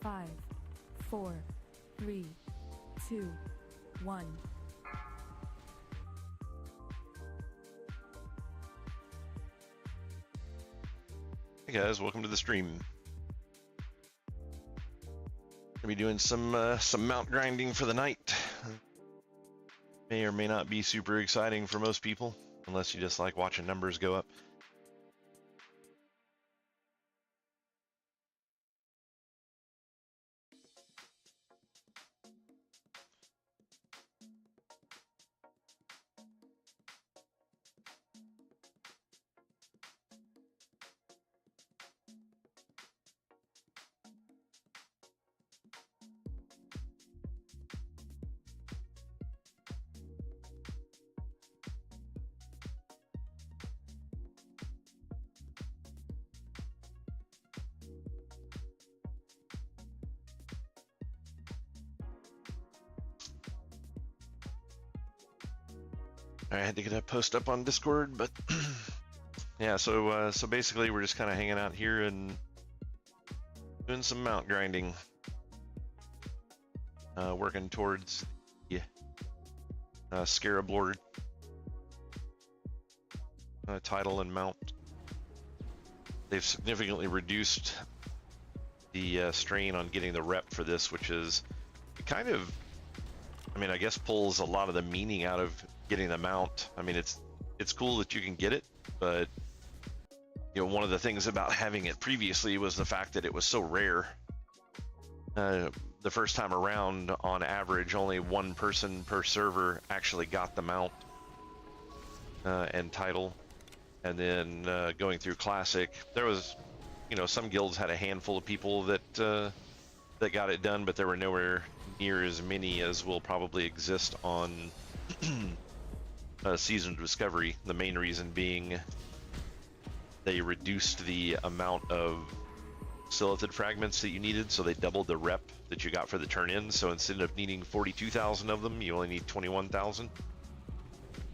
5, 4, 3, 2, 1. Hey guys, welcome to the stream. Gonna be doing some mount grinding for the night. May or may not be super exciting for most people, unless you just like watching numbers go up. I had to get a post up on Discord, but yeah, so basically we're just kind of hanging out here and doing some mount grinding, working towards the Scarab Lord title and mount. They've significantly reduced the strain on getting the rep for this, which is kind of, I mean, I guess pulls a lot of the meaning out of getting the mount. I mean, it's cool that you can get it, but you know, one of the things about having it previously was the fact that it was so rare. The first time around, on average, only one person per server actually got the mount and title. And then going through Classic, there was, you know, some guilds had a handful of people that that got it done, but there were nowhere near as many as will probably exist on Season of Discovery. The main reason being they reduced the amount of silithid fragments that you needed, so they doubled the rep that you got for the turn-in. So instead of needing 42,000 of them, you only need 21,000.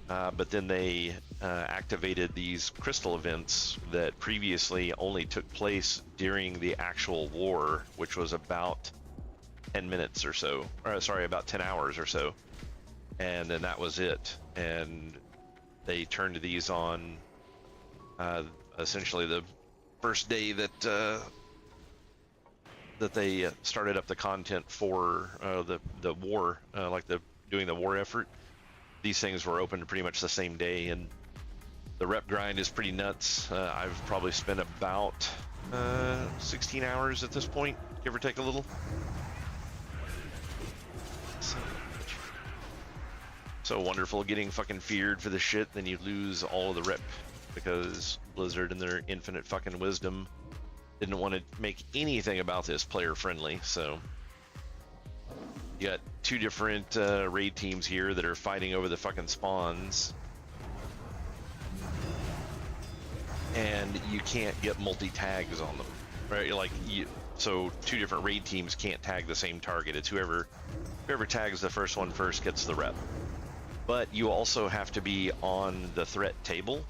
But then they activated these crystal events that previously only took place during the actual war, which was about 10 minutes or so, or sorry, about 10 hours or so. And then that was it. And they turned these on essentially the first day that that they started up the content for the war, like doing the war effort. These things were open pretty much the same day, and the rep grind is pretty nuts. I've probably spent about 16 hours at this point, give or take a little. So wonderful getting fucking feared for the shit, then you lose all of the rep because Blizzard, in their infinite fucking wisdom, didn't want to make anything about this player friendly. So you got two different raid teams here that are fighting over the fucking spawns, and you can't get multi-tags on them, right? You're like, so two different raid teams can't tag the same target. It's whoever tags the first one first gets the rep. But you also have to be on the threat table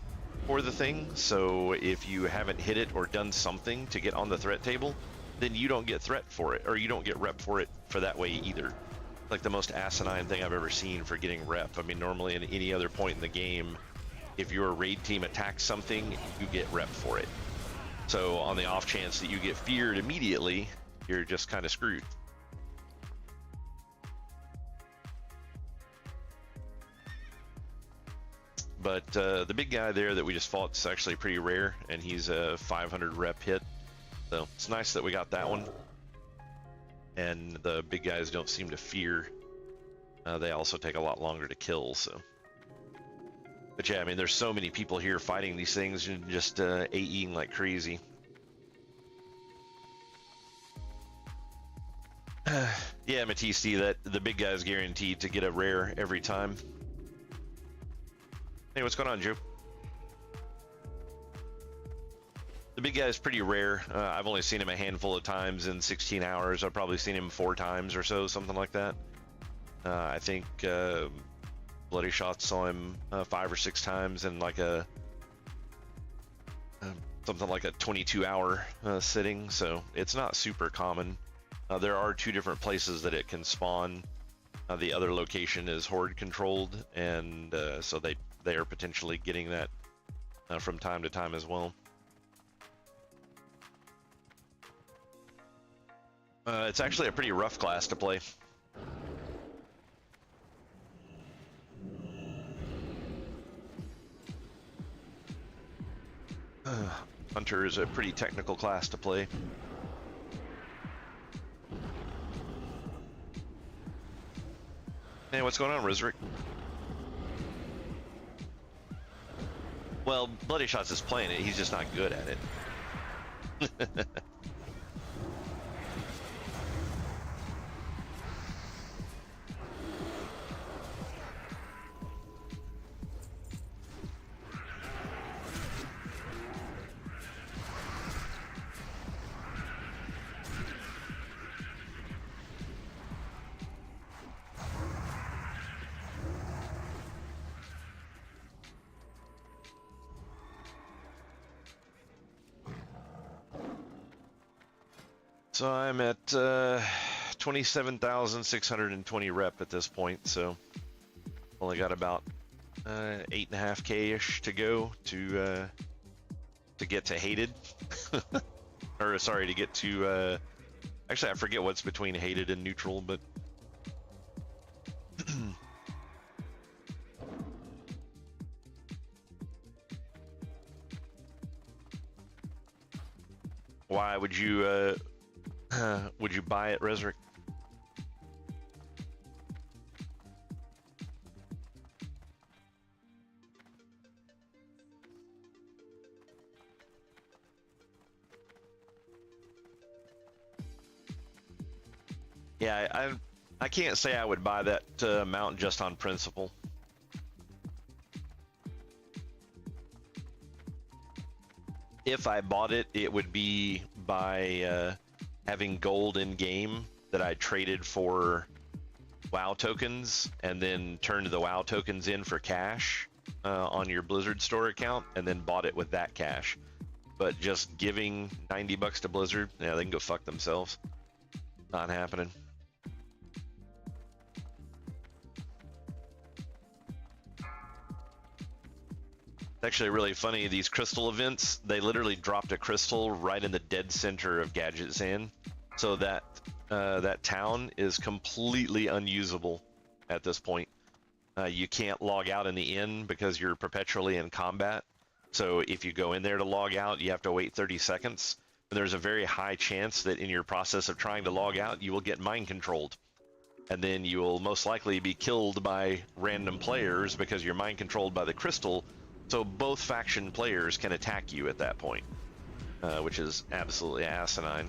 for the thing, so if you haven't hit it or done something to get on the threat table, then you don't get threat for it, or you don't get rep for it for that way either. Like the most asinine thing I've ever seen for getting rep. I mean, normally in any other point in the game, if your raid team attacks something, you get rep for it. So on the off chance that you get feared immediately, you're just kind of screwed. But the big guy there that we just fought is actually pretty rare, and he's a 500 rep hit. So it's nice that we got that one. And the big guys don't seem to fear. They also take a lot longer to kill, so. But yeah, I mean, there's so many people here fighting these things and just AEing like crazy. Yeah, Matisse, that the big guy's guaranteed to get a rare every time. Hey, what's going on, Joe? The big guy is pretty rare. I've only seen him a handful of times in 16 hours. I've probably seen him 4 times or so, something like that. I think bloody shots saw him 5 or 6 times in like a something like a 22-hour sitting, so it's not super common. There are 2 different places that it can spawn. The other location is horde controlled, and so they are potentially getting that from time to time as well. It's actually a pretty rough class to play. Hunter is a pretty technical class to play. Hey, what's going on, Rizrick? Well, Bloody Shots is playing it, he's just not good at it. So I'm at 27,620 rep at this point, so only got about 8.5K-ish to go to get to hated. Or sorry, to get to actually I forget what's between hated and neutral, but why would you buy it, Resrick? Yeah, I can't say I would buy that mount just on principle. If I bought it, it would be by having gold in game that I traded for WoW tokens, and then turned the WoW tokens in for cash on your Blizzard store account, and then bought it with that cash. But just giving 90 bucks to Blizzard, yeah, they can go fuck themselves. Not happening. It's actually really funny, these crystal events, they literally dropped a crystal right in the dead center of Gadget Sand, so that that town is completely unusable at this point. You can't log out in the inn because you're perpetually in combat, so if you go in there to log out, you have to wait 30 seconds, and there's a very high chance that in your process of trying to log out, you will get mind controlled. And then you will most likely be killed by random players because you're mind controlled by the crystal. So both faction players can attack you at that point, which is absolutely asinine.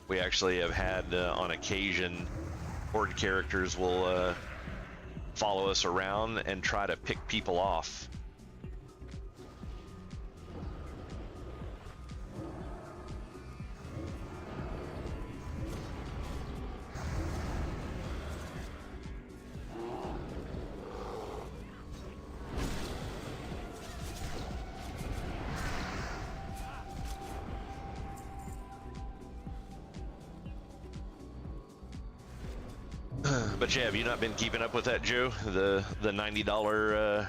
We actually have had, on occasion, horde characters will follow us around and try to pick people off. But yeah, have you not been keeping up with that, Joe? The $90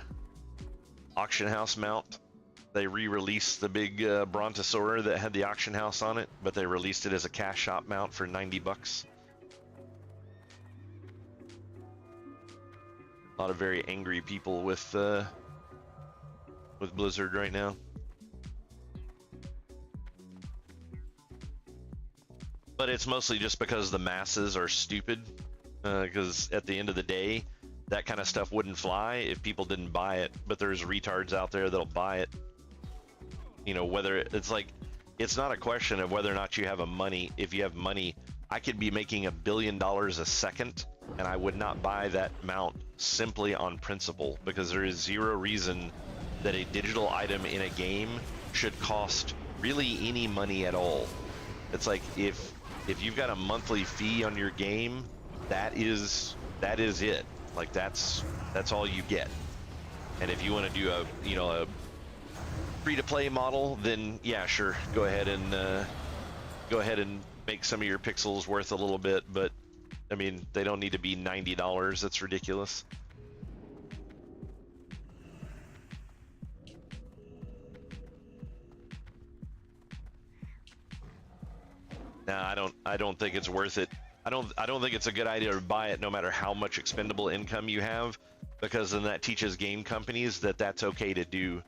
auction house mount. They re-released the big Brontosaur that had the auction house on it, but they released it as a cash shop mount for 90 bucks. A lot of very angry people with Blizzard right now. But it's mostly just because the masses are stupid. Because at the end of the day, that kind of stuff wouldn't fly if people didn't buy it. But there's retards out there that'll buy it. You know, whether it's like, it's not a question of whether or not you have money. If you have money, I could be making $1 billion a second, and I would not buy that mount simply on principle, because there is zero reason that a digital item in a game should cost really any money at all. It's like, if if you've got a monthly fee on your game, that is it. Like that's all you get. And if you want to do a free-to-play model, then yeah, sure, go ahead and make some of your pixels worth a little bit. But I mean, they don't need to be $90. That's ridiculous. No, I don't think it's worth it. I don't think it's a good idea to buy it no matter how much expendable income you have, because then that teaches game companies that that's okay to do.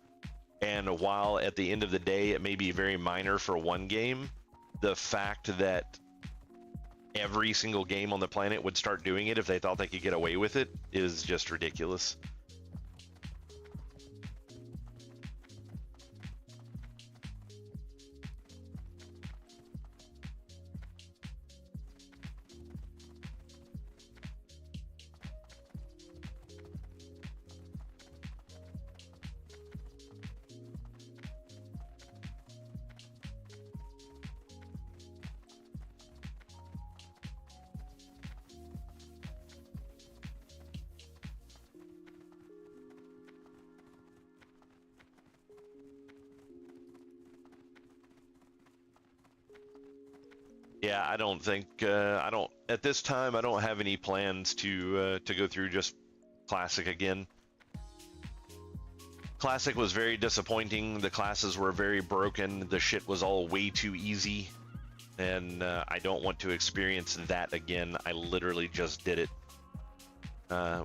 And while at the end of the day it may be very minor for one game, the fact that every single game on the planet would start doing it if they thought they could get away with it is just ridiculous. Yeah, I don't think I don't at this time. I don't have any plans to go through just Classic again. Classic was very disappointing. The classes were very broken. The shit was all way too easy, and I don't want to experience that again. I literally just did it. I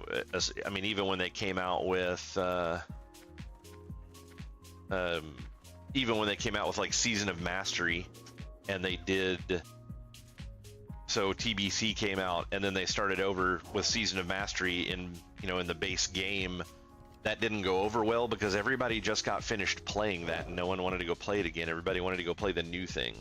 mean, even when they came out with like Season of Mastery, and they did. So TBC came out, and then they started over with Season of Mastery in the base game. That didn't go over well because everybody just got finished playing that, and no one wanted to go play it again. Everybody wanted to go play the new thing.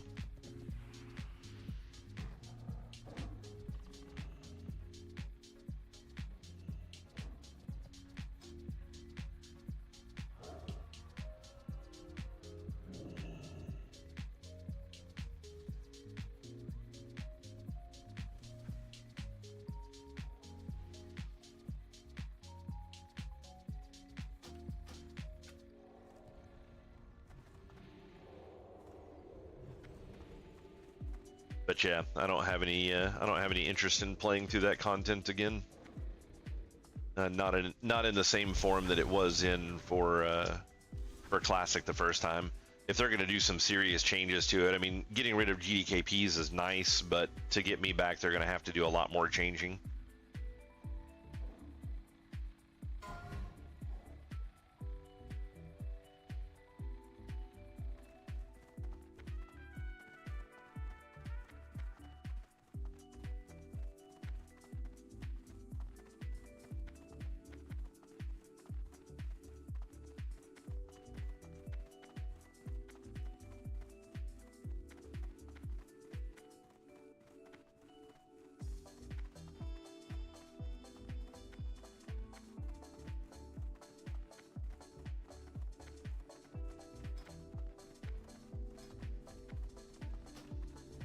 But yeah, I don't have any interest in playing through that content again. Not in the same form that it was in for Classic the first time. If they're going to do some serious changes to it, I mean, getting rid of GDKPs is nice, but to get me back, they're going to have to do a lot more changing.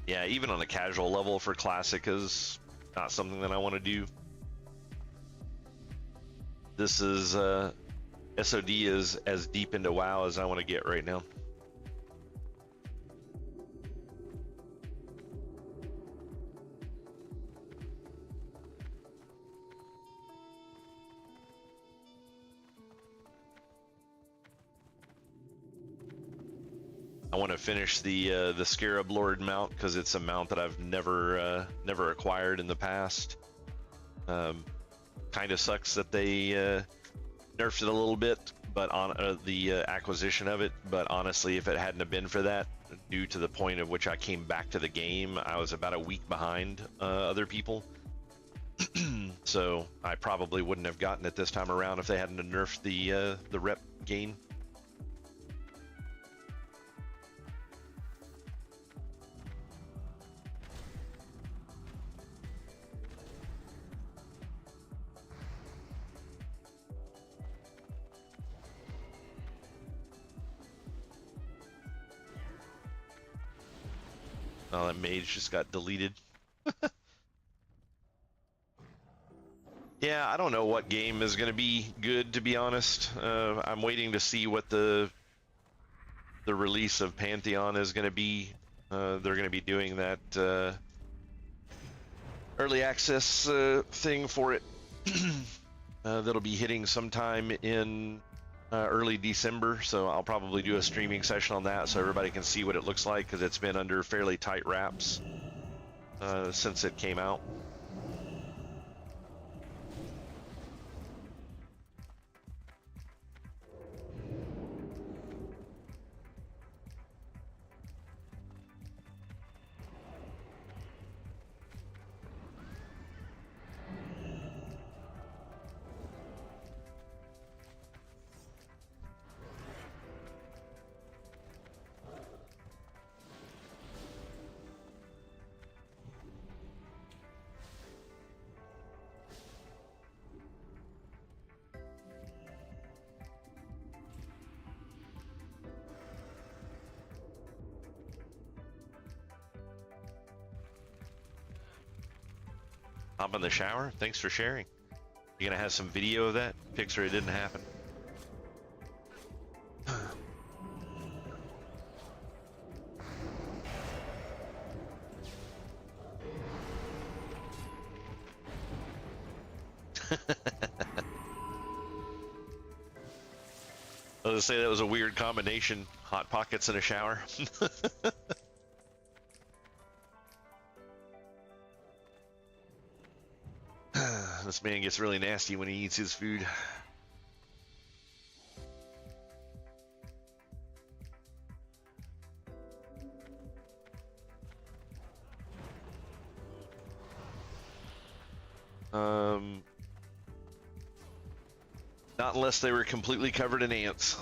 Yeah, even on a casual level for Classic is not something that I want to do. This is SoD is as deep into WoW as I want to get right now. I want to finish the Scarab Lord mount because it's a mount that I've never acquired in the past. Kind of sucks that they nerfed it a little bit, but on the acquisition of it. But honestly, if it hadn't have been for that, due to the point at which I came back to the game, I was about a week behind other people. So I probably wouldn't have gotten it this time around if they hadn't nerfed the rep gain. Oh, that mage just got deleted. Yeah, I don't know what game is going to be good, to be honest. I'm waiting to see what the release of Pantheon is going to be. They're going to be doing that early access thing for it. That'll be hitting sometime in early December, so I'll probably do a streaming session on that so everybody can see what it looks like, because it's been under fairly tight wraps since it came out. Hop in the shower. Thanks for sharing. You gonna have some video of that? Picture it didn't happen. I was gonna say that was a weird combination. Hot pockets in a shower. This man gets really nasty when he eats his food. Not unless they were completely covered in ants.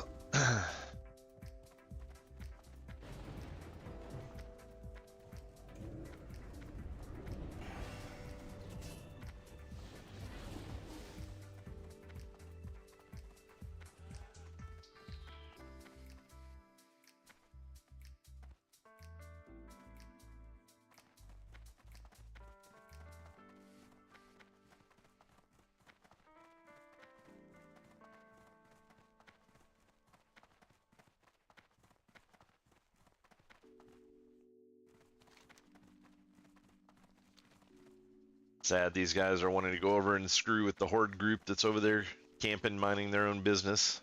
Sad these guys are wanting to go over and screw with the Horde group that's over there camping, minding their own business.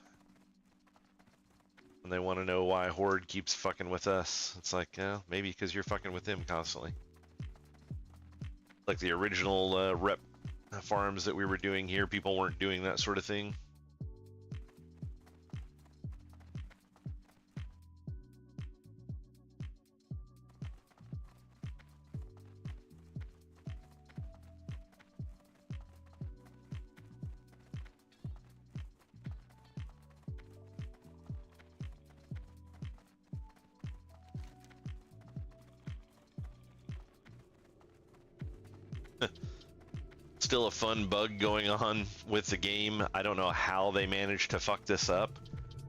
And they want to know why Horde keeps fucking with us. It's like, maybe because you're fucking with them constantly. Like the original rep farms that we were doing here, people weren't doing that sort of thing. Still a fun bug going on with the game. I don't know how they managed to fuck this up,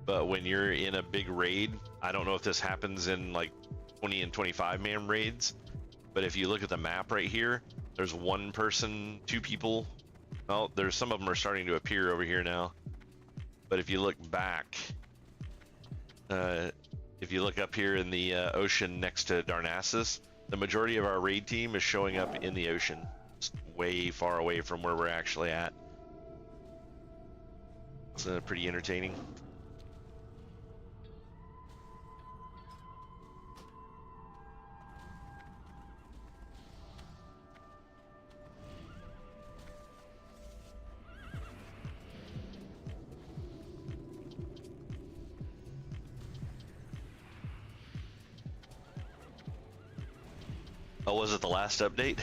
but when you're in a big raid, I don't know if this happens in like 20 and 25 man raids, but if you look at the map right here, there's one person, two people. Well, there's some of them are starting to appear over here now, but if you look back, if you look up here in the ocean next to Darnassus, the majority of our raid team is showing up in the ocean, way far away from where we're actually at. It's pretty entertaining. Oh, was it the last update?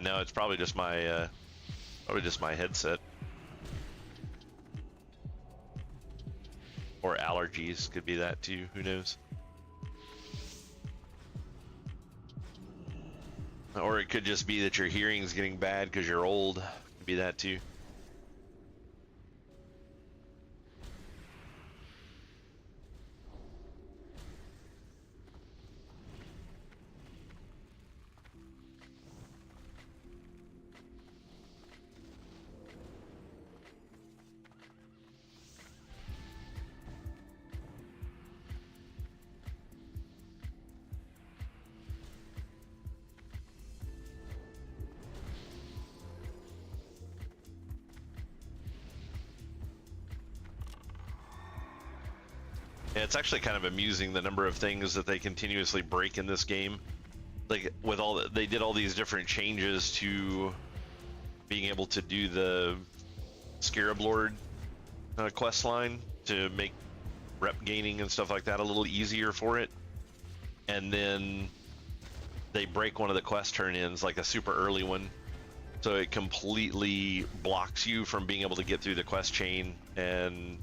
No, it's probably just my headset or allergies. Could be that too. Who knows? Or it could just be that your hearing's getting bad because you're old. Could be that too. Yeah, it's actually kind of amusing the number of things that they continuously break in this game. Like with all they did all these different changes to being able to do the Scarab Lord quest line to make rep gaining and stuff like that a little easier for it. And then they break one of the quest turn-ins, like a super early one, so it completely blocks you from being able to get through the quest chain, and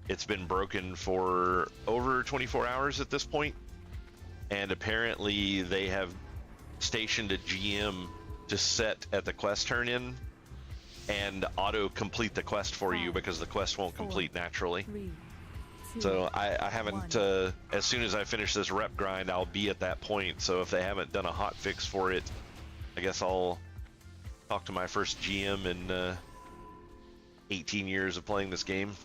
it's been broken for over 24 hours at this point. And apparently they have stationed a GM to set at the quest turn-in and auto complete the quest for you, because the quest won't complete naturally. So I haven't, as soon as I finish this rep grind, I'll be at that point. So if they haven't done a hot fix for it, I guess I'll talk to my first GM in 18 years of playing this game.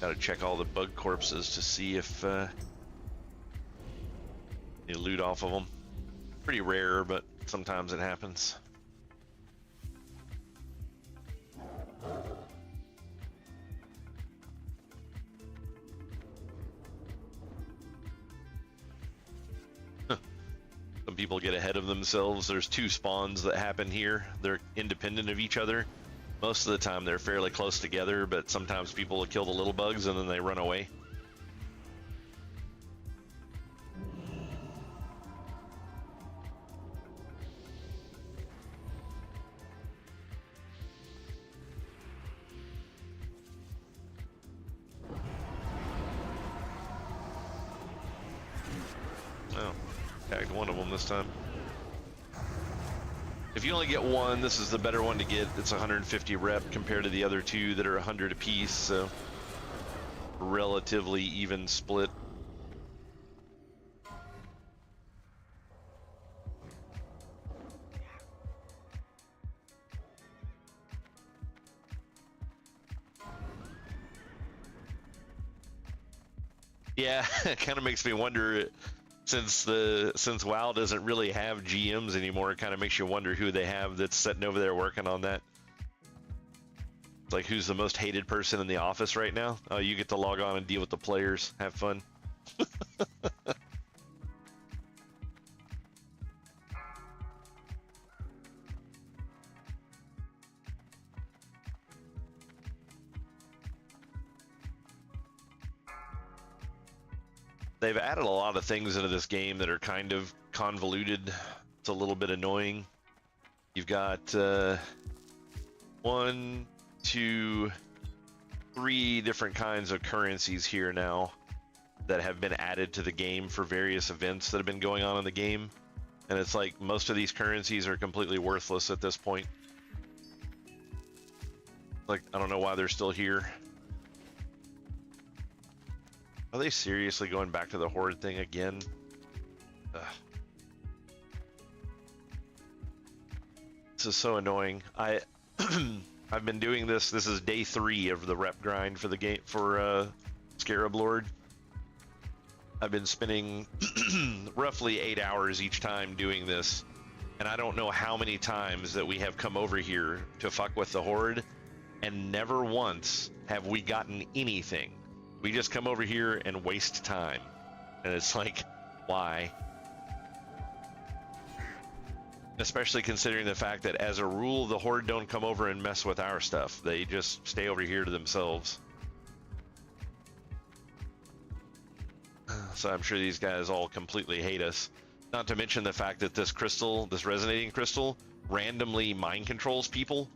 Gotta check all the bug corpses to see if you loot off of them. Pretty rare, but sometimes it happens. Some people get ahead of themselves. There's two spawns that happen here. They're independent of each other. Most of the time they're fairly close together, but sometimes people will kill the little bugs and then they run away. Oh, tagged one of them this time. If you only get one, this is the better one to get. It's 150 rep compared to the other two that are 100 apiece, so relatively even split. Yeah, it kind of makes me wonder, since WoW doesn't really have GMs anymore, it kind of makes you wonder who they have that's sitting over there working on that. It's like, who's the most hated person in the office right now? Oh, you get to log on and deal with the players. Have fun. They've added a lot of things into this game that are kind of convoluted. It's a little bit annoying. You've got 1, 2, 3 different kinds of currencies here now that have been added to the game for various events that have been going on in the game. And it's like most of these currencies are completely worthless at this point. Like, I don't know why they're still here. Are they seriously going back to the horde thing again? Ugh. This is so annoying. I've been doing this. This is day 3 of the rep grind for the game for Scarab Lord. I've been spending roughly 8 hours each time doing this, and I don't know how many times that we have come over here to fuck with the horde, and never once have we gotten anything. We just come over here and waste time. And it's like, why? Especially considering the fact that, as a rule, the horde don't come over and mess with our stuff. They just stay over here to themselves. So I'm sure these guys all completely hate us. Not to mention the fact that this crystal, this resonating crystal, randomly mind controls people.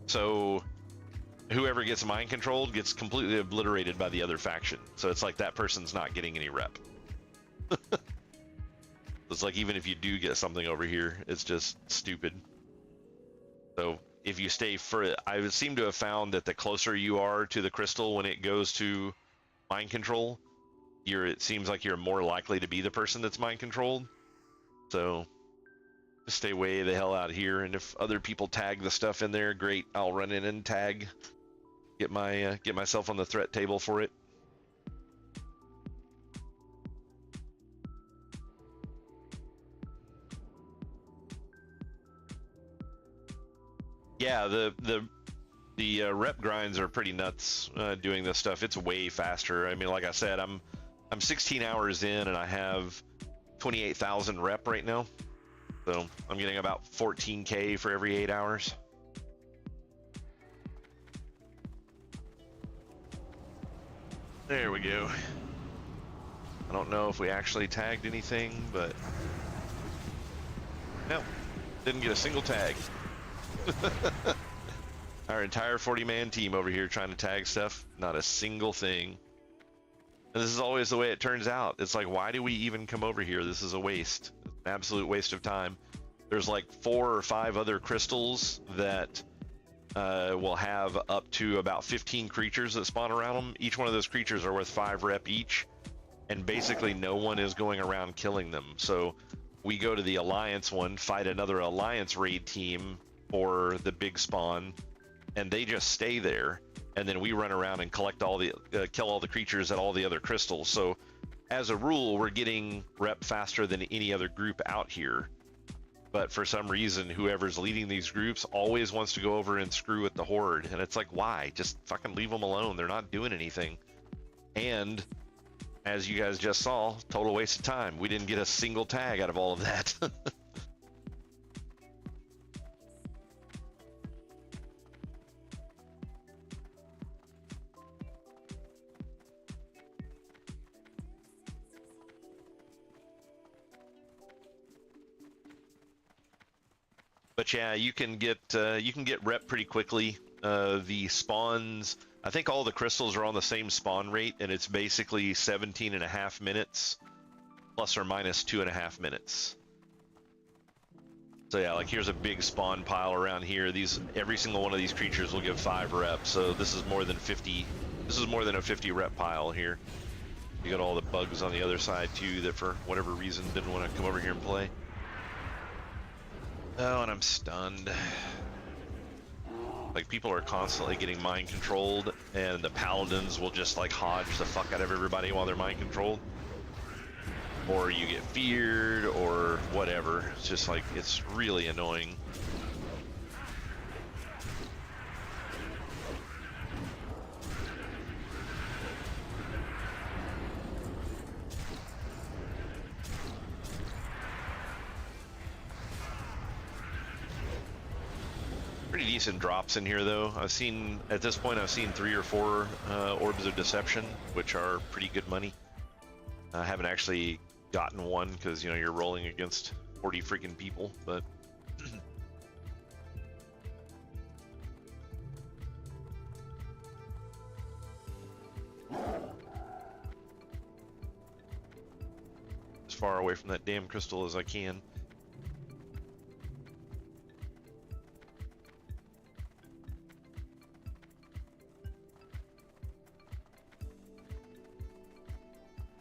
So whoever gets mind controlled gets completely obliterated by the other faction. So it's like that person's not getting any rep. It's like, even if you do get something over here, it's just stupid. So if you stay for, I seem to have found that the closer you are to the crystal when it goes to mind control, it seems like you're more likely to be the person that's mind controlled. So just stay way the hell out here. And if other people tag the stuff in there, great. I'll run in and tag. Get myself on the threat table for it. Yeah, the rep grinds are pretty nuts doing this stuff. It's way faster. I mean, like I said, I'm 16 hours in and I have 28,000 rep right now. So I'm getting about 14K for every 8 hours. There we go. I don't know if we actually tagged anything, but no, didn't get a single tag. Our entire 40-man team over here trying to tag stuff, not a single thing. And this is always the way it turns out. It's like, why do we even come over here? This is a waste, an absolute waste of time. There's like 4 or 5 other crystals that will have up to about 15 creatures that spawn around them. Each one of those creatures are worth 5 rep each, and basically no one is going around killing them. So we go to the Alliance one, fight another Alliance raid team for the big spawn, and they just stay there, and then we run around and collect all the kill all the creatures at all the other crystals. So as a rule, we're getting rep faster than any other group out here. But for some reason, whoever's leading these groups always wants to go over and screw with the horde, and it's like, why? Just fucking leave them alone. They're not doing anything. And as you guys just saw, total waste of time. We didn't get a single tag out of all of that. But yeah, you can get rep pretty quickly. The spawns, I think all the crystals are on the same spawn rate, and it's basically 17.5 minutes plus or minus 2.5 minutes. So yeah, like here's a big spawn pile around here. Every single one of these creatures will give 5 reps. So this is more than 50. This is more than a 50 rep pile here. You got all the bugs on the other side too that for whatever reason didn't want to come over here and play. Oh, and I'm stunned. Like, people are constantly getting mind controlled, and the paladins will just like hodge the fuck out of everybody while they're mind controlled. Or you get feared, or whatever. It's just like, it's really annoying. Pretty decent drops in here though. At this point I've seen 3 or 4 orbs of deception, which are pretty good money. I haven't actually gotten one because, you know, you're rolling against 40 freaking people, but as far away from that damn crystal as I can.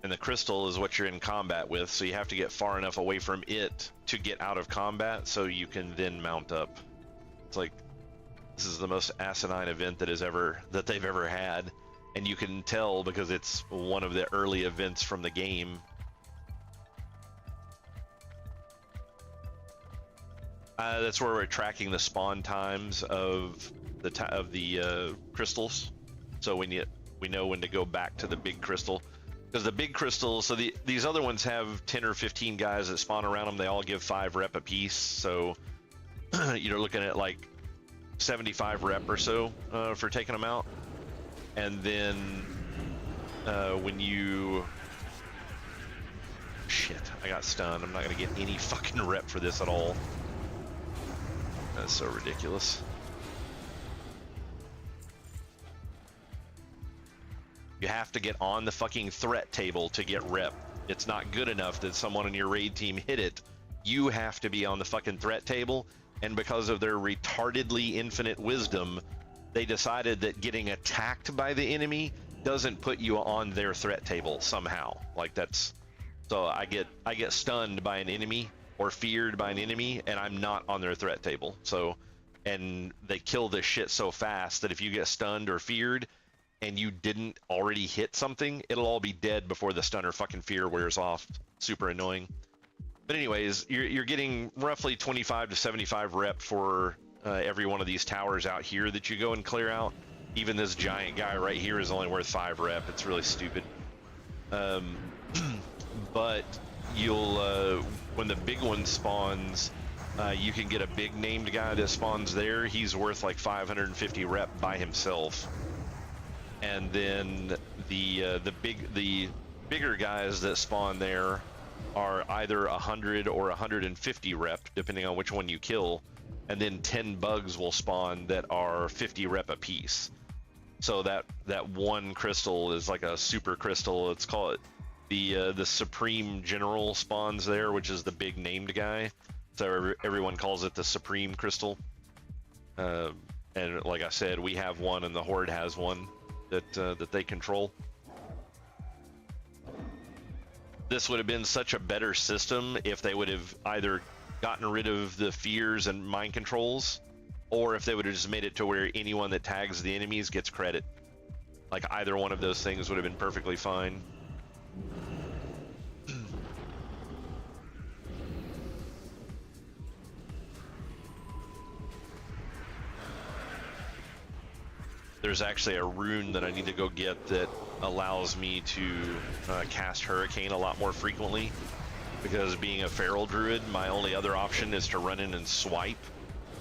And the crystal is what you're in combat with, so you have to get far enough away from it to get out of combat so you can then mount up. It's like, this is the most asinine event that they've ever had, and you can tell because it's one of the early events from the game. That's where we're tracking the spawn times of the crystals, so we know when to go back to the big crystal. Because the big crystals, so these other ones have 10 or 15 guys that spawn around them. They all give 5 rep apiece. So you're looking at like 75 rep or so for taking them out. And then when you... Shit, I got stunned. I'm not going to get any fucking rep for this at all. That's so ridiculous. You have to get on the fucking threat table to get rep. It's not good enough that someone on your raid team hit it. You have to be on the fucking threat table, and because of their retardedly infinite wisdom, they decided that getting attacked by the enemy doesn't put you on their threat table somehow. Like, that's... So I get stunned by an enemy or feared by an enemy, and I'm not on their threat table. So, and they kill this shit so fast that if you get stunned or feared, and you didn't already hit something, it'll all be dead before the stun or fucking fear wears off. Super annoying. But anyways, you're getting roughly 25 to 75 rep for every one of these towers out here that you go and clear out. Even this giant guy right here is only worth 5 rep. It's really stupid. But you'll when the big one spawns, you can get a big named guy that spawns there. He's worth like 550 rep by himself. And then the bigger guys that spawn there are either 100 or 150 rep, depending on which one you kill. And then 10 bugs will spawn that are 50 rep a piece. So that one crystal is like a super crystal. Let's call it the Supreme General spawns there, which is the big named guy. So everyone calls it the Supreme Crystal. And like I said, we have one, and the Horde has one that they control. This would have been such a better system if they would have either gotten rid of the fears and mind controls, or if they would have just made it to where anyone that tags the enemies gets credit. Like, either one of those things would have been perfectly fine. There's actually a rune that I need to go get that allows me to cast Hurricane a lot more frequently, because being a feral druid, my only other option is to run in and swipe,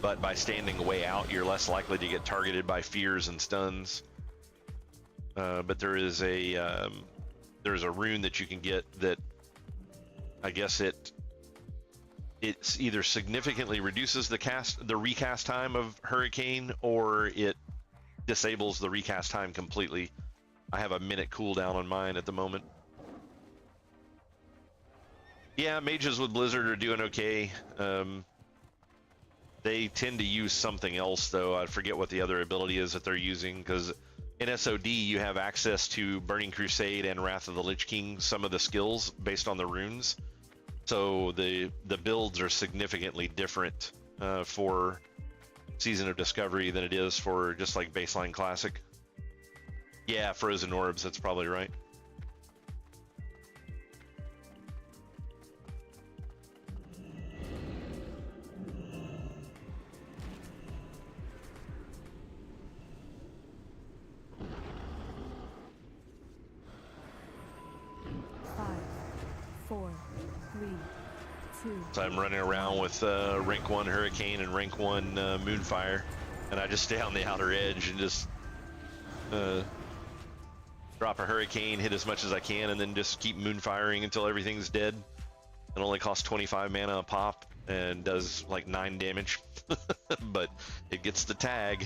but by standing way out, you're less likely to get targeted by fears and stuns. But there is there's a rune that you can get that, I guess it's either significantly reduces the recast time of Hurricane, or it disables the recast time completely. I have a minute cooldown on mine at the moment. Yeah, mages with Blizzard are doing okay. They tend to use something else, though. I forget what the other ability is that they're using, because in SOD you have access to Burning Crusade and Wrath of the Lich King, some of the skills based on the runes. So the builds are significantly different for Season of Discovery than it is for just like baseline Classic. Yeah, Frozen Orbs, that's probably right. So I'm running around with rank 1 Hurricane and rank 1 Moonfire, and I just stay on the outer edge and just drop a Hurricane, hit as much as I can, and then just keep Moonfiring until everything's dead. It only costs 25 mana a pop and does like 9 damage, but it gets the tag.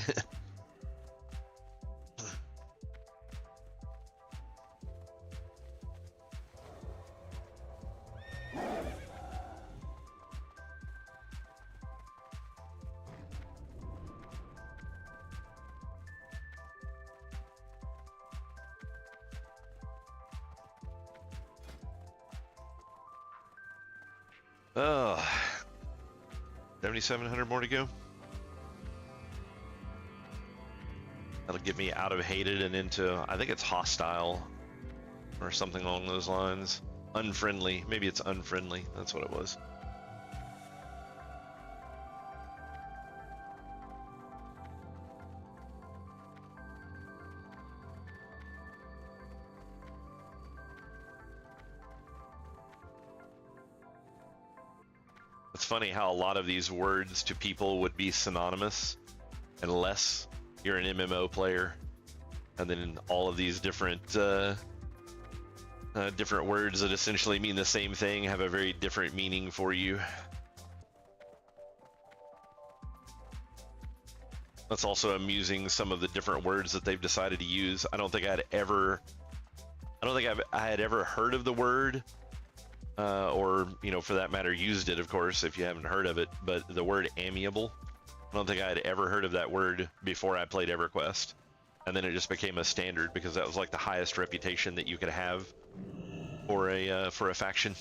Oh, 7,700 more to go. That'll get me out of hated and into, I think it's hostile or something along those lines. Unfriendly, maybe it's unfriendly, that's what it was. It's funny how a lot of these words to people would be synonymous unless you're an MMO player, and then all of these different different words that essentially mean the same thing have a very different meaning for you. That's also amusing, some of the different words that they've decided to use. I don't think I had ever heard of the word, or, you know, for that matter, used it, of course, if you haven't heard of it, but the word amiable, I don't think I had ever heard of that word before I played EverQuest. And then it just became a standard because that was like the highest reputation that you could have for a faction.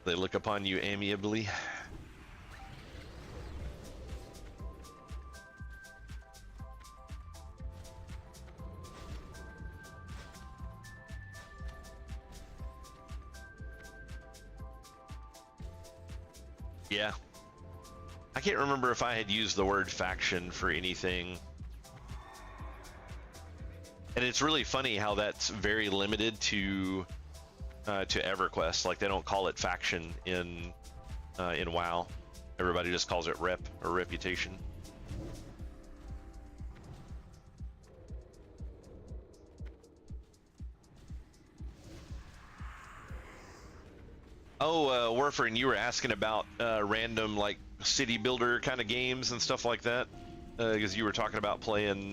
They look upon you amiably. Yeah, I can't remember if I had used the word faction for anything. And it's really funny how that's very limited to EverQuest. Like, they don't call it faction in WoW. Everybody just calls it rep or reputation. Oh, Warframe, you were asking about random like city builder kind of games and stuff like that, because you were talking about playing.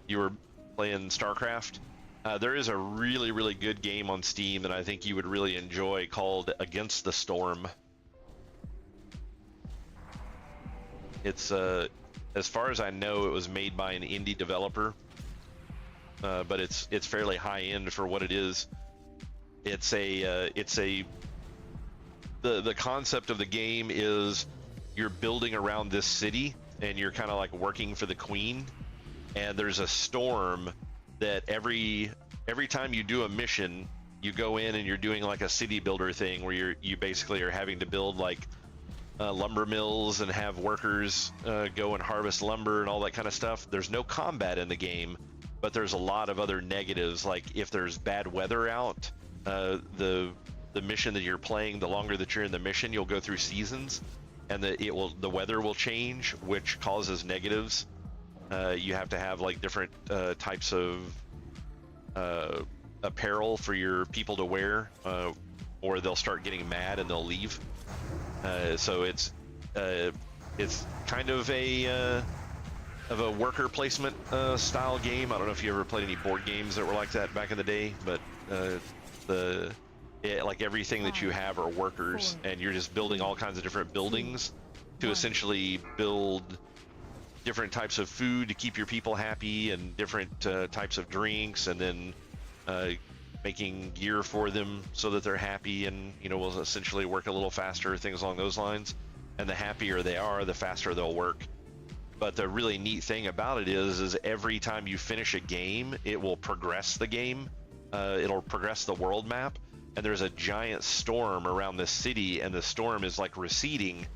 You were playing StarCraft. There is a really good game on Steam that I think you would really enjoy called Against the Storm. It's as far as I know, it was made by an indie developer, but it's fairly high end for what it is. The concept of the game is you're building around this city and you're kind of like working for the queen, and there's a storm that every time you do a mission, you go in and you're doing like a city builder thing where you basically are having to build like lumber mills and have workers go and harvest lumber and all that kind of stuff. There's no combat in the game, but there's a lot of other negatives, like if there's bad weather out, the mission that you're playing, the longer that you're in the mission, you'll go through seasons, and the weather will change, which causes negatives. You have to have like different types of apparel for your people to wear, or they'll start getting mad and they'll leave. So it's kind of a worker placement style game. I don't know if you ever played any board games that were like that back in the day, but like everything that you have are workers, and you're just building all kinds of different buildings to essentially build different types of food to keep your people happy, and different types of drinks, and then making gear for them so that they're happy and, you know, will essentially work a little faster, things along those lines. And the happier they are, the faster they'll work. But the really neat thing about it is every time you finish a game, it will progress the game. It'll progress the world map, and there's a giant storm around the city, and the storm is like receding.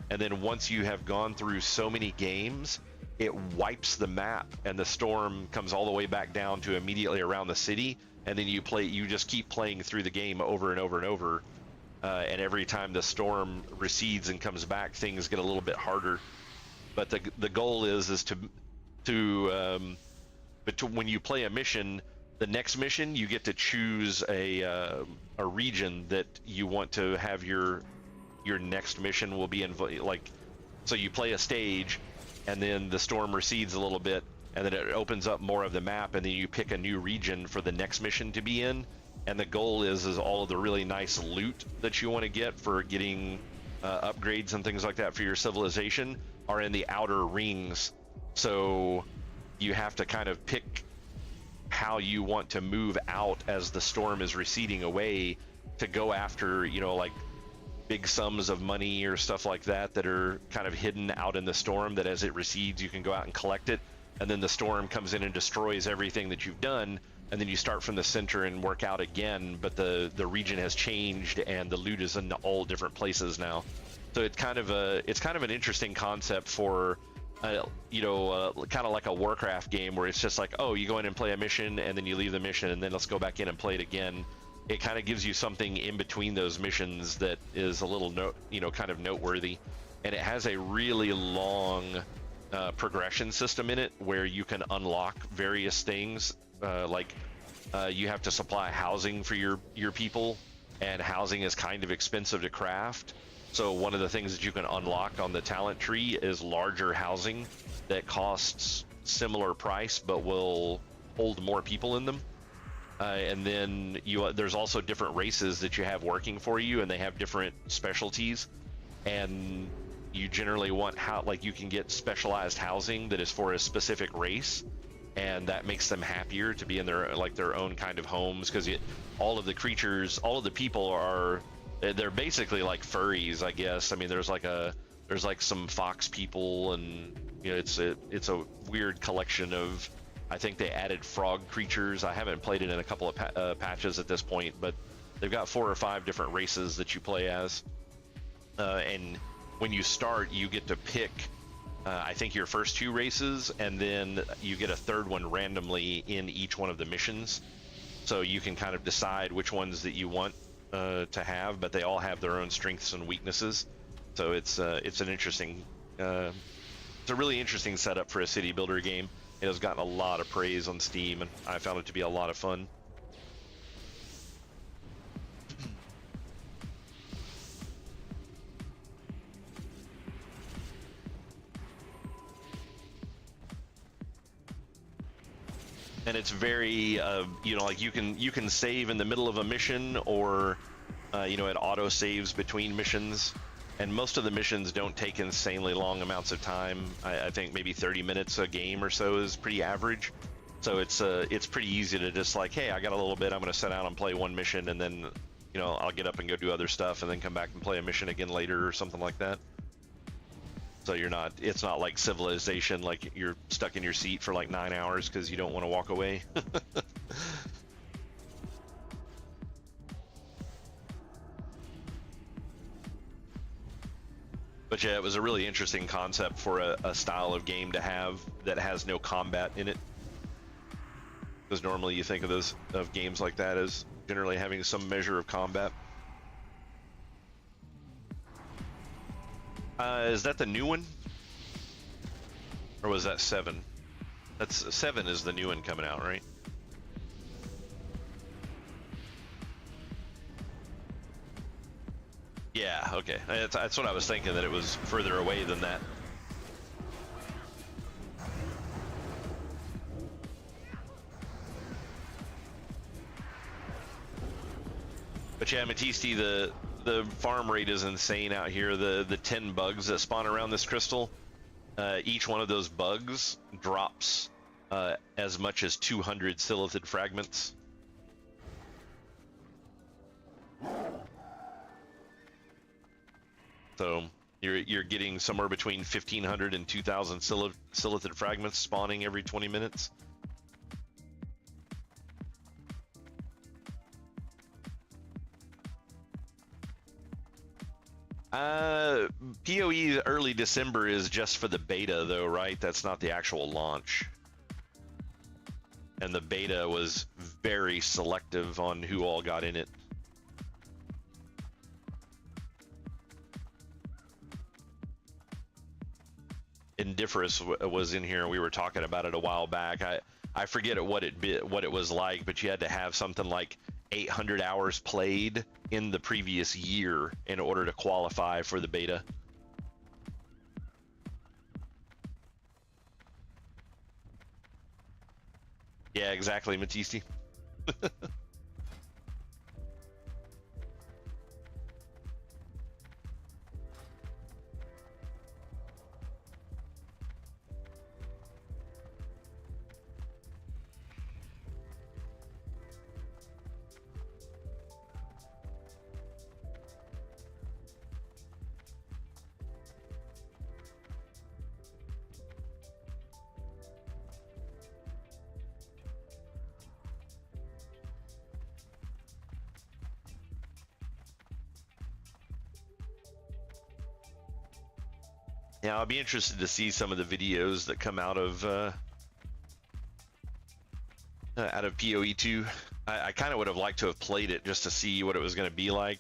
And then once you have gone through so many games, it wipes the map, and the storm comes all the way back down to immediately around the city. And then you just keep playing through the game over and over and over. And every time the storm recedes and comes back, things get a little bit harder. But the goal is when you play a mission, the next mission you get to choose a region that you want to have your next mission will be in. Like, so you play a stage, and then the storm recedes a little bit, and then it opens up more of the map, and then you pick a new region for the next mission to be in. And the goal is all of the really nice loot that you want to get for getting upgrades and things like that for your civilization are in the outer rings. So you have to kind of pick how you want to move out as the storm is receding away to go after, you know, like big sums of money or stuff like that that are kind of hidden out in the storm, that as it recedes you can go out and collect it. And then the storm comes in and destroys everything that you've done, and then you start from the center and work out again, but the region has changed and the loot is in all different places now. So it's kind of an interesting concept for kind of like a Warcraft game, where it's just like, oh, you go in and play a mission and then you leave the mission and then let's go back in and play it again. It kind of gives you something in between those missions that is a little kind of noteworthy, and it has a really long progression system in it where you can unlock various things. You have to supply housing for your people, and housing is kind of expensive to craft. So one of the things that you can unlock on the talent tree is larger housing that costs similar price but will hold more people in them. And then there's also different races that you have working for you, and they have different specialties. And you generally want you can get specialized housing that is for a specific race, and that makes them happier to be in their own kind of homes, because all of the people they're basically like furries, I guess. I mean, there's like some fox people, and you know, it's a weird collection of, I think they added frog creatures. I haven't played it in a couple of patches at this point, but they've got 4 or 5 different races that you play as, and when you start, you get to pick, I think, your first 2 races, and then you get a 3rd one randomly in each one of the missions. So you can kind of decide which ones that you want to have, but they all have their own strengths and weaknesses. So it's an interesting, it's a really interesting setup for a city builder game. It has gotten a lot of praise on Steam, and I found it to be a lot of fun. And it's very, you know, like you can save in the middle of a mission, or you know, it auto saves between missions. And most of the missions don't take insanely long amounts of time. I think maybe 30 minutes a game or so is pretty average. So it's pretty easy to just like, hey, I got a little bit, I'm gonna sit down and play one mission, and then, you know, I'll get up and go do other stuff, and then come back and play a mission again later or something like that. So it's not like Civilization, like you're stuck in your seat for like 9 hours because you don't want to walk away. But yeah, it was a really interesting concept for a style of game to have that has no combat in it. Because normally you think of games like that as generally having some measure of combat. Is that the new one? Or was that 7? That's 7 is the new one coming out, right? Yeah, okay. That's what I was thinking, that it was further away than that. But yeah, Matisti, the farm rate is insane out here. The 10 bugs that spawn around this crystal, each one of those bugs drops as much as 200 silithid fragments. So you're getting somewhere between 1,500 and 2,000 silithid fragments spawning every 20 minutes. PoE early December is just for the beta though, right? That's not the actual launch. And the beta was very selective on who all got in it. Indifference was in here. We were talking about it a while back. I forget what it was like, but you had to have something like 800 hours played in the previous year in order to qualify for the beta. Yeah, exactly, Matisti. Yeah, I'll be interested to see some of the videos that come out of PoE 2. I kind of would have liked to have played it just to see what it was going to be like,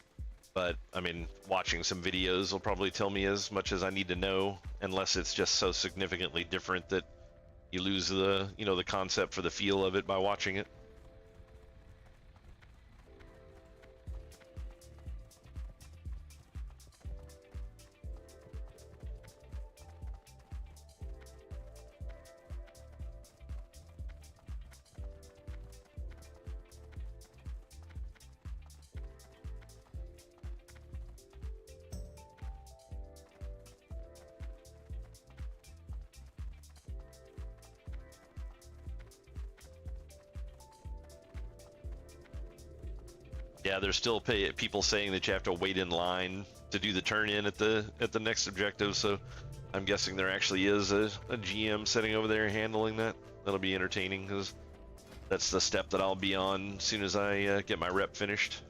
but I mean, watching some videos will probably tell me as much as I need to know, unless it's just so significantly different that you lose the concept for the feel of it by watching it. Yeah, there's still people saying that you have to wait in line to do the turn-in at the next objective, so I'm guessing there actually is a GM sitting over there handling that. That'll be entertaining, because that's the step that I'll be on as soon as I get my rep finished.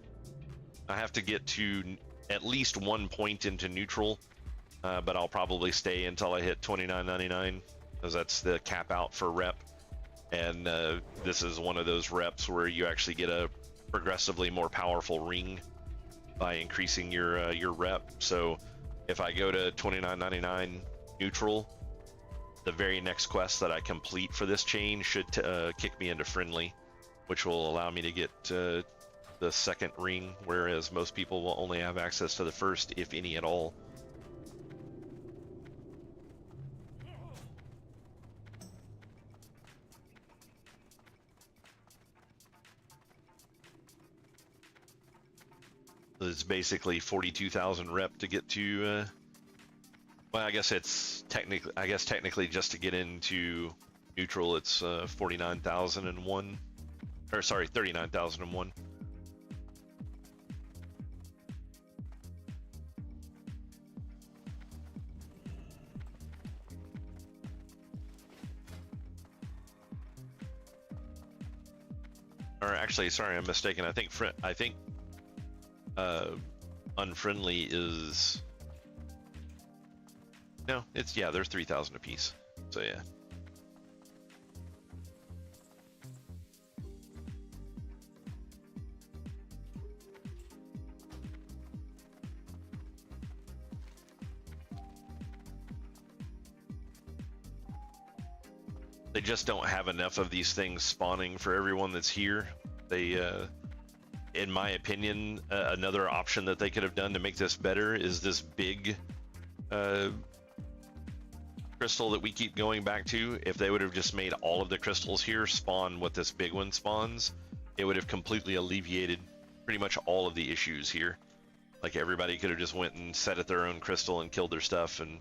I have to get to at least 1 point into neutral but I'll probably stay until I hit 29.99 because that's the cap out for rep. And this is one of those reps where you actually get a progressively more powerful ring by increasing your rep. So if I go to 29.99 neutral, the very next quest that I complete for this chain should kick me into friendly, which will allow me to get the second ring, whereas most people will only have access to the first, if any at all. It's basically 42,000 rep to get to. Well, I guess it's technically just to get into neutral, it's 49,001, or sorry, 39,001. Or actually, sorry, I'm mistaken. I think unfriendly is, no, it's, yeah, they're 3,000 apiece. So yeah. They just don't have enough of these things spawning for everyone that's here. They, in my opinion, another option that they could have done to make this better is this big crystal that we keep going back to. If they would have just made all of the crystals here spawn what this big one spawns, it would have completely alleviated pretty much all of the issues here. Like, everybody could have just went and set at their own crystal and killed their stuff, and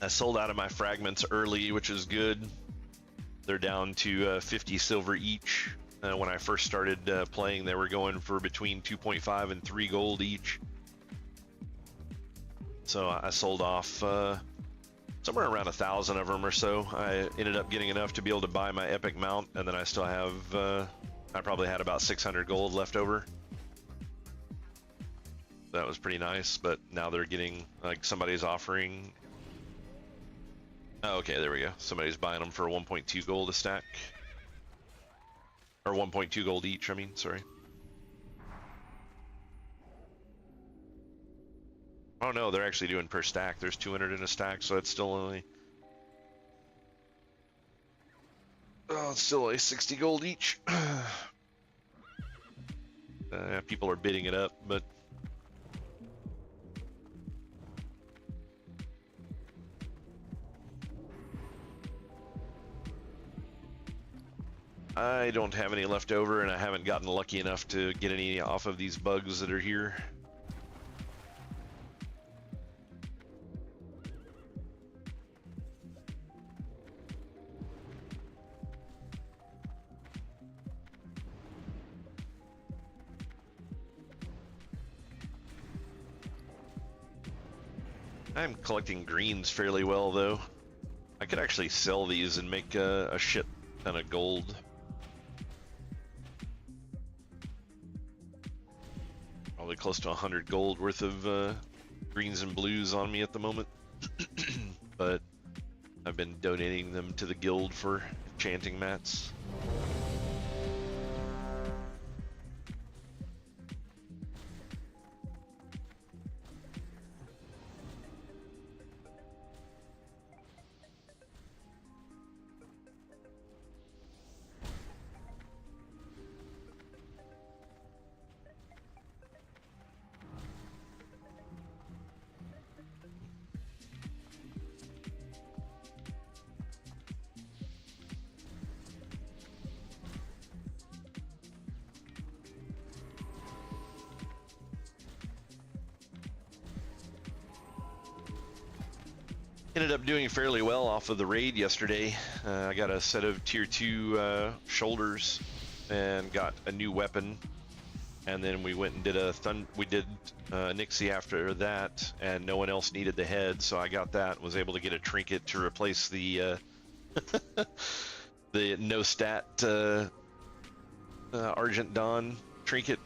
I sold out of my fragments early, which is good. They're down to 50 silver each. When I first started playing, they were going for between 2.5 and 3 gold each. So I sold off somewhere around 1,000 of them or so. I ended up getting enough to be able to buy my epic mount, and then I still have, I probably had about 600 gold left over. That was pretty nice, but now they're getting, like, somebody's offering. Oh, okay, there we go. Somebody's buying them for 1.2 gold a stack. Or 1.2 gold each, I mean, sorry. Oh no, they're actually doing per stack. There's 200 in a stack, so that's still only... Oh, it's still only 60 gold each. People are bidding it up, but... I don't have any left over, and I haven't gotten lucky enough to get any off of these bugs that are here. I'm collecting greens fairly well, though. I could actually sell these and make a shit ton of gold. Probably close to 100 gold worth of greens and blues on me at the moment. But I've been donating them to the guild for enchanting mats. Ended up doing fairly well off of the raid yesterday. I got a set of tier 2 shoulders and got a new weapon, and then we went and did Nixie after that, and no one else needed the head, so I got that. Was able to get a trinket to replace the the no stat Argent Dawn trinket.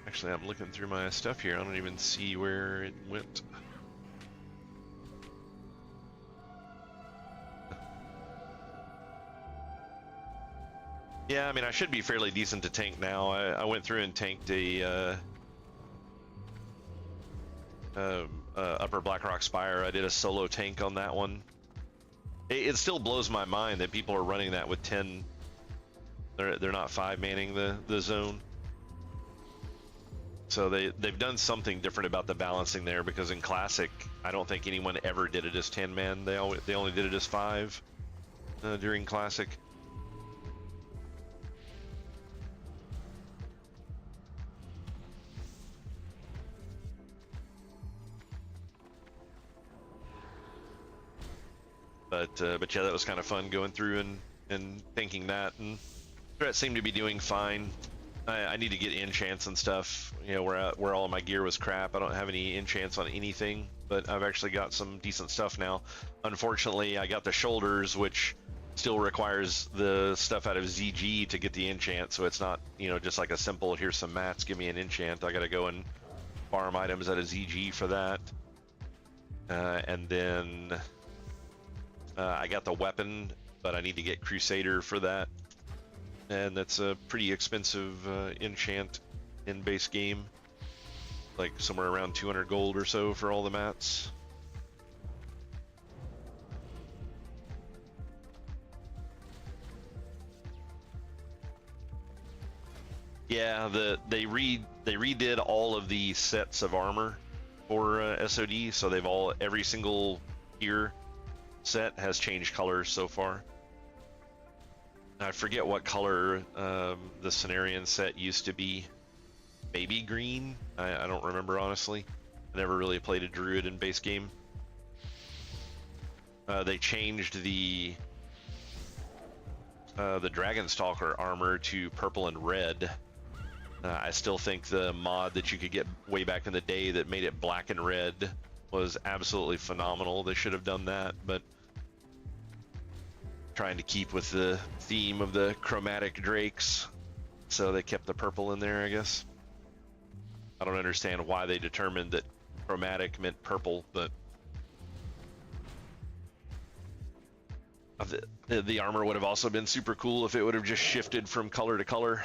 Actually, I'm looking through my stuff here. I don't even see where it went. Yeah, I mean, I should be fairly decent to tank now. I went through and tanked a Upper Blackrock Spire. I did a solo tank on that one. It still blows my mind that people are running that with 10. They're not 5 manning the zone. So they've done something different about the balancing there, because in Classic, I don't think anyone ever did it as 10 man. They only did it as 5 during Classic. But yeah, that was kind of fun going through and thinking that, and threat seemed to be doing fine. I need to get enchants and stuff, you know, where all of my gear was crap. I don't have any enchants on anything, but I've actually got some decent stuff now. Unfortunately, I got the shoulders, which still requires the stuff out of ZG to get the enchant, so it's not, you know, just like a simple, here's some mats, give me an enchant. I gotta go and farm items out of ZG for that. And then I got the weapon, but I need to get Crusader for that. And that's a pretty expensive enchant in base game. Like somewhere around 200 gold or so for all the mats. Yeah, they redid all of the sets of armor for SoD, so every single tier set has changed colors so far. I forget what color the Cenarian set used to be. Maybe green? I don't remember, honestly. I never really played a druid in base game. They changed the Dragonstalker armor to purple and red. I still think the mod that you could get way back in the day that made it black and red was absolutely phenomenal. They should have done that, but trying to keep with the theme of the chromatic drakes, so they kept the purple in there, I guess. I don't understand why they determined that chromatic meant purple, but the armor would have also been super cool if it would have just shifted from color to color.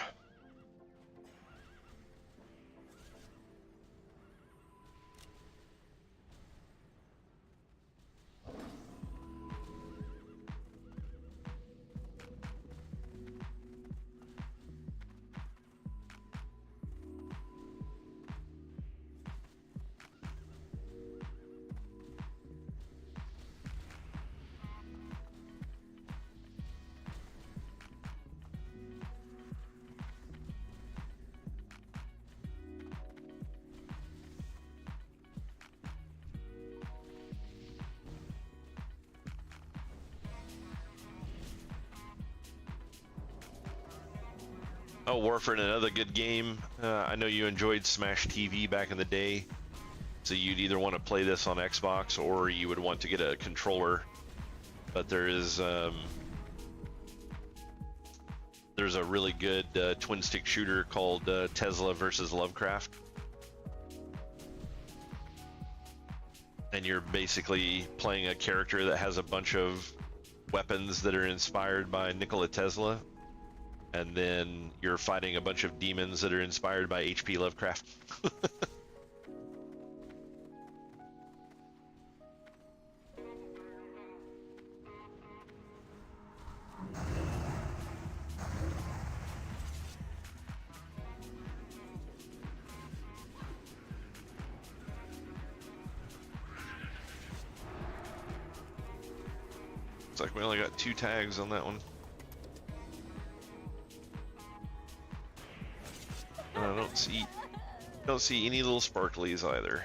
Oh, Warfare, another good game. I know you enjoyed Smash TV back in the day, so you'd either want to play this on Xbox or you would want to get a controller. But there's a really good twin stick shooter called Tesla versus Lovecraft, and you're basically playing a character that has a bunch of weapons that are inspired by Nikola Tesla, and then you're fighting a bunch of demons that are inspired by H.P. Lovecraft. Looks like we only got 2 tags on that one. I don't see any little sparklies either.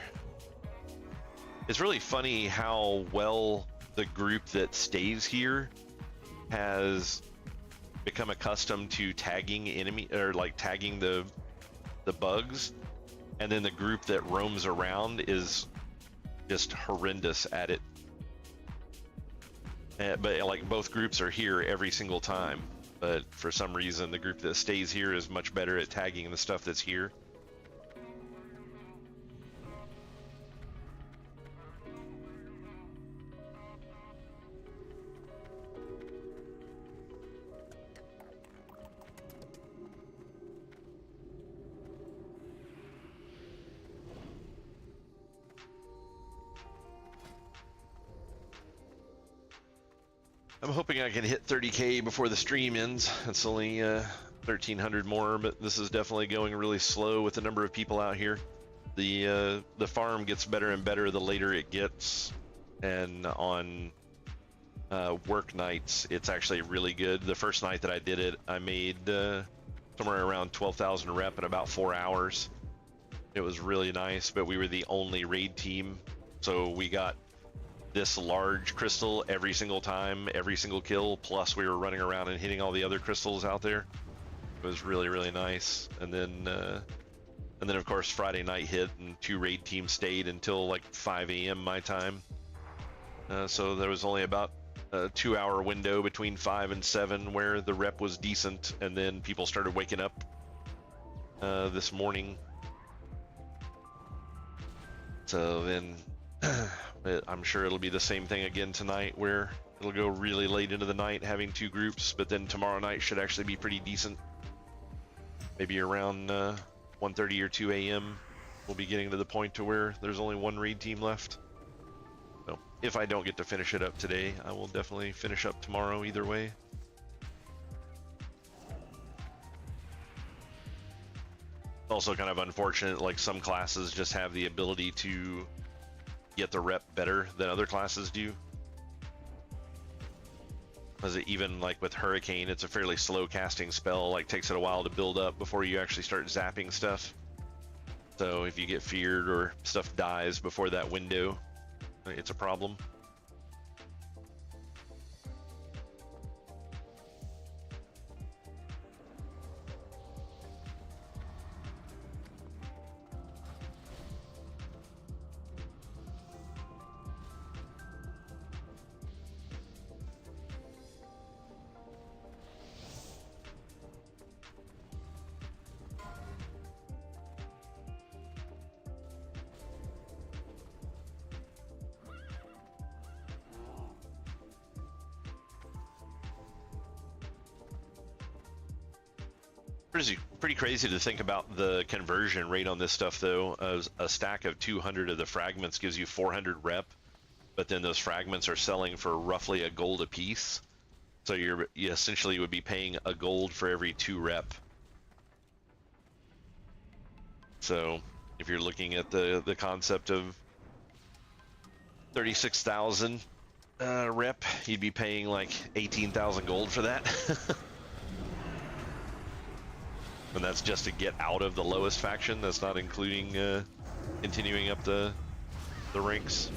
It's really funny how well the group that stays here has become accustomed to tagging enemy, or like tagging the bugs, and then the group that roams around is just horrendous at it. But like both groups are here every single time, but for some reason the group that stays here is much better at tagging the stuff that's here. I'm hoping I can hit 30K before the stream ends. It's only 1,300 more, but this is definitely going really slow with the number of people out here. The farm gets better and better the later it gets, and on work nights, it's actually really good. The first night that I did it, I made somewhere around 12,000 rep in about 4 hours. It was really nice, but we were the only raid team, so we got this large crystal every single time, every single kill, plus we were running around and hitting all the other crystals out there. It was really, really nice. And then of course Friday night hit and 2 raid teams stayed until like 5 a.m. my time. So there was only about a 2-hour window between 5 and 7 where the rep was decent, and then people started waking up this morning. So then I'm sure it'll be the same thing again tonight, where it'll go really late into the night having 2 groups, but then tomorrow night should actually be pretty decent. Maybe around 1:30 or 2 a.m. we'll be getting to the point to where there's only 1 raid team left. So if I don't get to finish it up today, I will definitely finish up tomorrow either way. Also kind of unfortunate, like some classes just have the ability to get the rep better than other classes do. As even like with Hurricane, it's a fairly slow casting spell, like takes it a while to build up before you actually start zapping stuff. So if you get feared or stuff dies before that window, it's a problem. Pretty crazy to think about the conversion rate on this stuff, though. A stack of 200 of the fragments gives you 400 rep, but then those fragments are selling for roughly a gold a piece. So you essentially would be paying a gold for every 2 rep. So if you're looking at the concept of 36,000 rep, you'd be paying like 18,000 gold for that. And that's just to get out of the lowest faction. That's not including continuing up the ranks.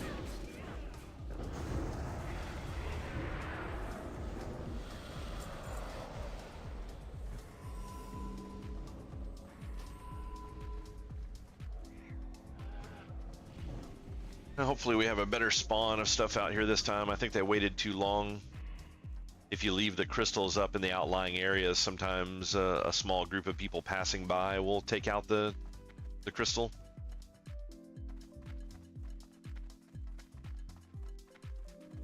Now hopefully we have a better spawn of stuff out here this time. I think they waited too long. If you leave the crystals up in the outlying areas, sometimes a small group of people passing by will take out the crystal.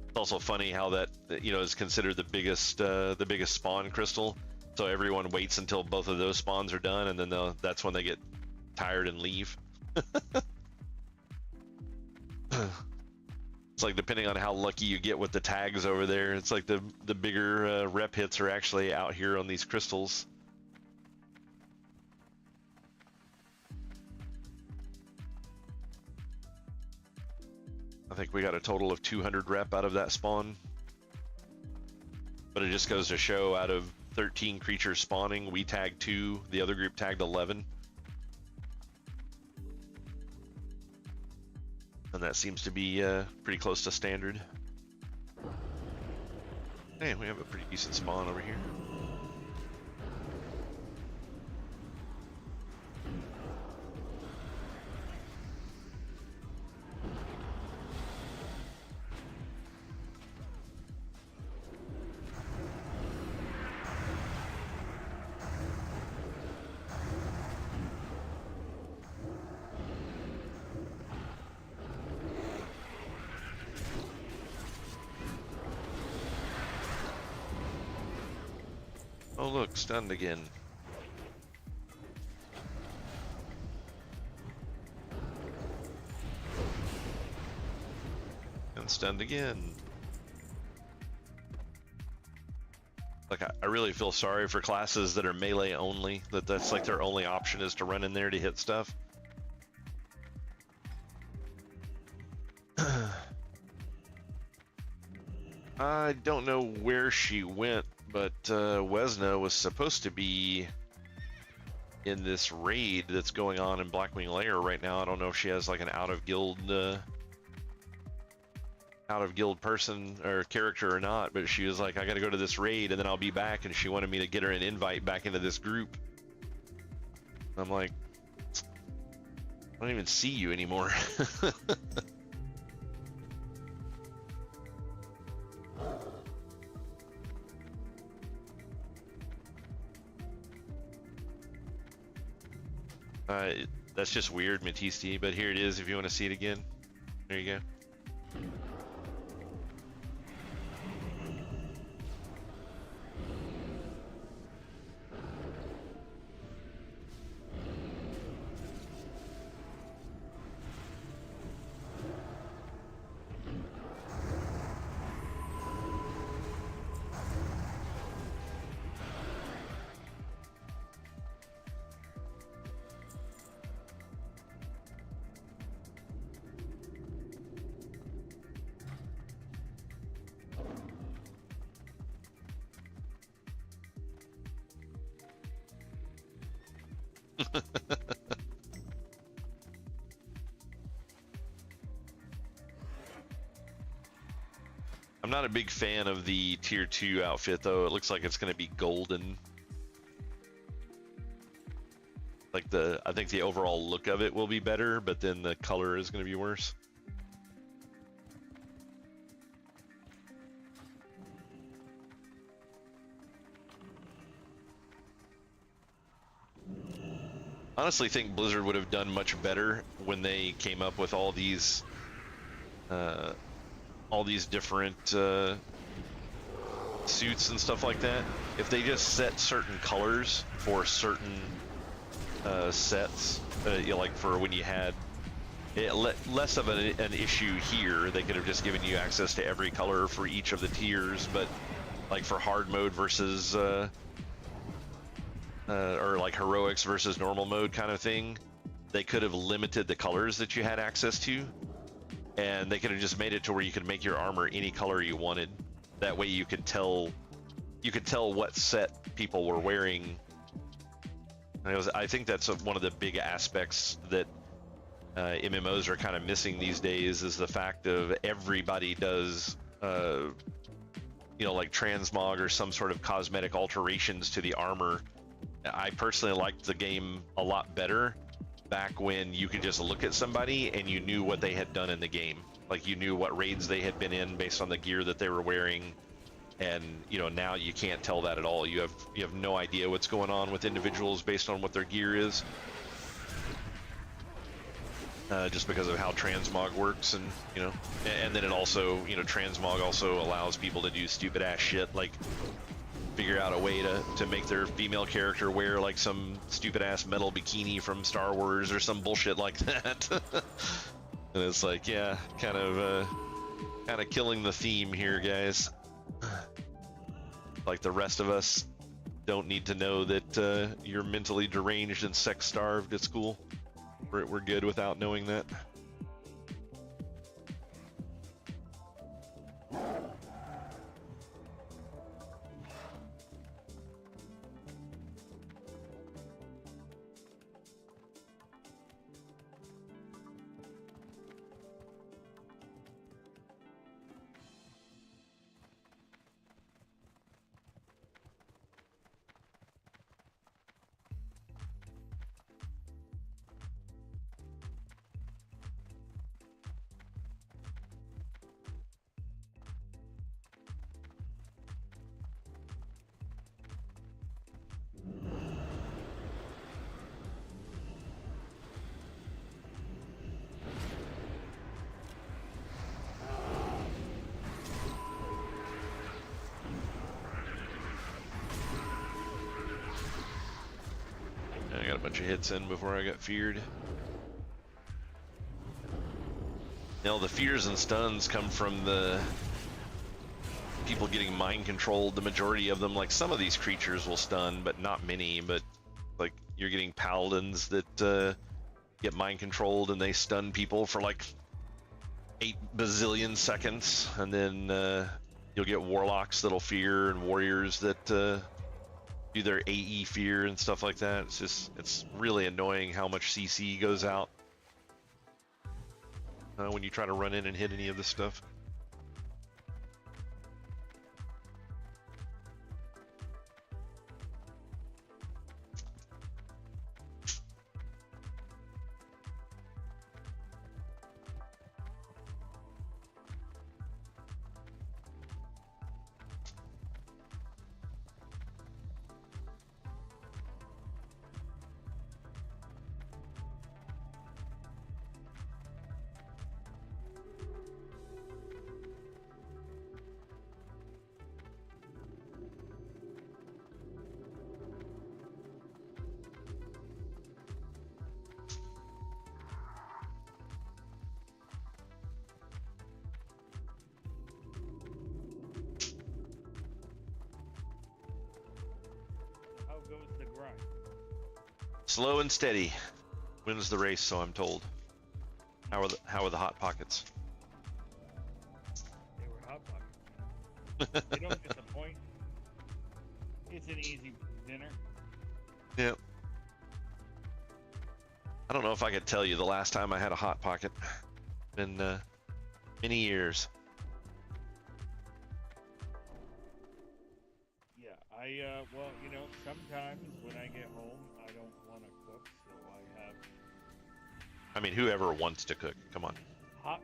It's also funny how that is considered the biggest spawn crystal. So everyone waits until both of those spawns are done, and then that's when they get tired and leave. It's like depending on how lucky you get with the tags over there, it's like the bigger rep hits are actually out here on these crystals. I think we got a total of 200 rep out of that spawn. But it just goes to show, out of 13 creatures spawning, we tagged 2, the other group tagged 11. And that seems to be pretty close to standard. Hey, we have a pretty decent spawn over here. Oh, look, stunned again. And stunned again. Like, I really feel sorry for classes that are melee only, that's like their only option is to run in there to hit stuff. I don't know where she went, but Wesna was supposed to be in this raid that's going on in Blackwing Lair right now. I don't know if she has like an out of guild person or character or not, but she was like, I gotta go to this raid and then I'll be back, and she wanted me to get her an invite back into this group. I'm like, I don't even see you anymore. That's just weird, Matisse, but here it is if you want to see it again. There you go. I'm not a big fan of the tier 2 outfit though. It looks like it's going to be golden. Like I think the overall look of it will be better, but then the color is going to be worse. Honestly, think Blizzard would have done much better when they came up with all these different suits and stuff like that. If they just set certain colors for certain sets, you know, like for when you had less of an issue here, they could have just given you access to every color for each of the tiers. But like for hard mode versus or like heroics versus normal mode kind of thing, they could have limited the colors that you had access to, and they could have just made it to where you could make your armor any color you wanted. That way you could tell what set people were wearing. I think that's one of the big aspects that MMOs are kind of missing these days, is the fact of everybody does you know, like transmog or some sort of cosmetic alterations to the armor. I personally liked the game a lot better back when you could just look at somebody and you knew what they had done in the game. Like you knew what raids they had been in based on the gear that they were wearing. And you know, now you can't tell that at all. You have no idea what's going on with individuals based on what their gear is. Just because of how transmog works, and you know, and then it also, you know, transmog also allows people to do stupid ass shit, like figure out a way to make their female character wear like some stupid ass metal bikini from Star Wars or some bullshit like that. And it's like, yeah, kind of killing the theme here, guys. Like the rest of us don't need to know that you're mentally deranged and sex starved at school. We're good without knowing that. bunch of hits in before I got feared. Now the fears and stuns come from the people getting mind controlled. The majority of them, like some of these creatures will stun, but not many. But like you're getting paladins that get mind controlled and they stun people for like 8 bazillion seconds, and then you'll get warlocks that'll fear and warriors that do their AE fear and stuff like that. It's really annoying how much CC goes out when you try to run in and hit any of this stuff. Slow and steady wins the race, so I'm told. How are the hot pockets? They were hot pockets. They don't disappoint. It's an easy dinner. Yeah. I don't know if I could tell you the last time I had a hot pocket. Been many years. Yeah, well, you know, sometimes when I get home, I don't want to cook, so I have I mean, whoever wants to cook, come on. hot.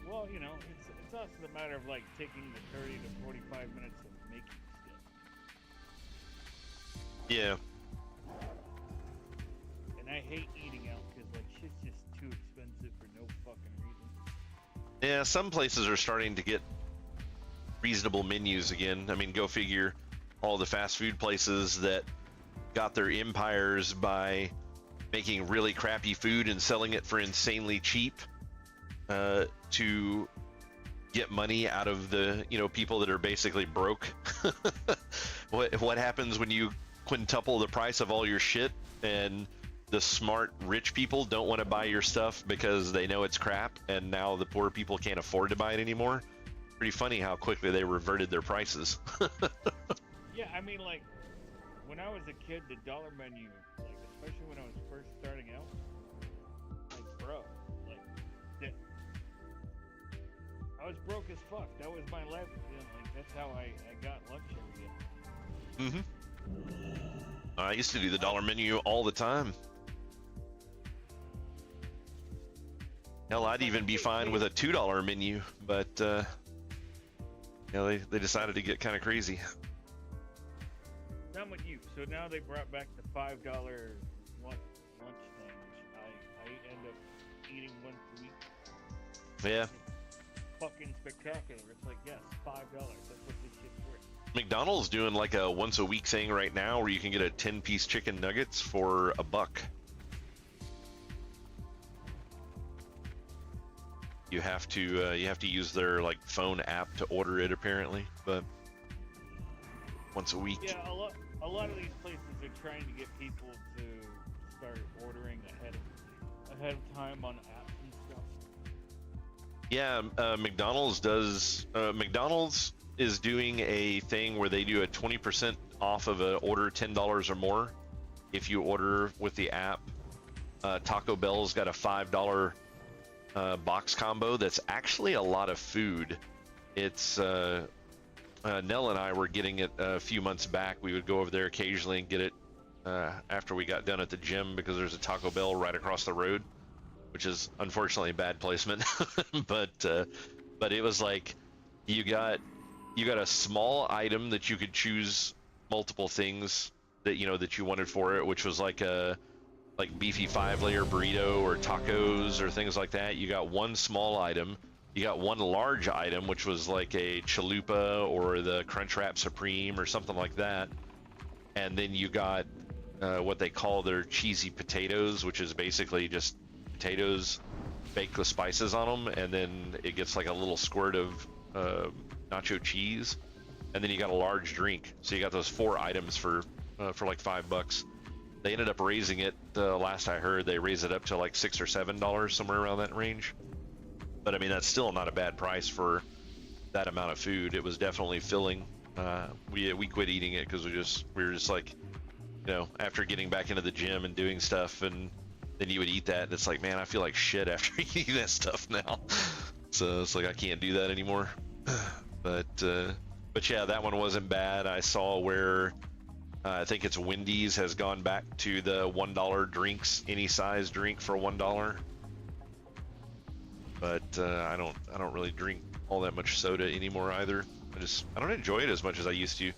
Well, you know, it's also the matter of like taking the 30 to 45 minutes of making stuff. Yeah. And I hate eating out because like shit's just too expensive for no fucking reason. Yeah, some places are starting to get reasonable menus again. I mean, go figure, all the fast food places that got their empires by making really crappy food and selling it for insanely cheap to get money out of the, you know, people that are basically broke. What happens when you quintuple the price of all your shit and the smart rich people don't want to buy your stuff because they know it's crap, and now the poor people can't afford to buy it anymore? Pretty funny how quickly they reverted their prices. Yeah, I mean, like, when I was a kid, the dollar menu, like, especially when I was first starting out, like, bro, like, I was broke as fuck. That was my life. You know, like, that's how I got lunch every day. I used to do the dollar menu all the time. Hell, I'd even be fine with a $2 menu, but you know, they decided to get kind of crazy. Not with you. So now they brought back the $5 lunch thing, which I end up eating once a week. Yeah. It's fucking spectacular. It's like, yes, $5. That's what this shit's worth. McDonald's doing like a once a week thing right now where you can get a 10-piece chicken nuggets for $1. You have to use their like phone app to order it apparently, but once a week. Yeah, a lot of these places are trying to get people to start ordering ahead of time on apps and stuff. Yeah, McDonald's does. McDonald's is doing a thing where they do a 20% off of an order $10 or more if you order with the app. Taco Bell's got a $5 box combo that's actually a lot of food. It's Nell and I were getting it a few months back. We would go over there occasionally and get it after we got done at the gym because there's a Taco Bell right across the road, which is unfortunately bad placement. but it was like you got a small item that you could choose multiple things that you wanted for it, which was like a beefy 5-layer burrito or tacos or things like that. You got one small item. You got one large item, which was like a chalupa or the Crunchwrap Supreme or something like that. And then you got what they call their cheesy potatoes, which is basically just potatoes baked with spices on them, and then it gets like a little squirt of nacho cheese, and then you got a large drink. So you got those 4 items for like $5. They ended up raising it. Last I heard, they raised it up to like $6 or $7, somewhere around that range. But I mean, that's still not a bad price for that amount of food. It was definitely filling. We quit eating it because we were just like, you know, after getting back into the gym and doing stuff, and then you would eat that, and it's like, man, I feel like shit after eating that stuff now. So it's like I can't do that anymore. But yeah, that one wasn't bad. I saw where I think it's Wendy's has gone back to the $1 drinks, any size drink for $1. But I don't really drink all that much soda anymore either. I don't enjoy it as much as I used to.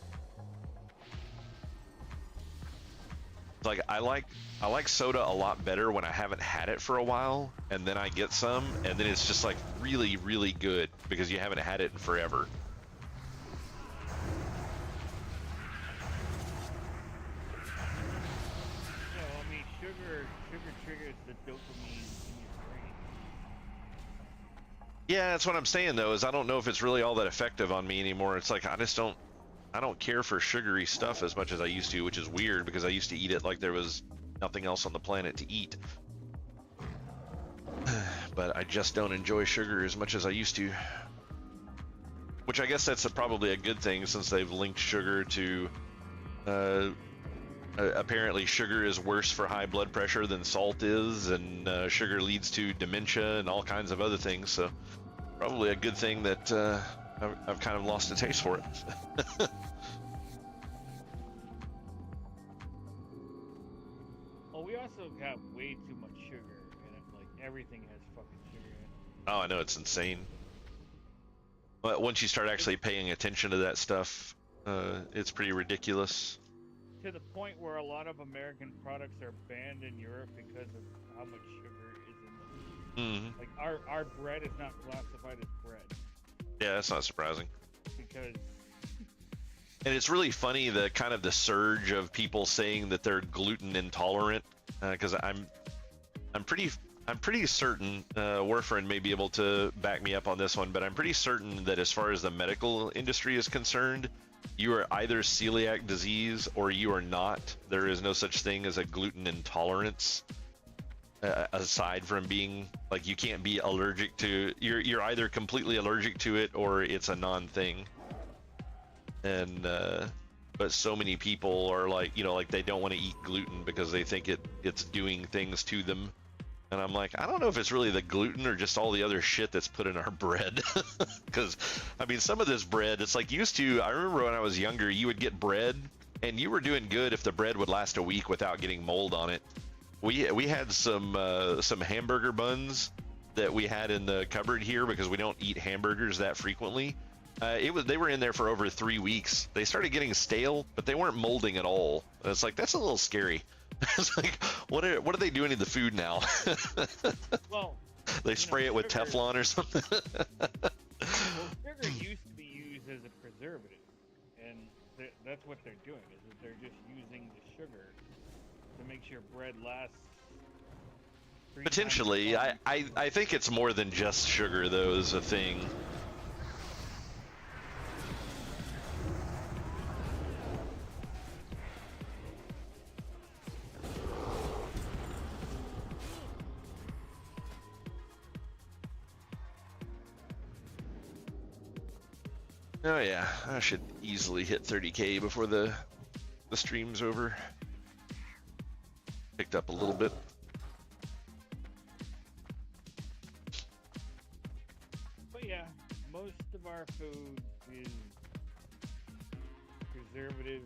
Like I like soda a lot better when I haven't had it for a while, and then I get some, and then it's just like really, really good because you haven't had it in forever. No, I mean sugar triggers the dopamine in your brain. Yeah, that's what I'm saying though, is I don't know if it's really all that effective on me anymore. It's like I don't care for sugary stuff as much as I used to, which is weird because I used to eat it like there was nothing else on the planet to eat. But I just don't enjoy sugar as much as I used to. Which I guess that's probably a good thing, since they've linked sugar to apparently sugar is worse for high blood pressure than salt is, and sugar leads to dementia and all kinds of other things. So probably a good thing that I've kind of lost a taste for it. Well, we also got way too much sugar, and it's like everything has fucking sugar in it. Oh, I know, it's insane. But once you start actually paying attention to that stuff, it's pretty ridiculous. To the point where a lot of American products are banned in Europe because of how much sugar is in them. Mm-hmm. Like our bread is not classified as bread Yeah, that's not surprising. because And it's really funny, the kind of the surge of people saying that they're gluten intolerant, because I'm pretty certain, Warfriend may be able to back me up on this one, but I'm pretty certain that as far as the medical industry is concerned, you are either celiac disease or you are not. There is no such thing as a gluten intolerance, aside from being like, you can't be allergic to, you're either completely allergic to it or it's a non-thing. And but so many people are like, you know, like they don't want to eat gluten because they think it's doing things to them. And I'm like, I don't know if it's really the gluten or just all the other shit that's put in our bread. Because, I mean, some of this bread, it's like used to, I remember when I was younger, you would get bread, and you were doing good if the bread would last a week without getting mold on it. We had some hamburger buns that we had in the cupboard here because we don't eat hamburgers that frequently. They were in there for over 3 weeks. They started getting stale, but they weren't molding at all. And it's like, that's a little scary. It's like, what are they doing to the food now? well, They spray it with sugar, Teflon or something. well, sugar used to be used as a preservative, and that's what they're doing. Is that they're just using the sugar to make sure bread lasts. Potentially, I think it's more than just sugar, though, is a thing. Oh yeah, I should easily hit 30K before the stream's over. Picked up a little bit. But yeah, most of our food is preservatives,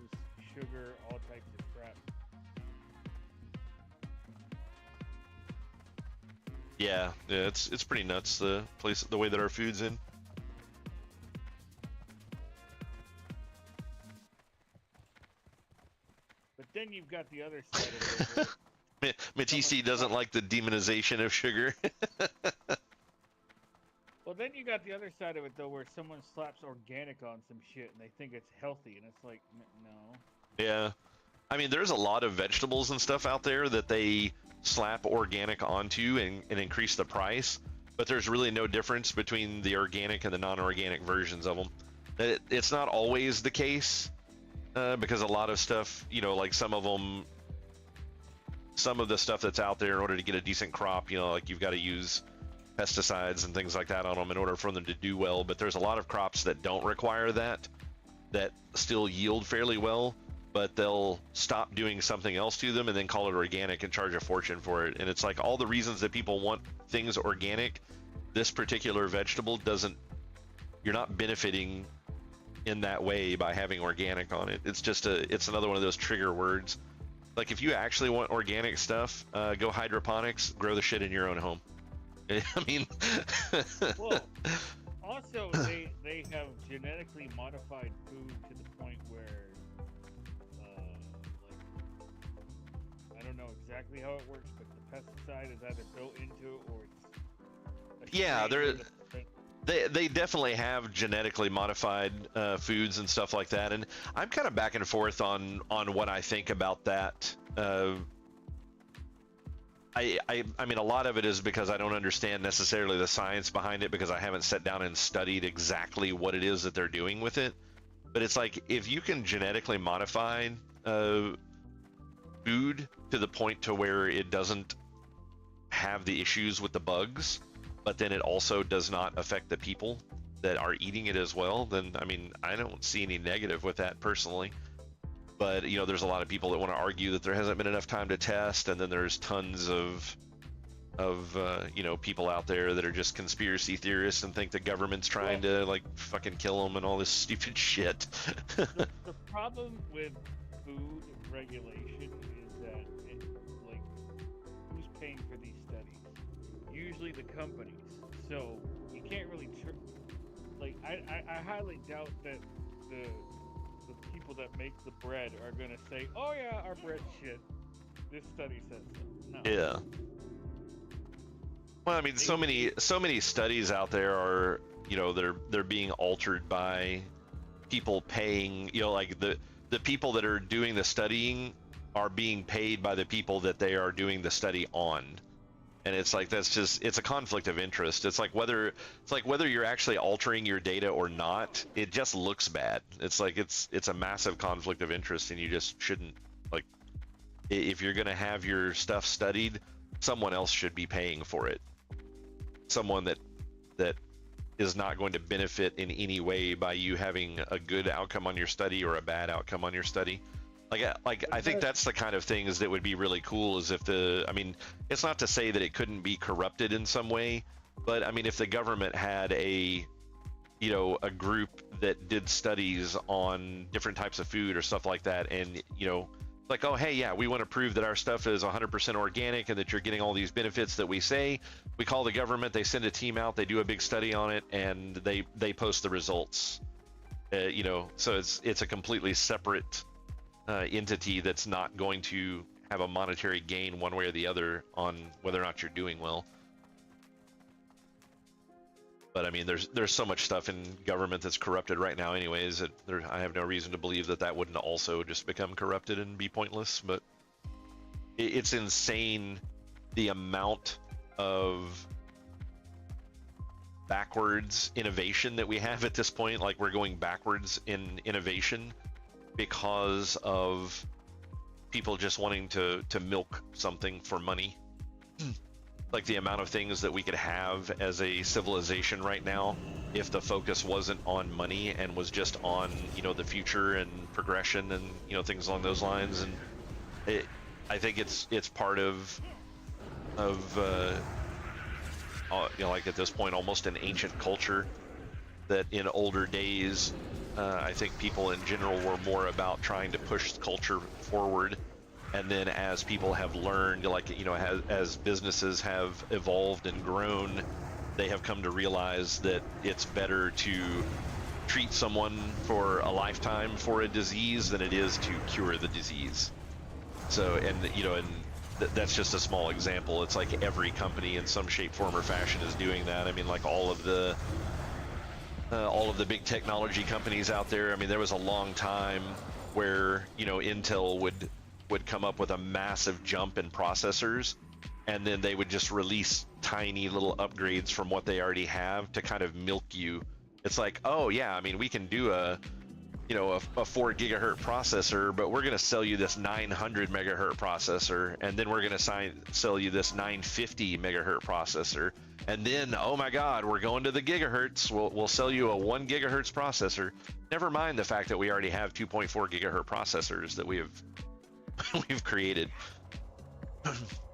sugar, all types of crap. Yeah, it's pretty nuts, the way that our food's in. But then you've got the other side of it. Matisse doesn't like the demonization of sugar. Well, then you got the other side of it though, where someone slaps organic on some shit and they think it's healthy, and it's like, no. Yeah. I mean, there's a lot of vegetables and stuff out there that they slap organic onto and increase the price, but there's really no difference between the organic and the non-organic versions of them. It's not always the case, because a lot of stuff, you know, like some of the stuff that's out there in order to get a decent crop, you know, like you've got to use pesticides and things like that on them in order for them to do well. But there's a lot of crops that don't require that still yield fairly well, but they'll stop doing something else to them and then call it organic and charge a fortune for it. And it's like all the reasons that people want things organic, this particular vegetable doesn't, you're not benefiting in that way by having organic on it. It's just it's another one of those trigger words. Like if you actually want organic stuff, go hydroponics, grow the shit in your own home. I mean, Well, also they have genetically modified food to the point where, like, I don't know exactly how it works, but the pesticide is either built into it or it's yeah, strain they definitely have genetically modified foods and stuff like that, and I'm kind of back and forth on what I think about that. I mean, a lot of it is because I don't understand necessarily the science behind it, because I haven't sat down and studied exactly what it is that they're doing with it. But it's like, if you can genetically modify food to the point to where it doesn't have the issues with the bugs, but then it also does not affect the people that are eating it as well, then I mean, I don't see any negative with that personally. But you know, there's a lot of people that want to argue that there hasn't been enough time to test, and then there's tons of you know, people out there that are just conspiracy theorists and think the government's trying to like fucking kill them and all this stupid shit. the problem with food regulation is that like, who's paying for these studies? Usually the companies. So you can't really like, I highly doubt that the people that make the bread are gonna say, "Oh yeah, our bread's shit. This study says so." No. Yeah. Well, I mean, so many studies out there are, you know, they're being altered by people paying, you know, like the people that are doing the studying are being paid by the people that they are doing the study on. And it's like, that's just, it's a conflict of interest. It's like whether you're actually altering your data or not, it just looks bad. It's like, it's a massive conflict of interest, and you just shouldn't, like, if you're going to have your stuff studied, someone else should be paying for it. Someone that is not going to benefit in any way by you having a good outcome on your study or a bad outcome on your study. Like I think that's the kind of things that would be really cool, is if I mean, it's not to say that it couldn't be corrupted in some way, but I mean, if the government had a group that did studies on different types of food or stuff like that, and, you know, like, oh, hey, yeah, we want to prove that our stuff is 100% organic and that you're getting all these benefits that we say. We call the government, they send a team out, they do a big study on it, and they post the results. You know, so it's a completely separate entity that's not going to have a monetary gain one way or the other on whether or not you're doing well. But I mean, there's so much stuff in government that's corrupted right now anyways, that I have no reason to believe that wouldn't also just become corrupted and be pointless. But it's insane the amount of backwards innovation that we have at this point. Like, we're going backwards in innovation because of people just wanting to milk something for money. Like, the amount of things that we could have as a civilization right now, if the focus wasn't on money and was just on, you know, the future and progression and, you know, things along those lines. And I think it's part of you know, like, at this point, almost an ancient culture that in older days, I think people in general were more about trying to push the culture forward. And then as people have learned, like, you know, as businesses have evolved and grown, they have come to realize that it's better to treat someone for a lifetime for a disease than it is to cure the disease. So, and, you know, and that's just a small example. It's like every company in some shape, form, or fashion is doing that. I mean, like, all of the big technology companies out there. I mean, there was a long time where, you know, Intel would would come up with a massive jump in processors, and then they would just release tiny little upgrades from what they already have to kind of milk you. It's like, oh yeah, I mean, we can do a 4 gigahertz processor, but we're going to sell you this 900 megahertz processor, and then we're going to sell you this 950 megahertz processor, and then, oh my god, we're going to the gigahertz. We'll sell you a 1 gigahertz processor. Never mind the fact that we already have 2.4 gigahertz processors that we've created.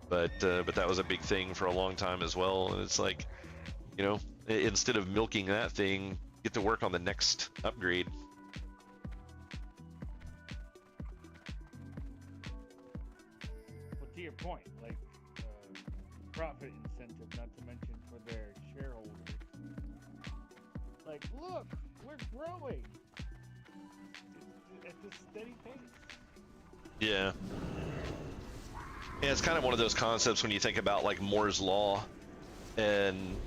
But that was a big thing for a long time as well, and it's like, instead of milking that thing, get to work on the next upgrade. To your point, like profit incentive, not to mention for their shareholders. Like, look, we're growing at this steady pace. Yeah. Yeah, it's kind of one of those concepts when you think about like Moore's law and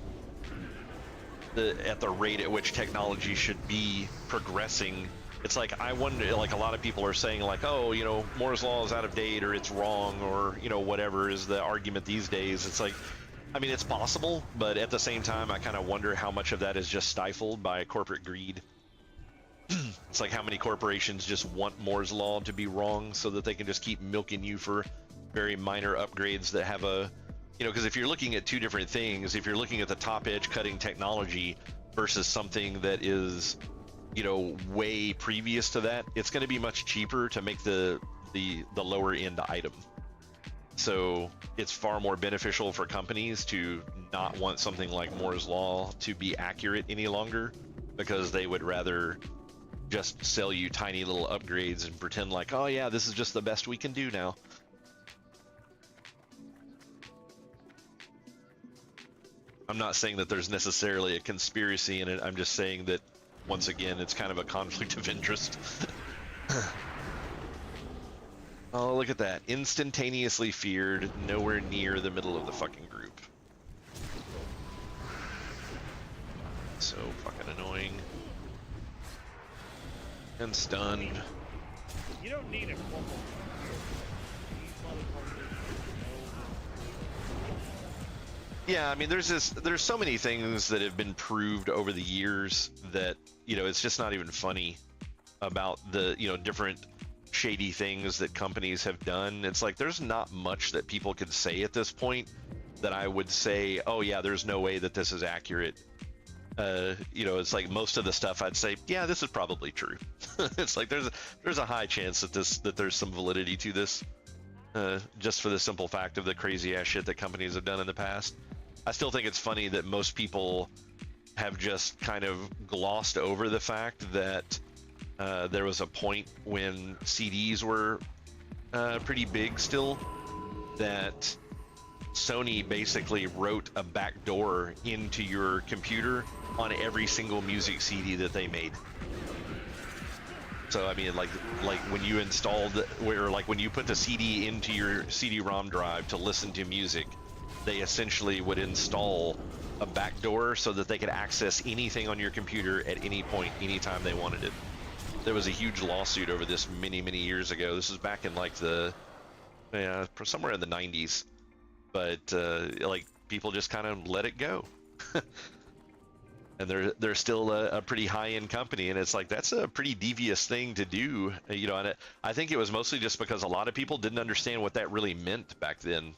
at the rate at which technology should be progressing. It's like, I wonder, like a lot of people are saying like, oh, Moore's law is out of date, or it's wrong, or, whatever is the argument these days. It's like, I mean, it's possible, but at the same time, I kind of wonder how much of that is just stifled by corporate greed. It's like how many corporations just want Moore's law to be wrong so that they can just keep milking you for very minor upgrades that have a, because if you're looking at two different things, if you're looking at the top edge cutting technology versus something that is, way previous to that, it's going to be much cheaper to make the lower end item. So it's far more beneficial for companies to not want something like Moore's law to be accurate any longer, because they would rather just sell you tiny little upgrades and pretend like, oh yeah, this is just the best we can do now. I'm not saying that there's necessarily a conspiracy in it. I'm just saying that, once again, it's kind of a conflict of interest. Oh, look at that. Instantaneously feared, nowhere near the middle of the fucking group. So fucking annoying. And stunned. You don't need a formal. Yeah, I mean, there's so many things that have been proved over the years that, it's just not even funny about the, different shady things that companies have done. It's like, there's not much that people could say at this point that I would say, oh yeah, there's no way that this is accurate. It's like most of the stuff I'd say, yeah, this is probably true. It's like, there's a high chance that there's some validity to this, just for the simple fact of the crazy ass shit that companies have done in the past. I still think it's funny that most people have just kind of glossed over the fact that there was a point when CDs were pretty big still, that Sony basically wrote a backdoor into your computer on every single music CD that they made. So I mean, like when you when you put the CD into your CD-ROM drive to listen to music, they essentially would install a backdoor so that they could access anything on your computer at any point, anytime they wanted it. There was a huge lawsuit over this many years ago. This was back in like somewhere in the 90s, but like people just kind of let it go. And they're still a pretty high-end company, and it's like, that's a pretty devious thing to do, and I think it was mostly just because a lot of people didn't understand what that really meant back then.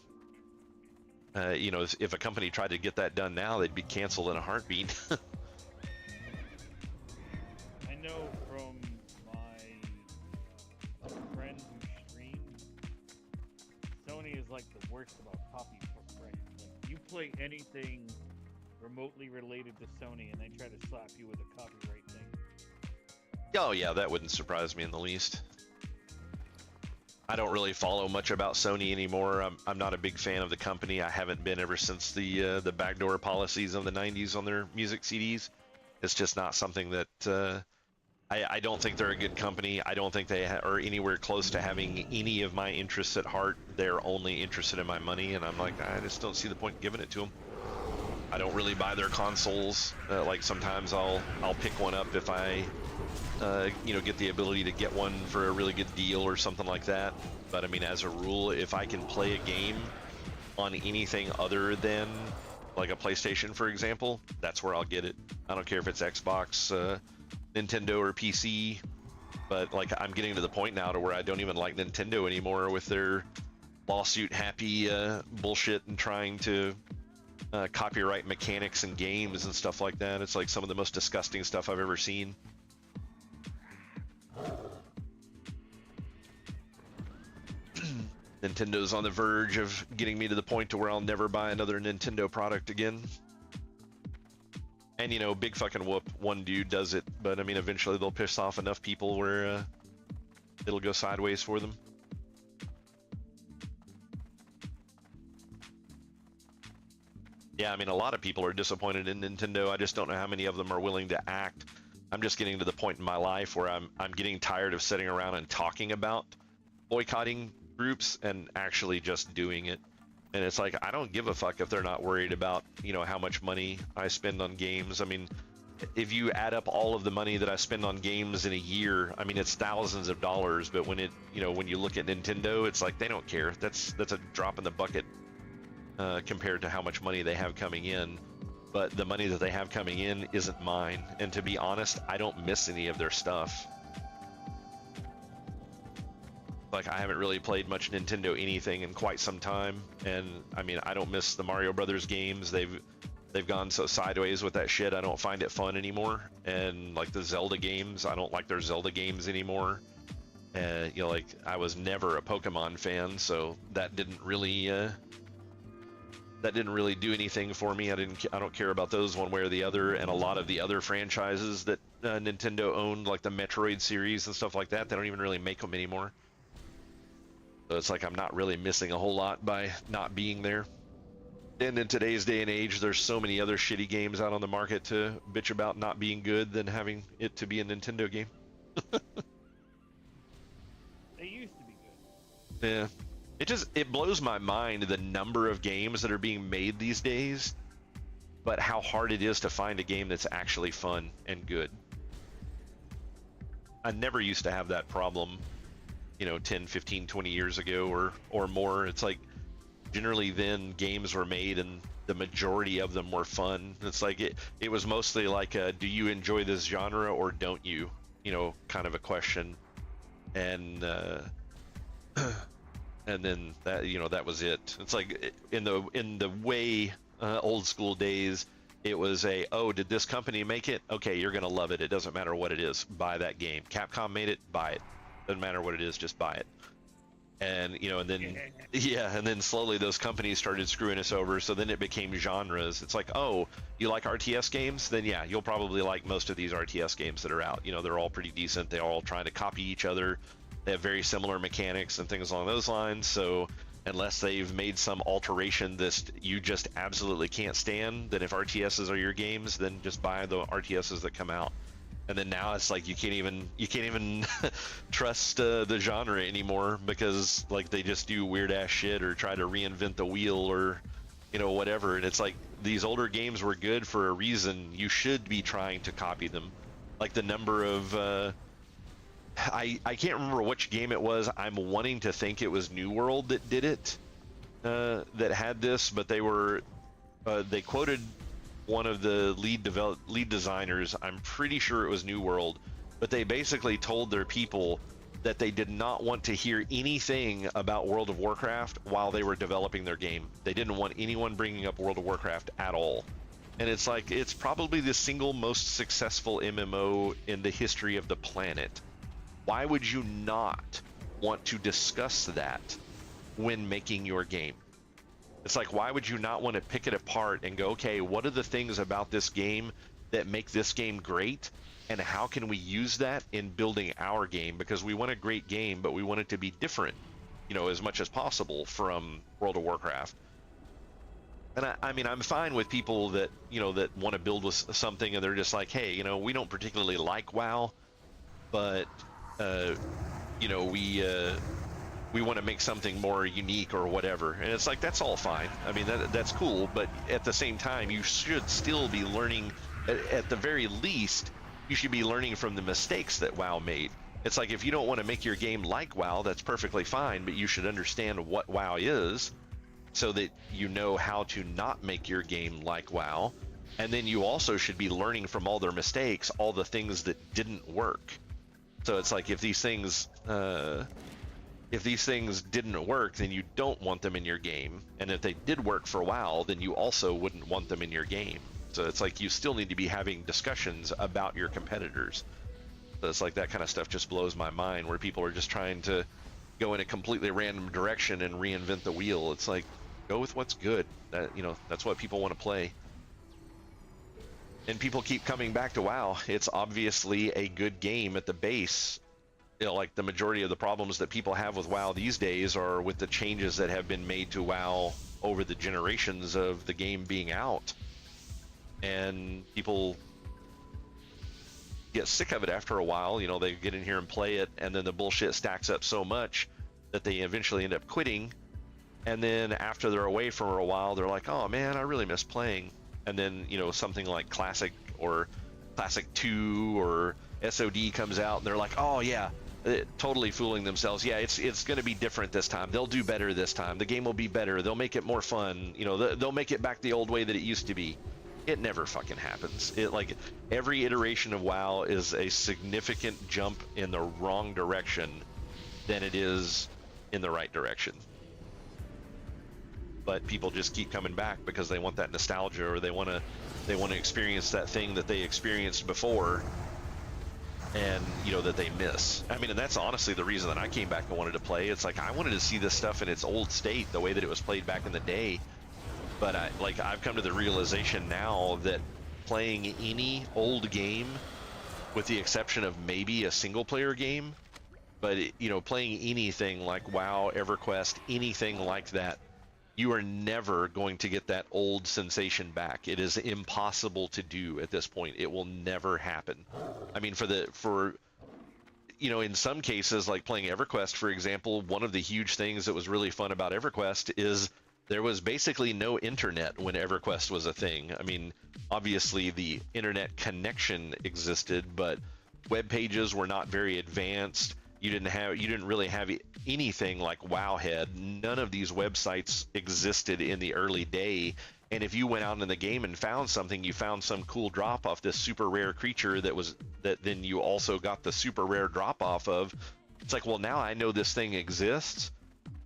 If a company tried to get that done now, they'd be canceled in a heartbeat. I know from my friend who streams, Sony is like the worst about copy for brands. Like, you play anything remotely related to Sony and they try to slap you with a copyright thing. Oh yeah, that wouldn't surprise me in the least. I don't really follow much about Sony anymore. I'm not a big fan of the company. I haven't been ever since the backdoor policies of the 90s on their music CDs. It's just not something that I don't think they're a good company. I don't think they are anywhere close to having any of my interests at heart. They're only interested in my money, and I'm like, I just don't see the point in giving it to them. I don't really buy their consoles. Like sometimes I'll pick one up if I you know, get the ability to get one for a really good deal or something like that. But I mean, as a rule, if I can play a game on anything other than like a PlayStation, for example, that's where I'll get it. I don't care if it's Xbox, Nintendo, or PC. But like, I'm getting to the point now to where I don't even like Nintendo anymore with their lawsuit happy bullshit and trying to copyright mechanics and games and stuff like that. It's like some of the most disgusting stuff I've ever seen. Nintendo's on the verge of getting me to the point to where I'll never buy another Nintendo product again. And you know, big fucking whoop, one dude does it, but I mean, eventually they'll piss off enough people where it'll go sideways for them. Yeah, I mean, a lot of people are disappointed in Nintendo. I just don't know how many of them are willing to act. I'm just getting to the point in my life where I'm getting tired of sitting around and talking about boycotting groups and actually just doing it. And it's like, I don't give a fuck if they're not worried about, you know, how much money I spend on games. I mean, if you add up all of the money that I spend on games in a year, I mean, it's thousands of dollars. But when it, you know, when you look at Nintendo, it's like they don't care. That's a drop in the bucket compared to how much money they have coming in. But the money that they have coming in isn't mine. And to be honest, I don't miss any of their stuff. Like, I haven't really played much Nintendo anything in quite some time, and I mean, I don't miss the Mario Brothers games. They've gone so sideways with that shit. I don't find it fun anymore. And like the Zelda games, I don't like their Zelda games anymore. And you know, like, I was never a Pokemon fan, so that didn't really do anything for me. I don't care about those one way or the other. And a lot of the other franchises that Nintendo owned, like the Metroid series and stuff like that, they don't even really make them anymore. So it's like I'm not really missing a whole lot by not being there. And in today's day and age, there's so many other shitty games out on the market to bitch about not being good than having it to be a Nintendo game. They used to be good. Yeah. It blows my mind the number of games that are being made these days, but how hard it is to find a game that's actually fun and good. I never used to have that problem, you know, 10, 15, 20 years ago or more. It's like generally then games were made and the majority of them were fun. It's like it was mostly like do you enjoy this genre or don't you? You know, kind of a question. And and then that, you know, that was it. It's like in the way old school days, it was oh, did this company make it? Okay, you're gonna love it. It doesn't matter what it is. Buy that game. Capcom made it. Buy it. Doesn't matter what it is, just buy it. And you know, and then yeah, and then slowly those companies started screwing us over. So then it became genres. It's like, oh, you like RTS games? Then yeah, you'll probably like most of these RTS games that are out. You know, they're all pretty decent. They're all trying to copy each other. They have very similar mechanics and things along those lines. So unless they've made some alteration that you just absolutely can't stand, then if RTSs are your games, then just buy the RTSs that come out. And then now it's like you can't even trust the genre anymore because like they just do weird ass shit or try to reinvent the wheel or, you know, whatever. And it's like these older games were good for a reason. You should be trying to copy them. Like the number of I can't remember which game it was. I'm wanting to think it was New World that did it, that had this, but they quoted one of the lead designers. I'm pretty sure it was New World, but they basically told their people that they did not want to hear anything about World of Warcraft while they were developing their game. They didn't want anyone bringing up World of Warcraft at all. And it's like, it's probably the single most successful MMO in the history of the planet. Why would you not want to discuss that when making your game? It's like, why would you not want to pick it apart and go, okay, what are the things about this game that make this game great? And how can we use that in building our game? Because we want a great game, but we want it to be different, you know, as much as possible from World of Warcraft. And I mean, I'm fine with people that, you know, that want to build with something and they're just like, hey, you know, we don't particularly like WoW, but, you know, we want to make something more unique or whatever. And it's like, that's all fine. I mean, that's cool. But at the same time, you should still be learning, at the very least, You should be learning from the mistakes that WoW made. It's like if you don't want to make your game like WoW, that's perfectly fine, but you should understand what WoW is so that you know how to not make your game like WoW. And then you also should be learning from all their mistakes, all the things that didn't work. So it's like if these things didn't work, then you don't want them in your game. And if they did work for WoW, then you also wouldn't want them in your game. So it's like you still need to be having discussions about your competitors. So it's like that kind of stuff just blows my mind, where people are just trying to go in a completely random direction and reinvent the wheel. It's like, go with what's good. That's what people want to play. And people keep coming back to WoW. It's obviously a good game at the base. Like the majority of the problems that people have with WoW these days are with the changes that have been made to WoW over the generations of the game being out. And people get sick of it after a while. They get in here and play it, and then the bullshit stacks up so much that they eventually end up quitting. And then after they're away for a while, they're like, oh man, I really miss playing. And then, something like Classic or Classic 2 or SoD comes out, and they're like, oh yeah, totally fooling themselves. Yeah, it's going to be different this time. They'll do better this time. The game will be better. They'll make it more fun. They'll make it back the old way that it used to be. It never fucking happens. Every iteration of WoW is a significant jump in the wrong direction than it is in the right direction. But people just keep coming back because they want that nostalgia, or they want to experience that thing that they experienced before, and that they miss. I mean, and that's honestly the reason that I came back and wanted to play. It's like I wanted to see this stuff in its old state, the way that it was played back in the day. But I've come to the realization now that playing any old game, with the exception of maybe a single player game, but playing anything like WoW, EverQuest, anything like that, you are never going to get that old sensation back. It is impossible to do at this point. It will never happen. I mean, in some cases, like playing EverQuest, for example, one of the huge things that was really fun about EverQuest is there was basically no internet when EverQuest was a thing. I mean, obviously the internet connection existed, but web pages were not very advanced. You didn't really have anything like Wowhead. None of these websites existed in the early day. And if you went out in the game and found something, you found some cool drop off this super rare creature that then you also got the super rare drop off of. It's like, well, now I know this thing exists.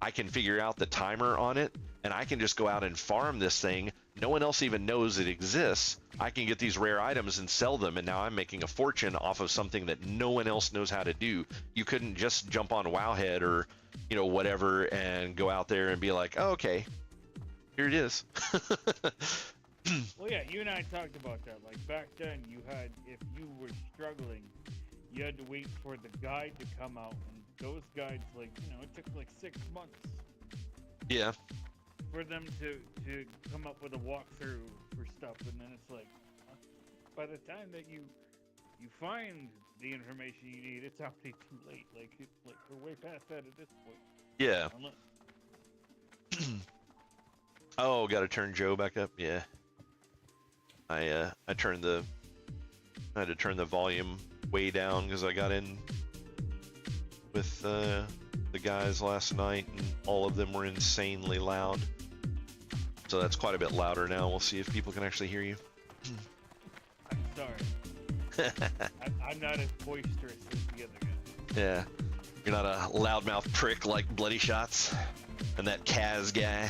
I can figure out the timer on it, and I can just go out and farm this thing. No one else even knows it exists. I can get these rare items and sell them, and now I'm making a fortune off of something that no one else knows how to do. You couldn't just jump on Wowhead or whatever and go out there and be like, oh, okay, here it is. Well, yeah, you and I talked about that. Like back then, if you were struggling, you had to wait for the guide to come out, and those guides, it took 6 months. Yeah. For them to come up with a walkthrough for stuff, and then it's like, by the time that you find the information you need, it's already too late. We're way past that at this point. Yeah. Oh, got to turn Joe back up. Yeah. I had to turn the volume way down because I got in with the guys last night, and all of them were insanely loud. So that's quite a bit louder now. We'll see if people can actually hear you. I'm sorry. I'm not as boisterous as the other guy. Yeah. You're not a loudmouth prick like Bloody Shots and that Kaz guy.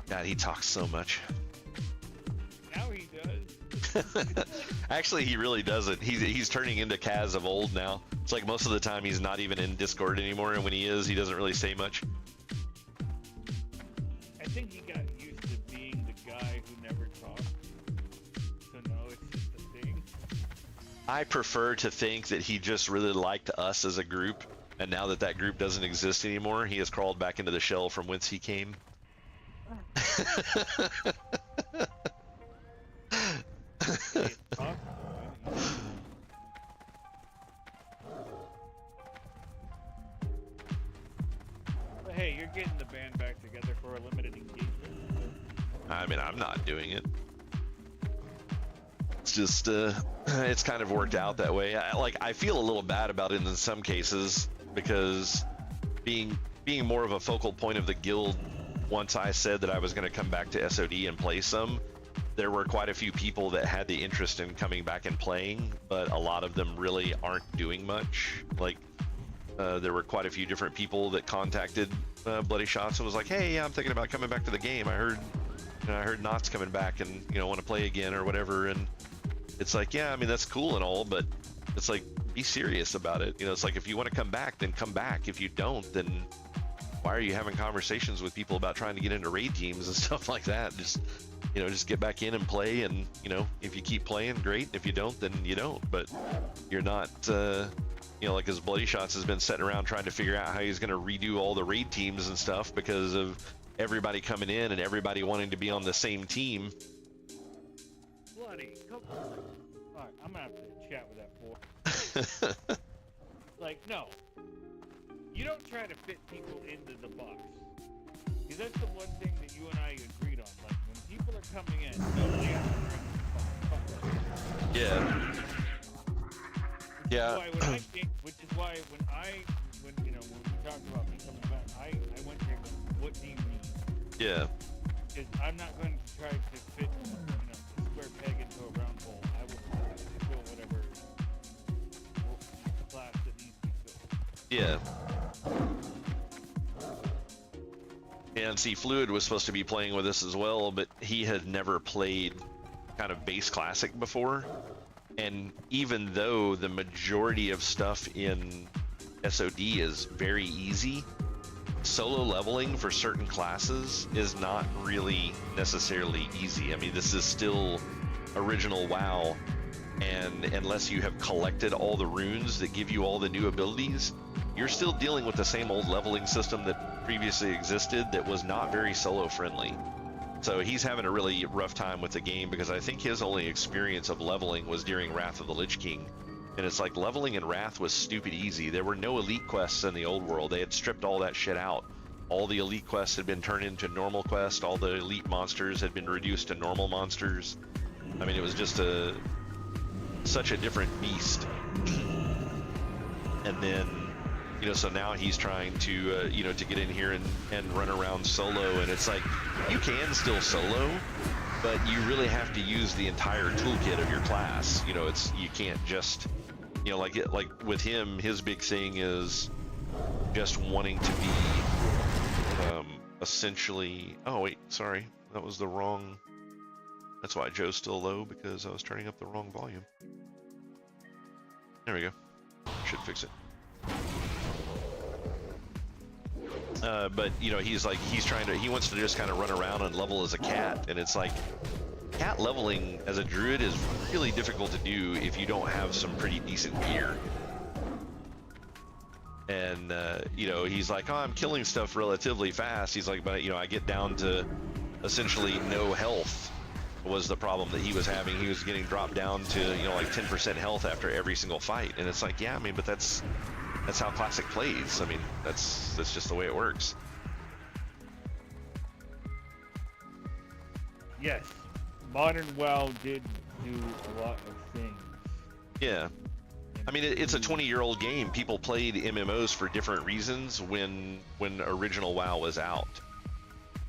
God, he talks so much. Now he does. Actually, he really doesn't. He's turning into Kaz of old now. It's like most of the time he's not even in Discord anymore, and when he is, he doesn't really say much. I think he got used to being the guy who never talked. So now it's just a thing. I prefer to think that he just really liked us as a group, and now that that group doesn't exist anymore, he has crawled back into the shell from whence he came. But hey, you're getting the band back together for a limited engagement. I mean, I'm not doing it. It's just it's kind of worked out that way. I feel a little bad about it in some cases because being more of a focal point of the guild, once I said that I was going to come back to SOD and play some, there were quite a few people that had the interest in coming back and playing, but a lot of them really aren't doing much. There were quite a few different people that contacted Bloody Shots and was like, hey, yeah, I'm thinking about coming back to the game. I heard Knott's coming back and want to play again or whatever. And it's like, yeah, I mean, that's cool and all, but it's like, be serious about it. It's like, if you want to come back, then come back. If you don't, then why are you having conversations with people about trying to get into raid teams and stuff like that? Just get back in and play, and if you keep playing, great. If you don't, then you don't. But you're not like, as Bloody Shots has been sitting around trying to figure out how he's going to redo all the raid teams and stuff because of everybody coming in and everybody wanting to be on the same team. Bloody, come on. All right, I'm gonna have to chat with that boy. Like, no, you don't try to fit people into the box. Because that's the one thing that you and I agreed on. Like, when people are coming in, nobody has to bring the Yeah. Yeah. Which is why when we talked about me coming back, I went there going, what do you need? Yeah. Because I'm not going to try to fit a square peg into a round hole. I will fill whatever class that needs to be filled. Yeah. And see, Fluid was supposed to be playing with us as well, but he had never played kind of base classic before. And even though the majority of stuff in SOD is very easy, solo leveling for certain classes is not really necessarily easy. I mean, this is still original WoW, and unless you have collected all the runes that give you all the new abilities, you're still dealing with the same old leveling system that previously existed that was not very solo friendly. So he's having a really rough time with the game because I think his only experience of leveling was during Wrath of the Lich King. And it's like, leveling in Wrath was stupid easy. There were no elite quests in the old world. They had stripped all that shit out. All the elite quests had been turned into normal quests. All the elite monsters had been reduced to normal monsters. I mean, it was just such a different beast. And then, so now he's trying to, to get in here and run around solo. And it's like, you can still solo, but you really have to use the entire toolkit of your class. You can't just, like with him, his big thing is just wanting to be essentially, oh wait, sorry, that was the wrong, that's why Joe's still low, because I was turning up the wrong volume. There we go, should fix it. But he's he wants to just kind of run around and level as a cat, and it's like, cat leveling as a druid is really difficult to do if you don't have some pretty decent gear. And he's like, oh, I'm killing stuff relatively fast. He's like, but I get down to essentially no health was the problem that he was having. He was getting dropped down to like 10% health after every single fight, and it's like, yeah, I mean, but that's how classic plays. I mean, that's just the way it works. Yes, modern WoW did do a lot of things. Yeah, I mean, it's a 20-year-old game. People played MMOs for different reasons when original WoW was out.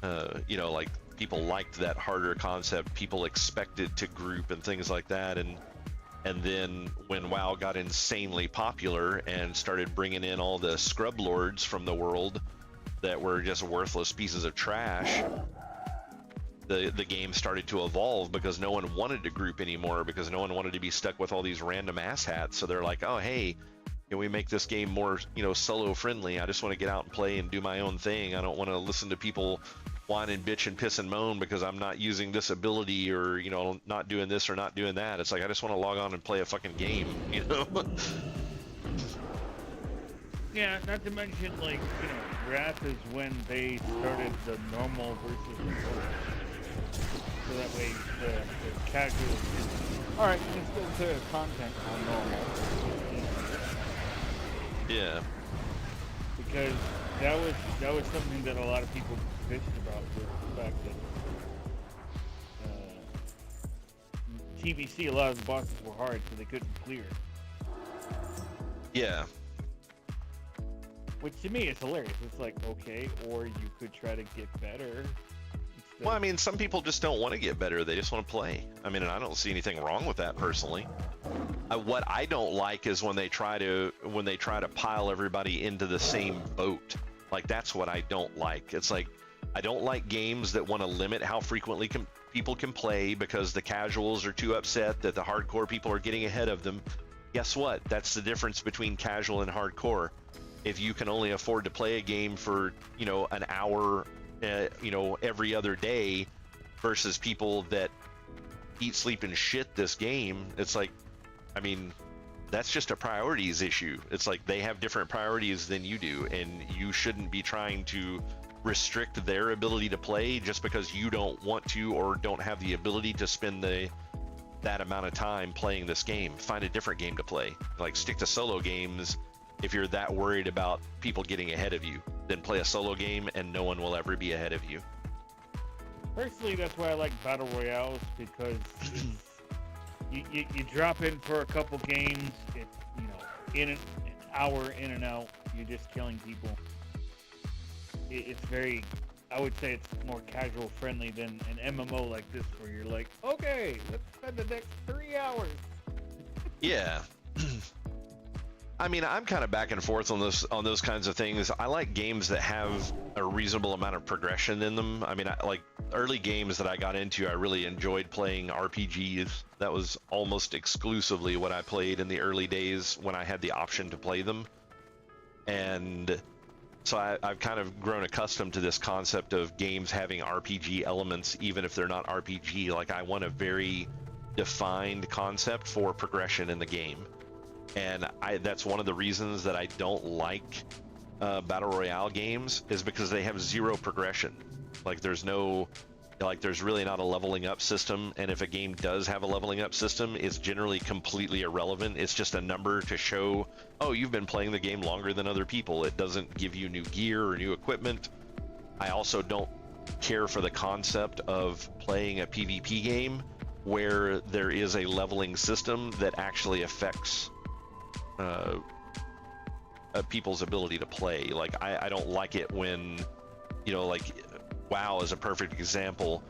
Like, people liked that harder concept. People expected to group and things like that, and then when WoW got insanely popular and started bringing in all the scrub lords from the world that were just worthless pieces of trash, the game started to evolve because no one wanted to group anymore, because no one wanted to be stuck with all these random asshats. So they're like, oh, hey, can we make this game more, solo friendly? I just want to get out and play and do my own thing. I don't want to listen to people whine and bitch and piss and moan because I'm not using this ability, or not doing this or not doing that. It's like, I just want to log on and play a fucking game. Yeah, not to mention, like, Wrath is when they started the normal versus the gold. So that way the casual is, alright, you can still clear the content on normal. Yeah. Because that was something that a lot of people bitched about, with the fact that TBC, a lot of the bosses were hard, so they couldn't clear. Yeah. Which to me is hilarious. It's like, okay, or you could try to get better. Well, I mean, some people just don't want to get better. They just want to play. I mean, and I don't see anything wrong with that personally. What I don't like is when they try to pile everybody into the same boat. Like, that's what I don't like. It's like, I don't like games that want to limit how frequently people can play because the casuals are too upset that the hardcore people are getting ahead of them. Guess what? That's the difference between casual and hardcore. If you can only afford to play a game for, an hour, every other day versus people that eat, sleep, and shit this game, it's like, I mean, that's just a priorities issue. It's like they have different priorities than you do, and you shouldn't be trying to restrict their ability to play just because you don't want to or don't have the ability to spend that amount of time playing this game. Find a different game to play. Like, stick to solo games. If you're that worried about people getting ahead of you, then play a solo game and no one will ever be ahead of you. Personally, that's why I like battle royales, because you drop in for a couple games. It's in an hour in and out. You're just killing people. It's very, I would say it's more casual friendly than an MMO like this, where you're like, okay, let's spend the next 3 hours. Yeah. I mean, I'm kind of back and forth on those kinds of things. I like games that have a reasonable amount of progression in them. I mean, I like early games that I got into. I really enjoyed playing RPGs. That was almost exclusively what I played in the early days when I had the option to play them. And so I've kind of grown accustomed to this concept of games having RPG elements, even if they're not RPG. Like, I want a very defined concept for progression in the game. And that's one of the reasons that I don't like battle royale games, is because they have zero progression. Like, there's really not a leveling up system, and if a game does have a leveling up system, it's generally completely irrelevant. It's just a number to show, oh, you've been playing the game longer than other people. It doesn't give you new gear or new equipment. I also don't care for the concept of playing a PvP game where there is a leveling system that actually affects people's ability to play. Like, I don't like it when, like WoW is a perfect example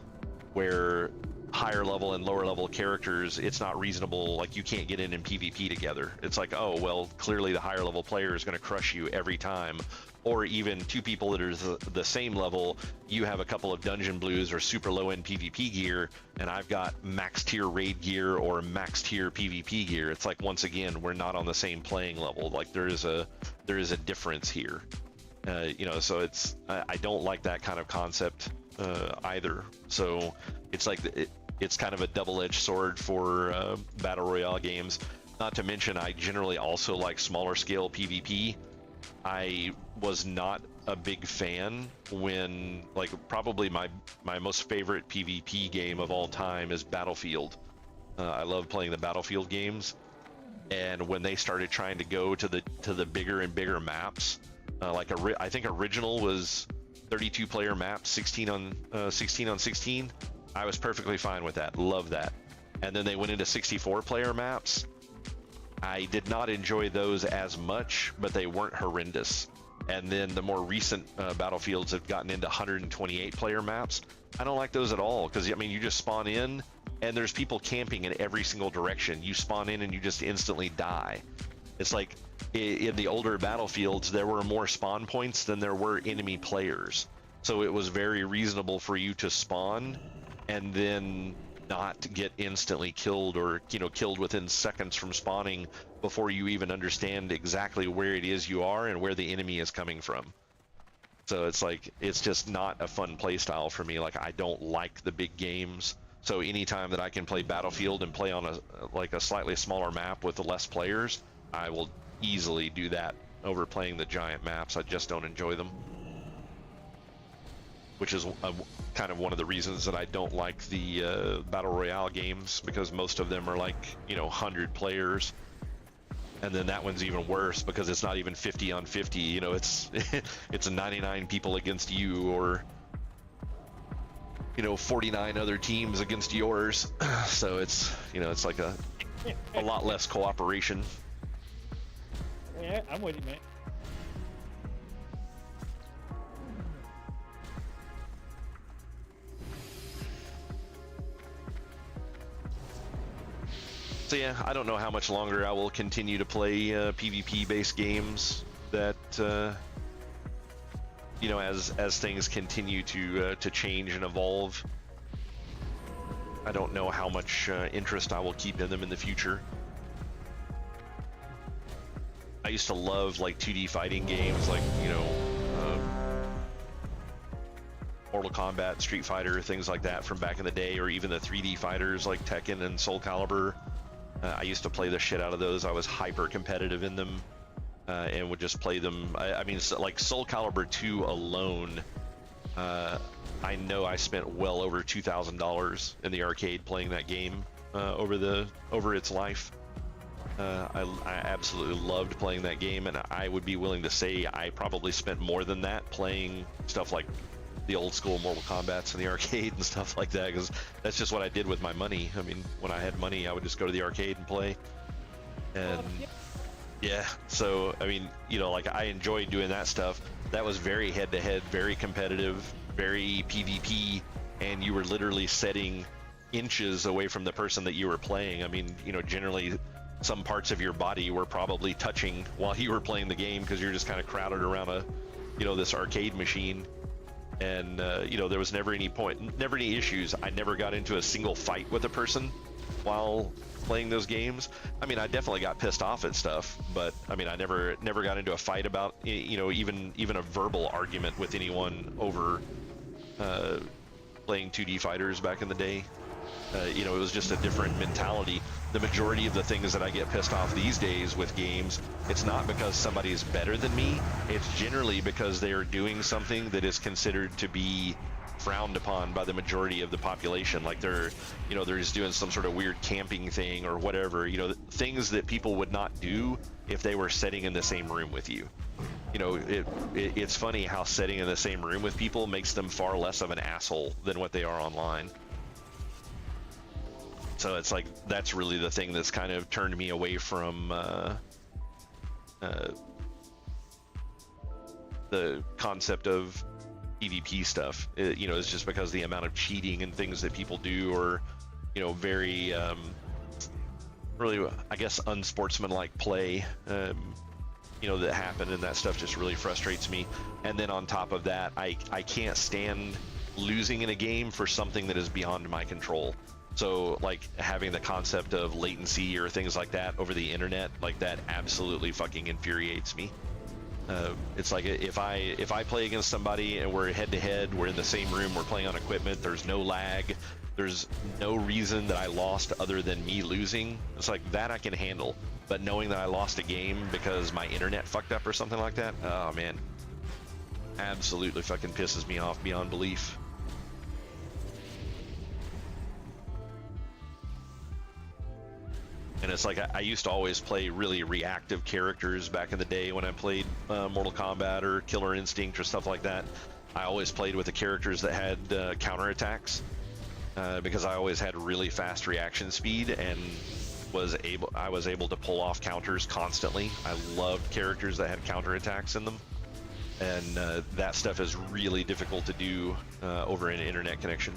where higher level and lower level characters, it's not reasonable. Like, you can't get in PvP together. It's like, oh, well, clearly the higher level player is going to crush you every time. Or even two people that are the same level, you have a couple of dungeon blues or super low end PvP gear, and I've got max tier raid gear or max tier PvP gear. It's like, once again, we're not on the same playing level. Like, there is a difference here. So I don't like that kind of concept either. So it's like it's kind of a double-edged sword for battle royale games. Not to mention, I generally also like smaller scale PvP. I was not a big fan when, like, probably my most favorite PvP game of all time is Battlefield. I love playing the Battlefield games, and when they started trying to go to the bigger and bigger maps, I think original was 32 player maps, 16 on 16. I was perfectly fine with that. Love that. And then they went into 64 player maps. I did not enjoy those as much, but they weren't horrendous. And then the more recent Battlefields have gotten into 128 player maps. I don't like those at all, because, I mean, you just spawn in and there's people camping in every single direction. You spawn in and you just instantly die. It's like, in the older Battlefields, there were more spawn points than there were enemy players. So it was very reasonable for you to spawn and then not get instantly killed, or killed within seconds from spawning before you even understand exactly where it is you are and where the enemy is coming from. So it's like, it's just not a fun play style for me. Like, I don't like the big games. So anytime that I can play Battlefield and play on a slightly smaller map with less players, I will easily do that over playing the giant maps. I just don't enjoy them, which is kind of one of the reasons that I don't like the battle royale games, because most of them are like 100 players, and then that one's even worse because it's not even 50 on 50. It's 99 people against you, or 49 other teams against yours. So it's, it's like a lot less cooperation. Yeah, I'm with you, man. So yeah, I don't know how much longer I will continue to play PvP-based games that, as things continue to change and evolve. I don't know how much interest I will keep in them in the future. I used to love like 2D fighting games, like Mortal Kombat, Street Fighter, things like that from back in the day, or even the 3D fighters like Tekken and Soul Calibur. I used to play the shit out of those. I was hyper competitive in them, and would just play them. I mean, like Soul Calibur 2 alone, I know I spent well over $2,000 in the arcade playing that game over its life. I absolutely loved playing that game, and I would be willing to say I probably spent more than that playing stuff like the old school Mortal Kombats in the arcade and stuff like that, because that's just what I did with my money. I mean, when I had money, I would just go to the arcade and play. And yeah, so I mean, like I enjoyed doing that stuff. That was very head-to-head, very competitive, very PvP, and you were literally setting inches away from the person that you were playing. I mean, generally some parts of your body were probably touching while you were playing the game, because you're just kind of crowded around this arcade machine. And there was never any issues. I never got into a single fight with a person while playing those games. I mean, I definitely got pissed off at stuff, but I mean, I never got into a fight about even a verbal argument with anyone over playing 2D fighters back in the day. It was just a different mentality. The majority of the things that I get pissed off these days with games, it's not because somebody is better than me. It's generally because they are doing something that is considered to be frowned upon by the majority of the population. Like they're just doing some sort of weird camping thing or whatever, things that people would not do if they were sitting in the same room with you. It's funny how sitting in the same room with people makes them far less of an asshole than what they are online. So it's like, that's really the thing that's kind of turned me away from the concept of PvP stuff. It's just because the amount of cheating and things that people do, or very really, I guess, unsportsmanlike play that happen, and that stuff just really frustrates me. And then on top of that, I can't stand losing in a game for something that is beyond my control. So like having the concept of latency or things like that over the internet, like that absolutely fucking infuriates me. It's like if I play against somebody and we're head to head, we're in the same room, we're playing on equipment, there's no lag, there's no reason that I lost other than me losing. It's like that I can handle, but knowing that I lost a game because my internet fucked up or something like that, oh man, absolutely fucking pisses me off beyond belief. And it's like I used to always play really reactive characters back in the day when I played Mortal Kombat or Killer Instinct or stuff like that. I always played with the characters that had counterattacks because I always had really fast reaction speed and I was able to pull off counters constantly. I loved characters that had counterattacks in them, and that stuff is really difficult to do over an internet connection.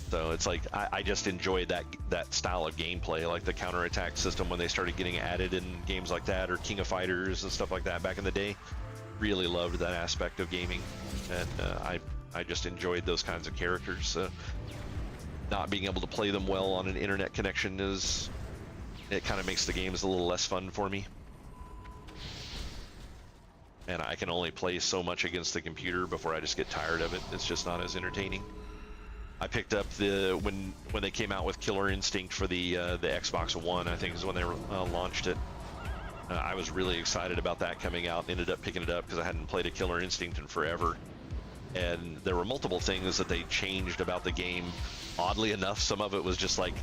So it's like I just enjoyed that style of gameplay, like the counterattack system when they started getting added in games like that, or King of Fighters and stuff like that back in the day. Really loved that aspect of gaming, and I just enjoyed those kinds of characters. Not being able to play them well on an internet connection it kind of makes the games a little less fun for me. And I can only play so much against the computer before I just get tired of it. It's just not as entertaining. I picked up when they came out with Killer Instinct for the Xbox One, I think is when they launched it. I was really excited about that coming out. Ended up picking it up because I hadn't played a Killer Instinct in forever. And there were multiple things that they changed about the game. Oddly enough, some of it was just like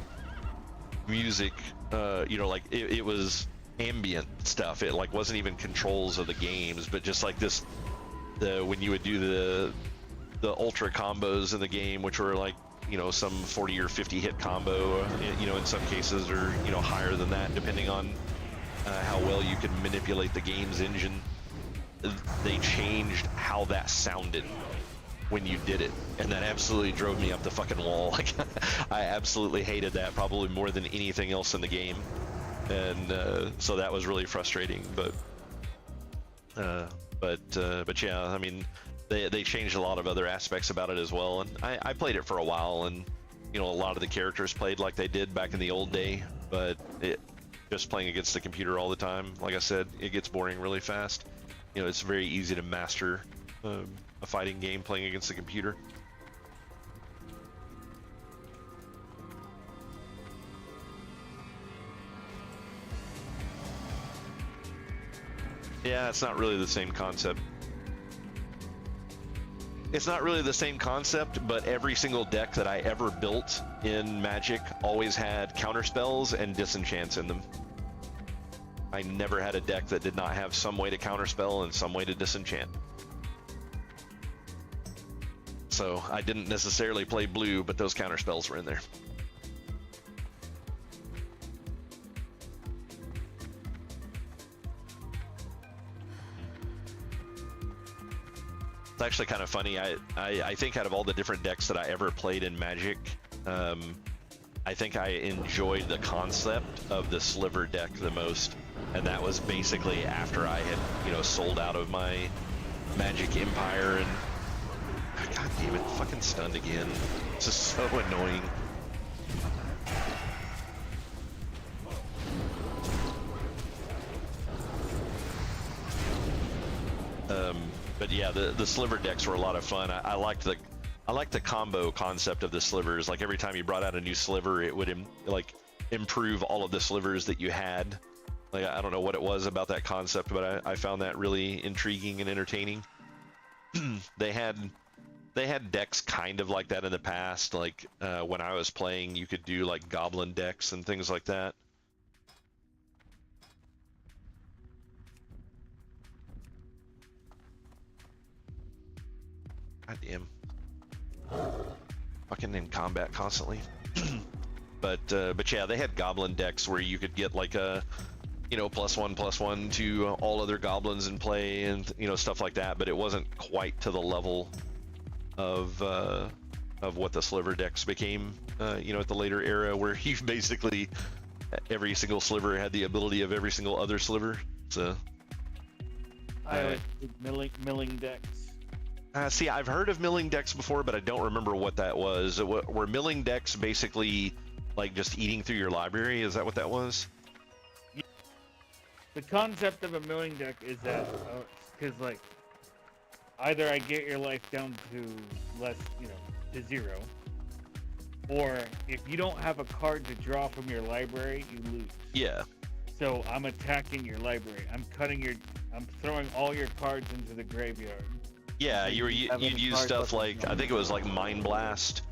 music, like it was ambient stuff. It like wasn't even controls of the games, but just like this, when you would do the ultra combos in the game, which were like, you know, some 40 or 50 hit combo, you know, in some cases, or, you know, higher than that, depending on how well you can manipulate the game's engine. They changed how that sounded when you did it, and that absolutely drove me up the fucking wall. Like, I absolutely hated that, probably more than anything else in the game, and so that was really frustrating. But yeah, I mean, they changed a lot of other aspects about it as well, and I played it for a while, and you know, a lot of the characters played like they did back in the old day, but just playing against the computer all the time, like I said, it gets boring really fast. You know, it's very easy to master a fighting game playing against the computer. Yeah, it's not really the same concept. It's not really the same concept, but every single deck that I ever built in Magic always had counterspells and disenchants in them. I never had a deck that did not have some way to counterspell and some way to disenchant. So I didn't necessarily play blue, but those counterspells were in there. It's actually kind of funny. I think out of all the different decks that I ever played in Magic, I think I enjoyed the concept of the sliver deck the most, and that was basically after I had, you know, sold out of my Magic Empire. And God damn it, fucking stunned again. This is so annoying. But yeah, the sliver decks were a lot of fun. I liked the combo concept of the slivers. Like, every time you brought out a new sliver, it would improve all of the slivers that you had. Like, I don't know what it was about that concept, but I found that really intriguing and entertaining. They had decks kind of like that in the past. Like, when I was playing, you could do like goblin decks and things like that. God damn. Fucking in combat constantly. But yeah, they had goblin decks where you could get like a, you know, +1/+1 to all other goblins in play, and, you know, stuff like that. But it wasn't quite to the level of what the sliver decks became, you know, at the later era, where you basically every single sliver had the ability of every single other sliver. So I like milling decks. See, I've heard of milling decks before, but I don't remember what that was. Were milling decks basically like just eating through your library? Is that what that was? The concept of a milling deck is that, because like, either I get your life down to less, you know, to 0, or if you don't have a card to draw from your library, you lose. Yeah. So I'm attacking your library. I'm throwing all your cards into the graveyard. Yeah, you'd use stuff like, I think it was like Mind Blast.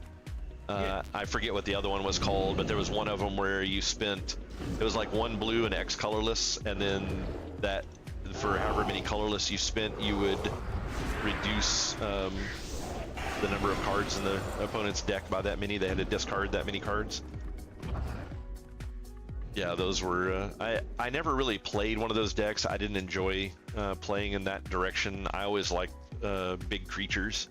Yeah. I forget what the other one was called, but there was one of them where you spent, it was like 1 blue and X colorless, and then that, for however many colorless you spent, you would reduce the number of cards in the opponent's deck by that many. They had to discard that many cards. Yeah, those were, I never really played one of those decks. I didn't enjoy playing in that direction. I always liked big creatures.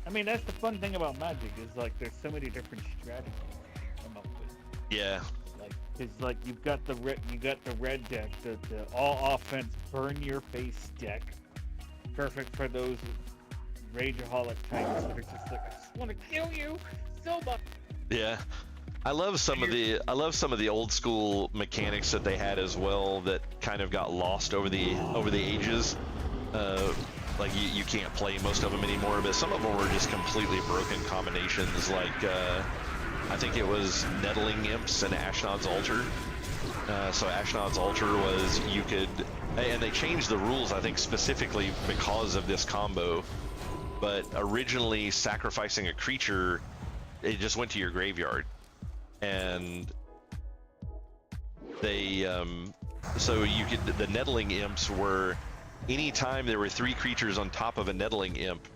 I mean, that's the fun thing about Magic, is like there's so many different strategies to come up with. Yeah. Like, it's like you've got the red deck, the all offense burn your face deck, perfect for those rageaholic types that are just like, I just want to kill you so much. Yeah. I love some of the old school mechanics that they had as well that kind of got lost over the ages. Like, you can't play most of them anymore, but some of them were just completely broken combinations. Like, I think it was Nettling Imps and Ashnod's Altar. So Ashnod's Altar was, you could, and they changed the rules, I think, specifically because of this combo. But originally, sacrificing a creature, it just went to your graveyard. And they, so you could, the Nettling Imps were anytime there were 3 creatures on top of a Nettling Imp,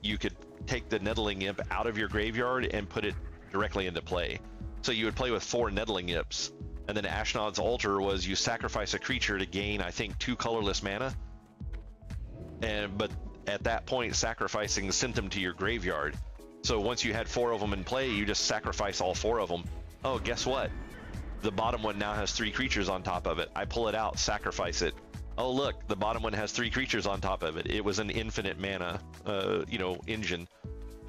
you could take the Nettling Imp out of your graveyard and put it directly into play. So you would play with 4 Nettling Imps, and then Ashnod's Altar was you sacrifice a creature to gain, I think, 2 colorless mana. But at that point, sacrificing sent them to your graveyard. So once you had 4 of them in play, you just sacrifice all 4 of them. Oh, guess what? The bottom one now has 3 creatures on top of it. I pull it out, sacrifice it. Oh, look, the bottom one has 3 creatures on top of it. It was an infinite mana, engine.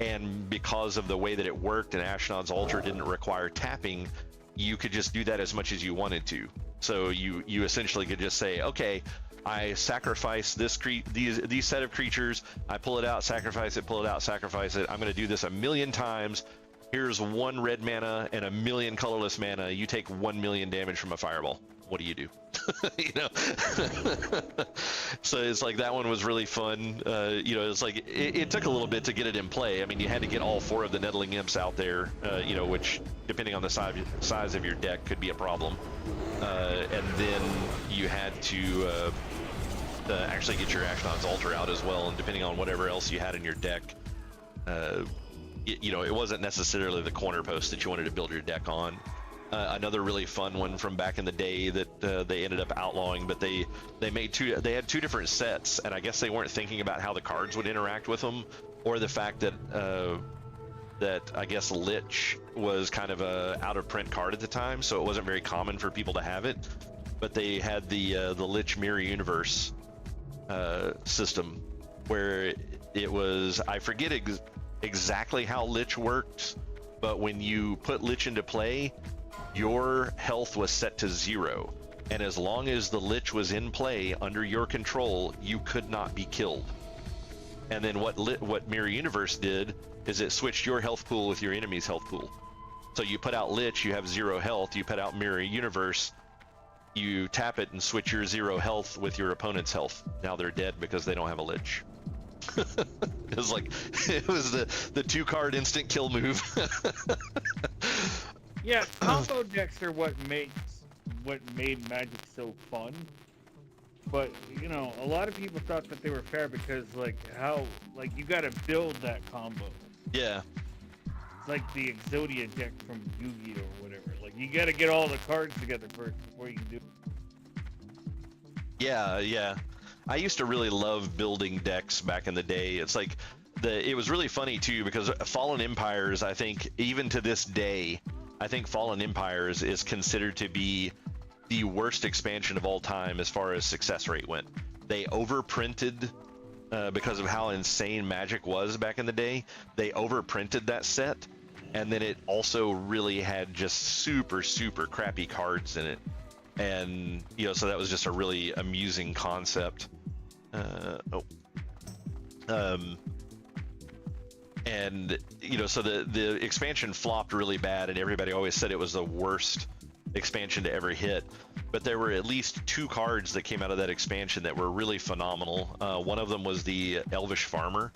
And because of the way that it worked and Ashnod's Altar didn't require tapping, you could just do that as much as you wanted to. So you essentially could just say, okay, I sacrifice these set of creatures, I pull it out, sacrifice it, pull it out, sacrifice it. I'm going to do this 1,000,000 times. Here's 1 red mana and 1,000,000 colorless mana. You take 1,000,000 damage from a fireball. What do you do? You know. So it's like that one was really fun. It's like it took a little bit to get it in play. I mean, you had to get all 4 of the Nettling Imps out there, which depending on the size of your deck could be a problem. And then you had to actually get your Ashnod's Altar out as well, and depending on whatever else you had in your deck, it wasn't necessarily the corner post that you wanted to build your deck on. Another really fun one from back in the day that they ended up outlawing, but they had 2 different sets, and I guess they weren't thinking about how the cards would interact with them, or the fact that I guess Lich was kind of a out of print card at the time, so it wasn't very common for people to have it. But they had the Lich Mirror Universe system, where it was, I forget exactly how Lich worked, but when you put Lich into play, your health was set to 0, and as long as the Lich was in play under your control, you could not be killed. And then what Mirror Universe did is it switched your health pool with your enemy's health pool. So you put out Lich, you have 0 health. You put out Mirror Universe, you tap it and switch your 0 health with your opponent's health. Now they're dead because they don't have a Lich. It was the 2-card instant kill move. Yeah, combo decks are what made Magic so fun. But a lot of people thought that they were fair because you got to build that combo. Yeah. It's like the Exodia deck from Yu-Gi-Oh or whatever. Like you got to get all the cards together first before you can do it. Yeah. I used to really love building decks back in the day. It's like it was really funny too, because Fallen Empires, I think even to this day, I think Fallen Empires is considered to be the worst expansion of all time as far as success rate went. They overprinted because of how insane Magic was back in the day. They overprinted that set, and then it also really had just super crappy cards in it. And so that was just a really amusing concept. And so the expansion flopped really bad, and everybody always said it was the worst expansion to ever hit. But there were at least 2 cards that came out of that expansion that were really phenomenal. One of them was the Elvish Farmer.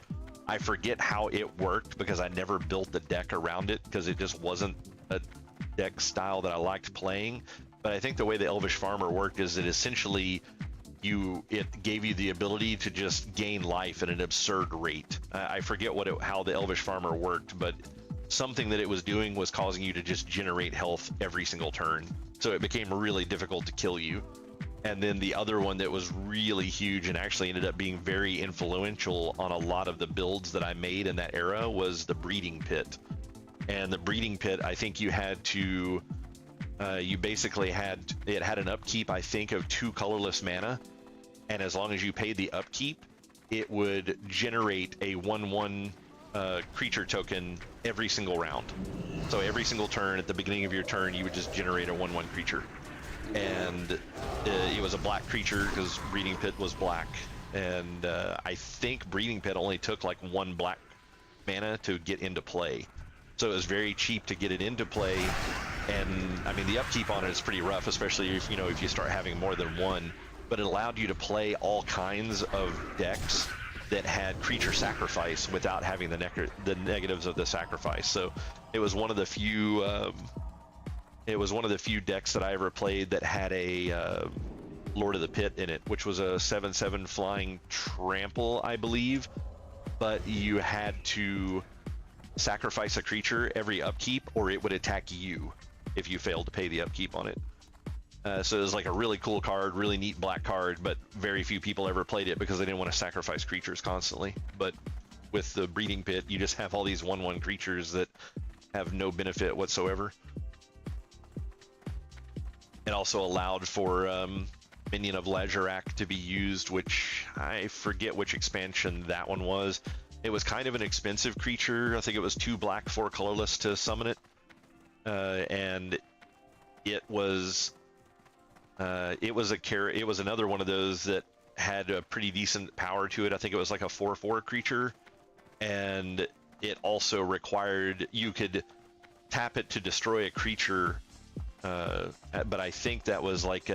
I forget how it worked because I never built the deck around it, because it just wasn't a deck style that I liked playing. But I think the way the Elvish Farmer worked is that essentially it gave you the ability to just gain life at an absurd rate. I forget how the Elvish Farmer worked, but something that it was doing was causing you to just generate health every single turn. So it became really difficult to kill you. And then the other one that was really huge and actually ended up being very influential on a lot of the builds that I made in that era was the Breeding Pit. And the Breeding Pit, I think you had to you basically had an upkeep, I think, of 2 colorless mana, and as long as you paid the upkeep, it would generate a 1/1 creature token every single round. So every single turn, at the beginning of your turn, you would just generate a 1/1 creature, and it was a black creature because Breeding Pit was black, and I think Breeding Pit only took like 1 black mana to get into play, so it was very cheap to get it into play. And I mean, the upkeep on it is pretty rough, especially if you start having more than 1. But it allowed you to play all kinds of decks that had creature sacrifice without having the negatives of the sacrifice. So it was one of the few decks that I ever played that had a Lord of the Pit in it, which was a 7/7 flying trample, I believe. But you had to sacrifice a creature every upkeep, or it would attack you if you failed to pay the upkeep on it. So it was like a really cool card, really neat black card, but very few people ever played it because they didn't want to sacrifice creatures constantly. But with the Breeding Pit, you just have all these 1/1 creatures that have no benefit whatsoever. It also allowed for Minion of Lazurak to be used, which I forget which expansion that one was. It was kind of an expensive creature. I think it was 2 black, 4 colorless to summon it, and it was another one of those that had a pretty decent power to it. I think it was like a 4/4 creature, and it also required you could tap it to destroy a creature, but I think that was like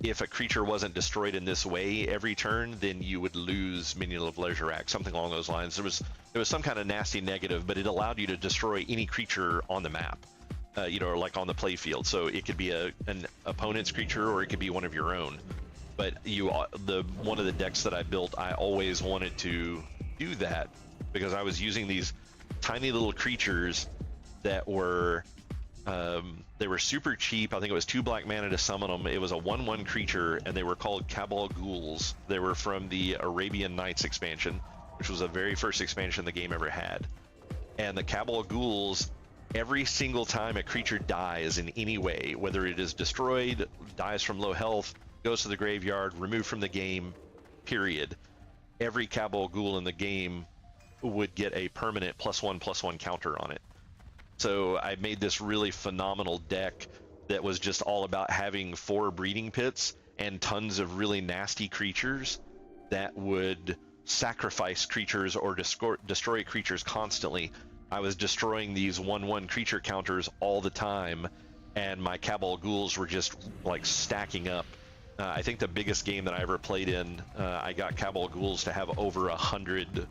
if a creature wasn't destroyed in this way every turn, then you would lose Minion of Lazurak, something along those lines. There was some kind of nasty negative, but it allowed you to destroy any creature on the map. Or like on the playfield, so it could be an opponent's creature or it could be one of your own. But one of the decks that I built, I always wanted to do that because I was using these tiny little creatures that were they were super cheap. I think it was 2 black mana to summon them. It was a 1/1 creature, and they were called Cabal Ghouls. They were from the Arabian Nights expansion, which was the very first expansion the game ever had. And the Cabal Ghouls, every single time a creature dies in any way, whether it is destroyed, dies from low health, goes to the graveyard, removed from the game, period, every Cabal Ghoul in the game would get a permanent +1/+1 counter on it. So I made this really phenomenal deck that was just all about having 4 breeding pits and tons of really nasty creatures that would sacrifice creatures or destroy creatures constantly. I was destroying these 1/1 creature counters all the time, and my Cabal Ghouls were just like stacking up. I think the biggest game that I ever played in, I got Cabal Ghouls to have over 100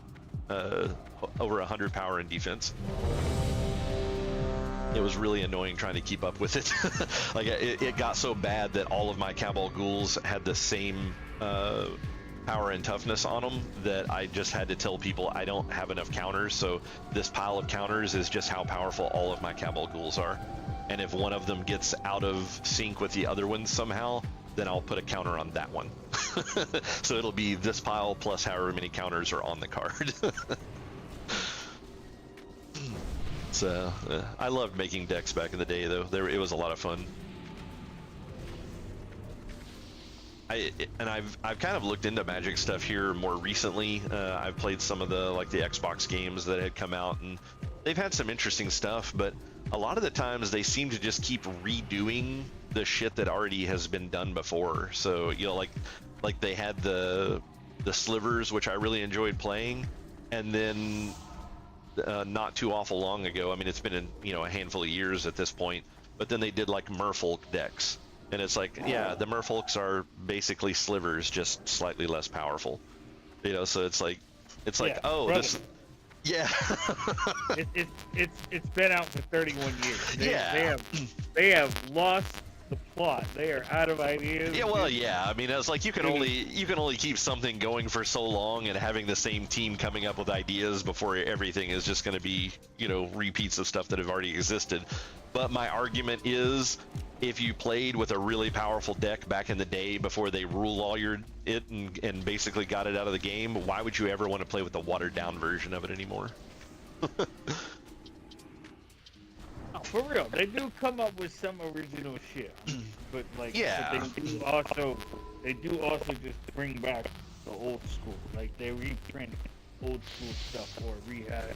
power and defense. It was really annoying trying to keep up with it. Like it got so bad that all of my Cabal Ghouls had the same power and toughness on them that I just had to tell people I don't have enough counters, so this pile of counters is just how powerful all of my Cabal Ghouls are. And if one of them gets out of sync with the other ones somehow, then I'll put a counter on that one. So it'll be this pile plus however many counters are on the card. So I loved making decks back in the day, though. It was a lot of fun. I've kind of looked into Magic stuff here more recently. I've played some of the Xbox games that had come out, and they've had some interesting stuff, but a lot of the times they seem to just keep redoing the shit that already has been done before. So like they had the slivers, which I really enjoyed playing, and then not too awful long ago, I mean, it's been a handful of years at this point, but then they did like Merfolk decks, and it's like, yeah, the Merfolks are basically slivers, just slightly less powerful, so it's like yeah, oh, brother. this, yeah. It's been out for 31 years. Yeah. They have lost the plot. They are out of ideas. Yeah, well, yeah. I mean, it's like you can only keep something going for so long, and having the same team coming up with ideas before everything is just going to be, repeats of stuff that have already existed. But my argument is, if you played with a really powerful deck back in the day before they rule all it and basically got it out of the game, why would you ever want to play with the watered down version of it anymore? Oh, for real, they do come up with some original shit, but yeah, but they do also just bring back the old school, like they reprint old school stuff or rehash.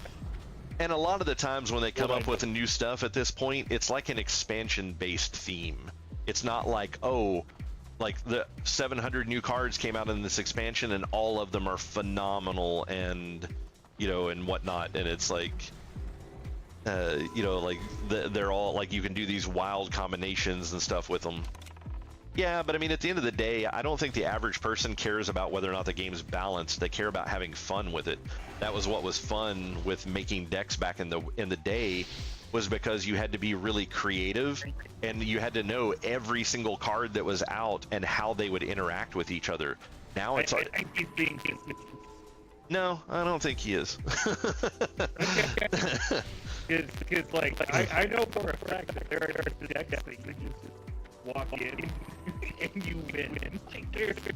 And a lot of the times when they come up with new stuff at this point, it's like an expansion-based theme. It's not like, oh, like the 700 new cards came out in this expansion and all of them are phenomenal and, and whatnot. And it's like, like they're all like, you can do these wild combinations and stuff with them. Yeah, but I mean, at the end of the day, I don't think the average person cares about whether or not the game's balanced. They care about having fun with it. That was what was fun with making decks back in the day, was because you had to be really creative and you had to know every single card that was out and how they would interact with each other. Now it's like, I think he's being no, I don't think he is. Because like I know for a fact that there are decks that you just walk in and you win. Like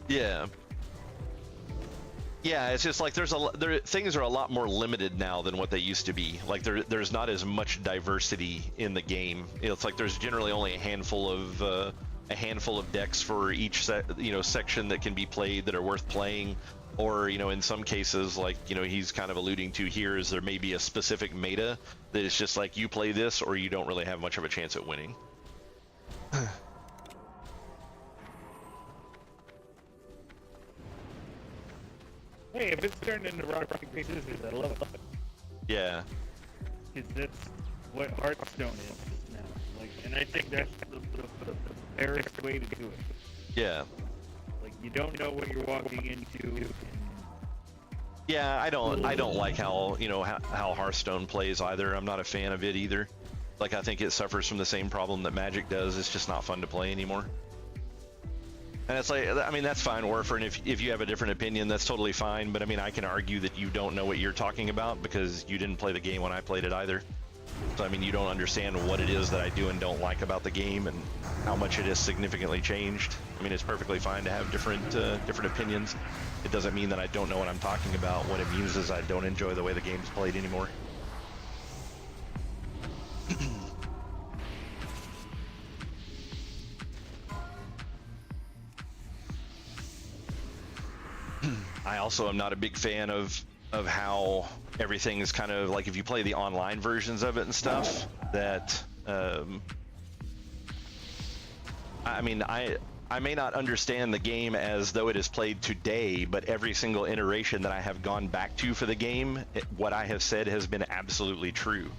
Yeah. Yeah, it's just like things are a lot more limited now than what they used to be. Like there's not as much diversity in the game. It's like there's generally only a handful of decks for each section that can be played that are worth playing. Or, in some cases, like, he's kind of alluding to here, is there may be a specific meta that is just like you play this or you don't really have much of a chance at winning. Hey, if it's turned into rock, paper, scissors, I love it. Yeah. Because that's what Hearthstone is now. Like, and I think that's the fairest way to do it. Yeah. Like, you don't know what you're walking into. Yeah, I don't like how Hearthstone plays either. I'm not a fan of it either. Like, I think it suffers from the same problem that Magic does. It's just not fun to play anymore. And it's like, I mean, that's fine, Warfare, and if you have a different opinion, that's totally fine. But I mean, I can argue that you don't know what you're talking about because you didn't play the game when I played it either. So I mean, you don't understand what it is that I do and don't like about the game and how much it has significantly changed. I mean, it's perfectly fine to have different opinions. It doesn't mean that I don't know what I'm talking about. What it means is I don't enjoy the way the game's played anymore. I also am not a big fan of how everything is kind of like, if you play the online versions of it and stuff, that I mean, I may not understand the game as though it is played today, but every single iteration that I have gone back to for the game, what I have said has been absolutely true.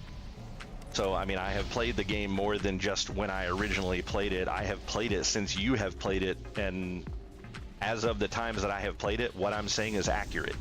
So, I mean, I have played the game more than just when I originally played it. I have played it since you have played it, and as of the times that I have played it, what I'm saying is accurate.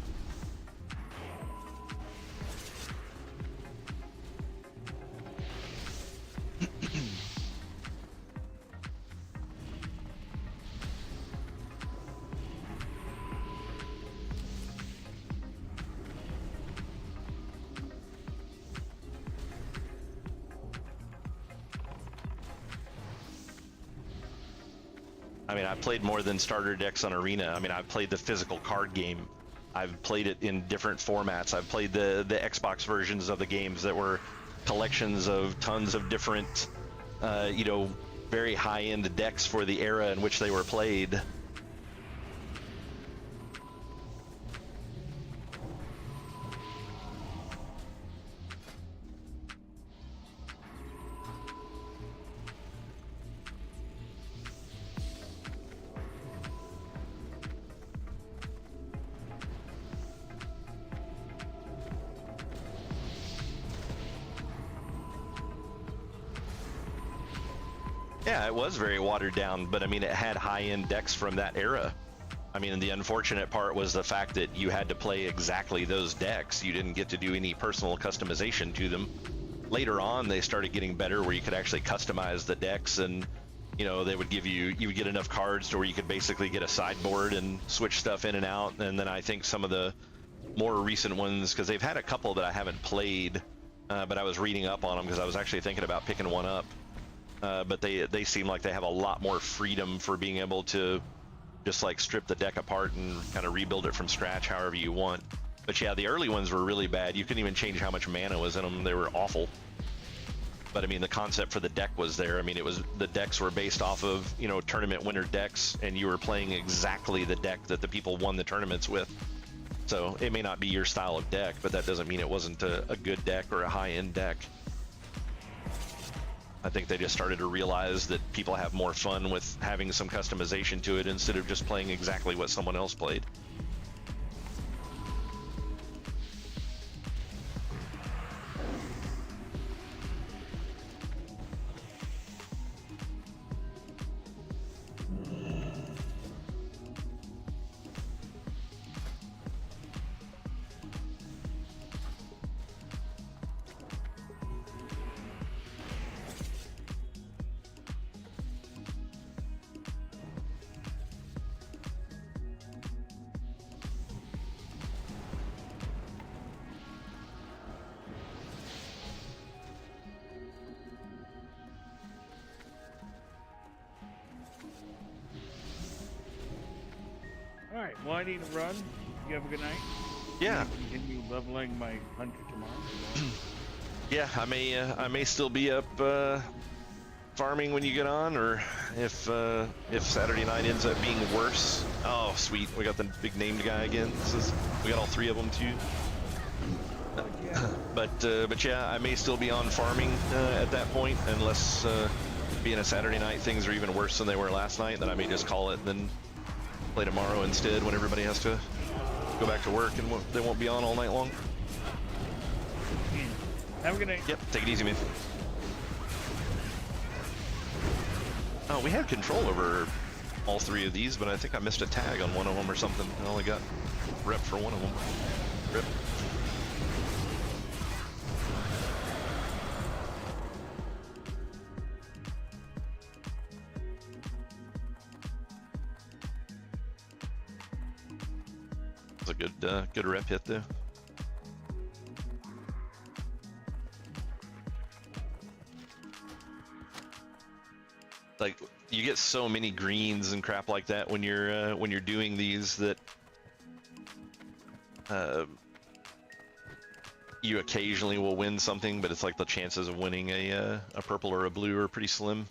I mean, I've played more than starter decks on Arena. I mean, I've played the physical card game. I've played it in different formats. I've played the Xbox versions of the games that were collections of tons of different, very high-end decks for the era in which they were played. Yeah, it was very watered down, but I mean, it had high-end decks from that era. I mean, the unfortunate part was the fact that you had to play exactly those decks. You didn't get to do any personal customization to them. Later on, they started getting better where you could actually customize the decks, and they would give you would get enough cards to where you could basically get a sideboard and switch stuff in and out. And then I think some of the more recent ones, because they've had a couple that I haven't played, but I was reading up on them because I was actually thinking about picking one up. But they seem like they have a lot more freedom for being able to just like strip the deck apart and kind of rebuild it from scratch however you want. But yeah, the early ones were really bad. You couldn't even change how much mana was in them. They were awful. But I mean, the concept for the deck was there. I mean, the decks were based off of, tournament winner decks, and you were playing exactly the deck that the people won the tournaments with. So it may not be your style of deck, but that doesn't mean it wasn't a good deck or a high-end deck. I think they just started to realize that people have more fun with having some customization to it instead of just playing exactly what someone else played. Well, I need to run. You have a good night. Yeah. I'm gonna continue leveling my hunter tomorrow. Yeah, I may still be up farming when you get on, or if Saturday night ends up being worse. Oh, sweet, we got the big named guy again. We got all three of them too. But yeah, I may still be on farming at that point, unless being a Saturday night things are even worse than they were last night. Then I may just call it and then play tomorrow instead when everybody has to go back to work and they won't be on all night long. Have a good night. Yep, take it easy, man. Oh, we had control over all three of these, but I think I missed a tag on one of them or something. I only got rep for one of them. Rip. It's a good rep hit though. Like, you get so many greens and crap like that when you're doing these that you occasionally will win something, but it's like the chances of winning a purple or a blue are pretty slim.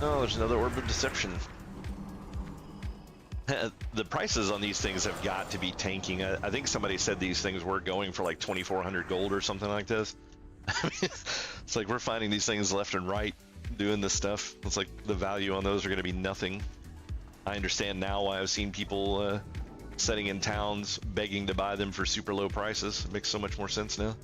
Oh, there's another Orb of Deception. The prices on these things have got to be tanking. I think somebody said these things were going for like 2,400 gold or something like this. I mean, it's like we're finding these things left and right doing this stuff. It's like the value on those are going to be nothing. I understand now why I've seen people sitting in towns begging to buy them for super low prices. It makes so much more sense now.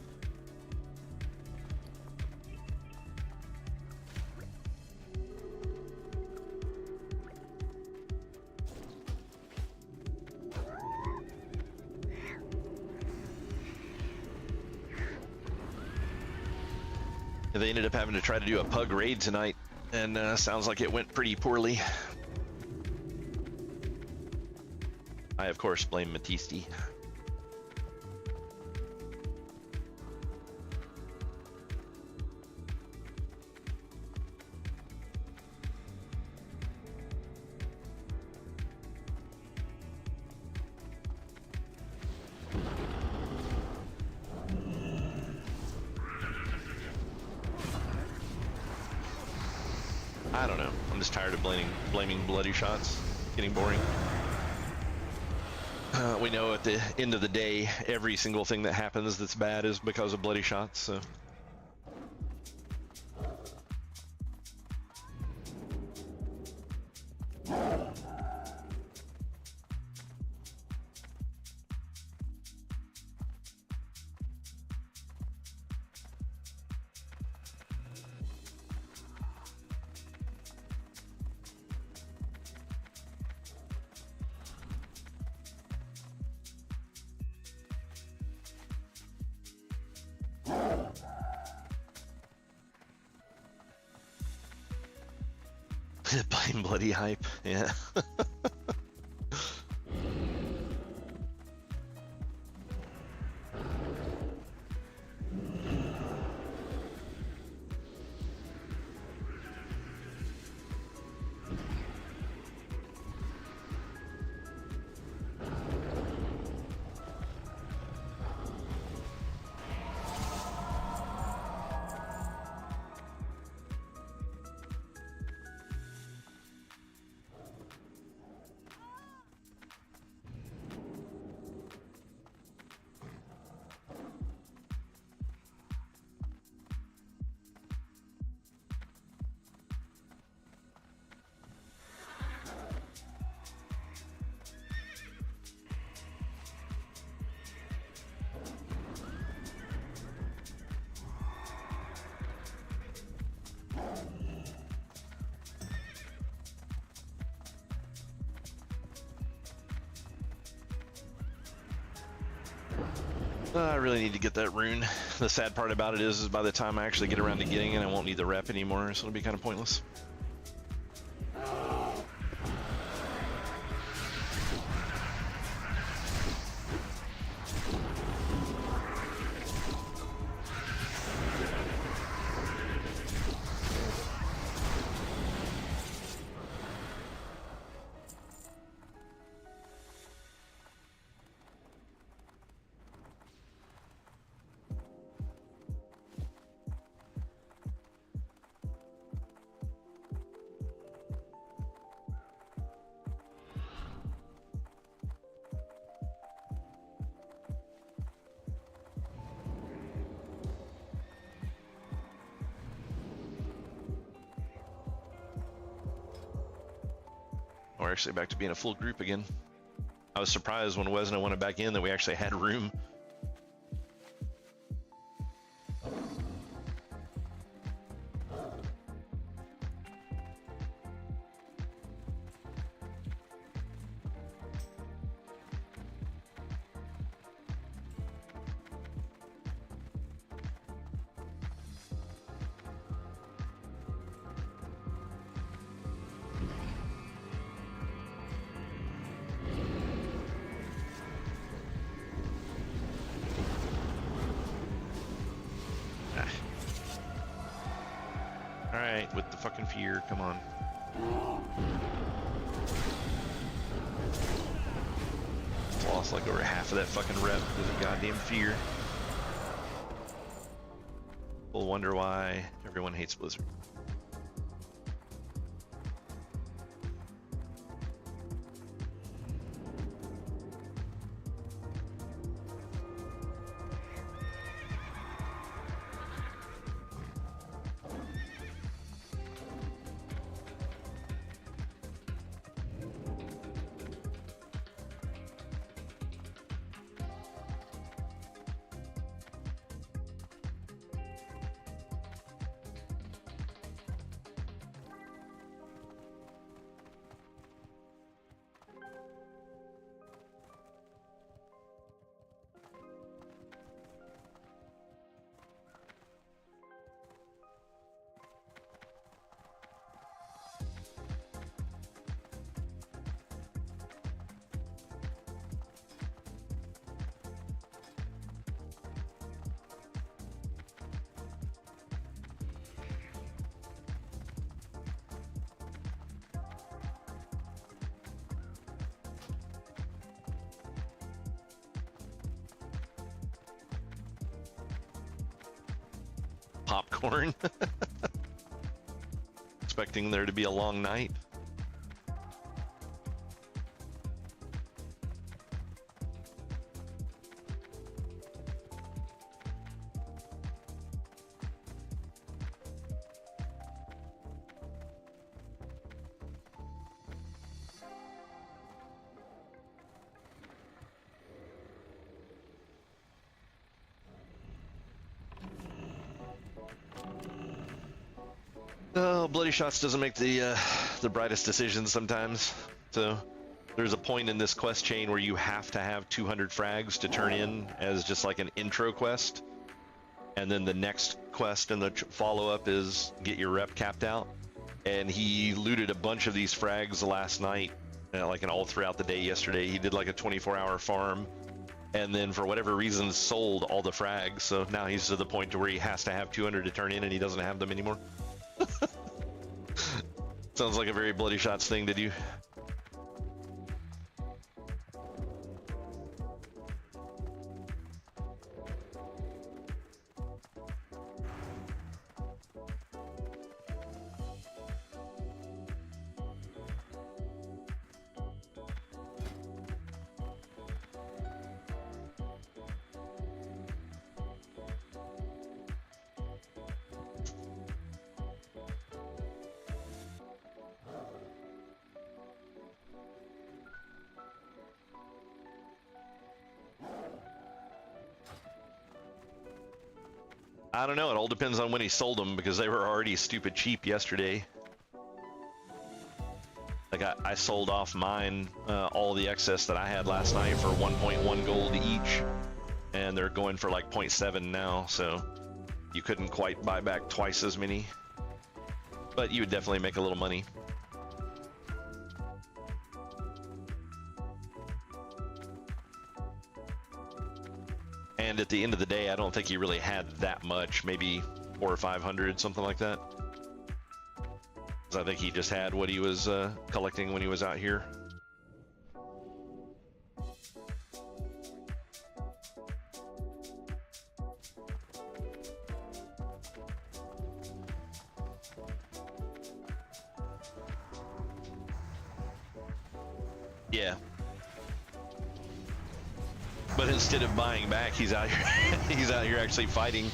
They ended up having to try to do a pug raid tonight, and sounds like it went pretty poorly. I, of course, blame Matisti. I don't know. I'm just tired of blaming bloody shots. Getting boring. We know at the end of the day, every single thing that happens that's bad is because of bloody shots, so. Blame bloody hype, yeah. I really need to get that rune. The sad part about it is by the time I actually get around to getting it, I won't need the rep anymore, so it'll be kind of pointless. We're actually back to being a full group again. I was surprised when Wes and I went back in that we actually had room. Alright, with the fucking fear, come on. Lost like over half of that fucking rep because of goddamn fear. We'll wonder why everyone hates Blizzard. Popcorn. Expecting there to be a long night. Oh, Bloody Shots doesn't make the brightest decisions sometimes. So there's a point in this quest chain where you have to have 200 frags to turn in as just like an intro quest. And then the next quest and the follow-up is get your rep capped out. And he looted a bunch of these frags last night, like all throughout the day yesterday. He did like a 24-hour farm. And then for whatever reason sold all the frags. So now he's to the point to where he has to have 200 to turn in and he doesn't have them anymore. Sounds like a very Bloody Shots thing to do. I don't know. It all depends on when he sold them because they were already stupid cheap yesterday. Like I sold off mine, all the excess that I had last night for 1.1 gold each. and they're going for like 0.7 now, so you couldn't quite buy back twice as many, but you would definitely make a little money. And at the end of the day, I don't think he really had that much, maybe 400 or 500, something like that. I think he just had what he was collecting when he was out here. Yeah. But instead of buying back, he's out here. He's out here actually fighting.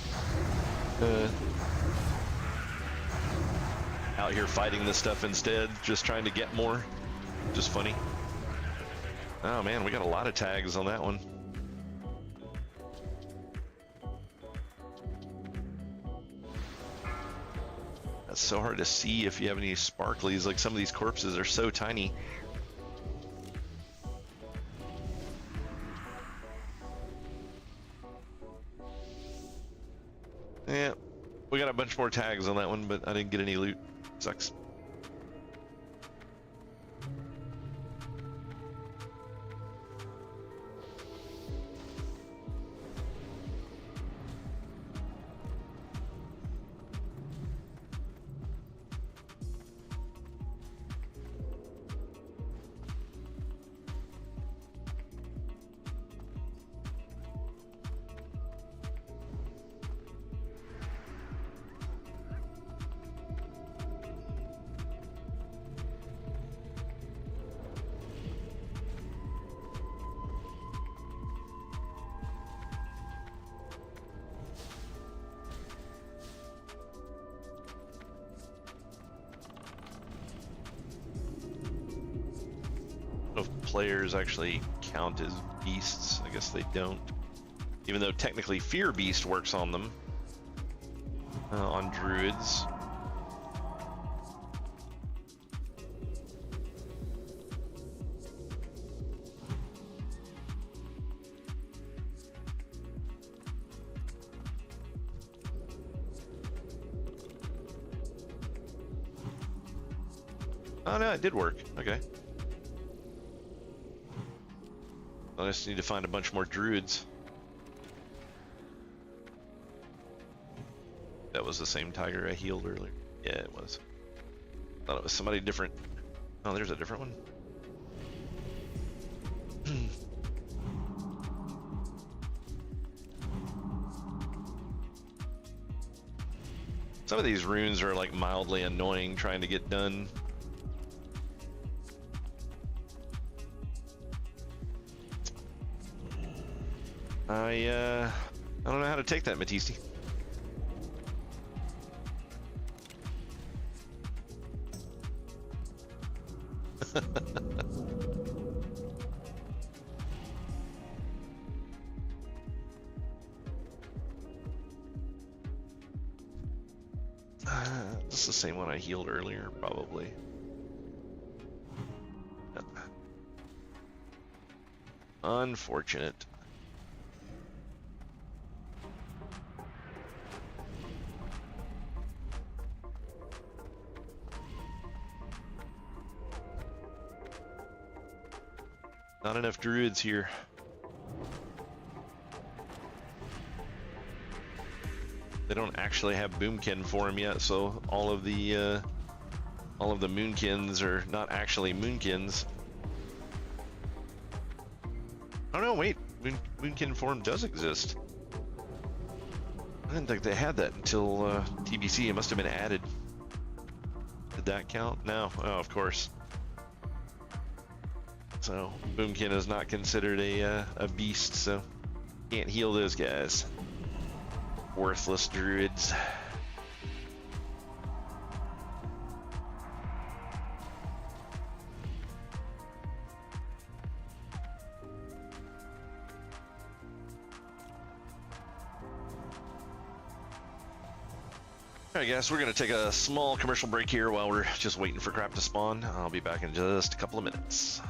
Out here fighting this stuff instead, just trying to get more. Just funny. Oh man, we got a lot of tags on that one. That's so hard to see if you have any sparklies. Like some of these corpses are so tiny. Yeah, we got a bunch more tags on that one, but I didn't get any loot. Sucks. If players actually count as beasts, I guess they don't. Even though technically Fear Beast works on them, on druids. Oh no, it did work. Okay. I just need to find a bunch more druids. That was the same tiger I healed earlier. Yeah, it was. Thought it was somebody different. Oh, there's a different one. Some of these runes are like mildly annoying trying to get done. I don't know how to take that, Matisse. This is the same one I healed earlier, probably. Yep. Unfortunate. Not enough druids here. They don't actually have boomkin for him yet, so all of the moonkins are not actually moonkins. Oh no, wait, moonkin form does exist. I didn't think they had that until TBC. It must have been added. Did that count? No. Oh, of course. So boomkin is not considered a beast, so can't heal those guys. Worthless druids. Alright guys, we're going to take a small commercial break here while we're just waiting for crap to spawn. I'll be back in just a couple of minutes.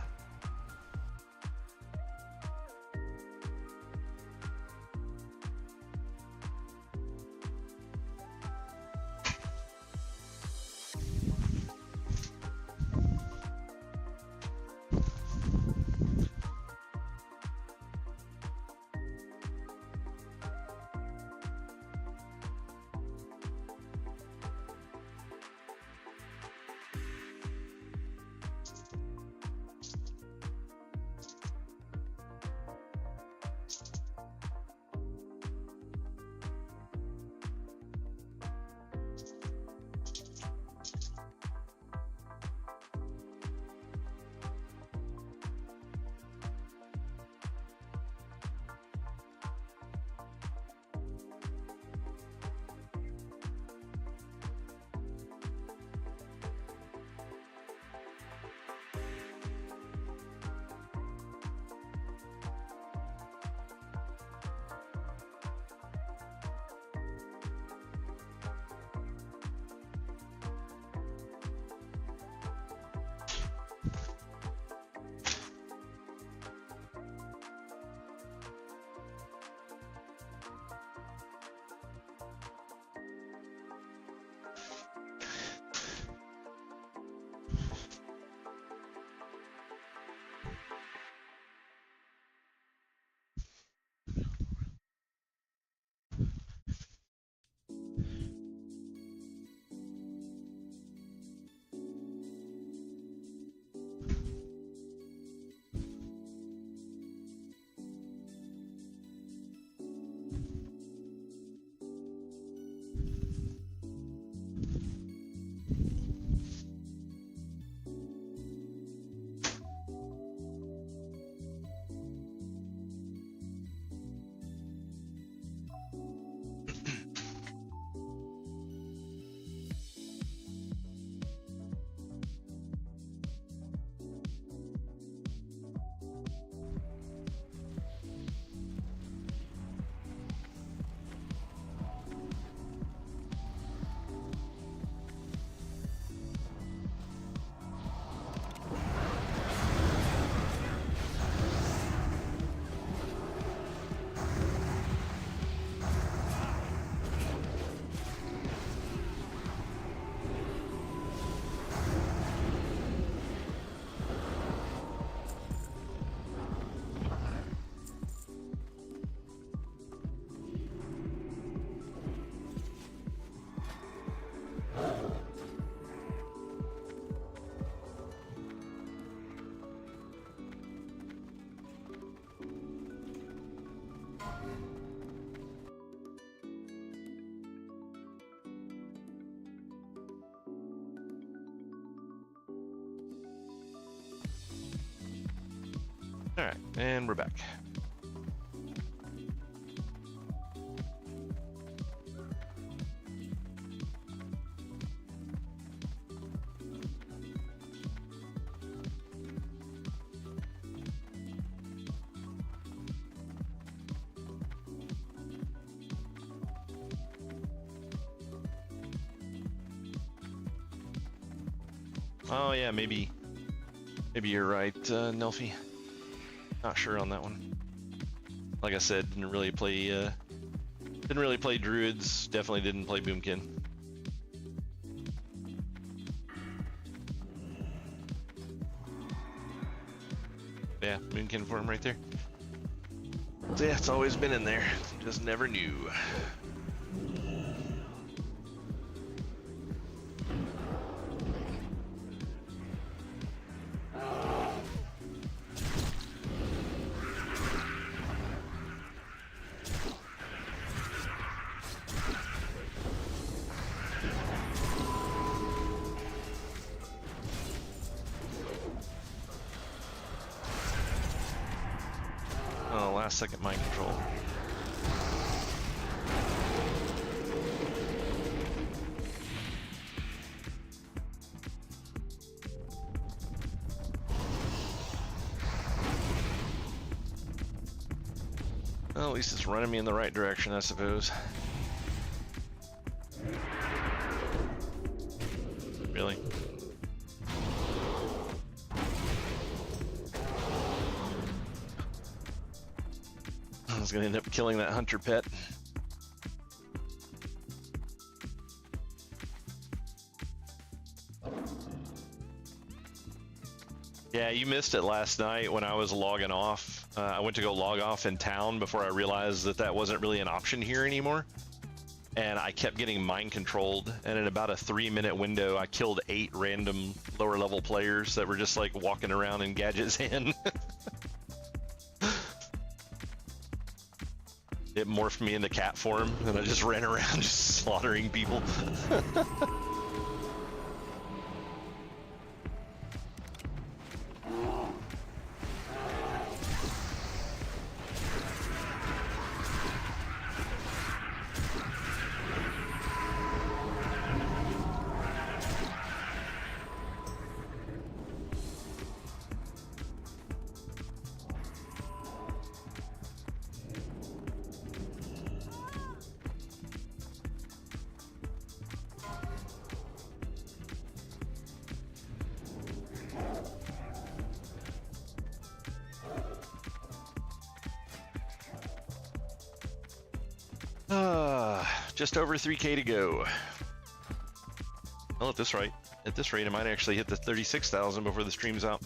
All right, and we're back. Oh yeah, maybe you're right, Nelfie. Not sure on that one. Like I said, didn't really play druids. Definitely didn't play boomkin. Yeah, boomkin form right there. So yeah, it's always been in there. Just never knew. Oh, last second mind control. Well, at least it's running me in the right direction, I suppose. Really? I was gonna end up killing that hunter pet. Yeah, you missed it last night when I was logging off. I went to go log off in town before I realized that that wasn't really an option here anymore. And I kept getting mind controlled, and in about a 3-minute window, I killed 8 random lower level players that were just like walking around in gadgets hand. It morphed me into cat form, and I just ran around just slaughtering people. Just over 3K to go. Well, at this rate, I might actually hit the 36,000 before the stream's out.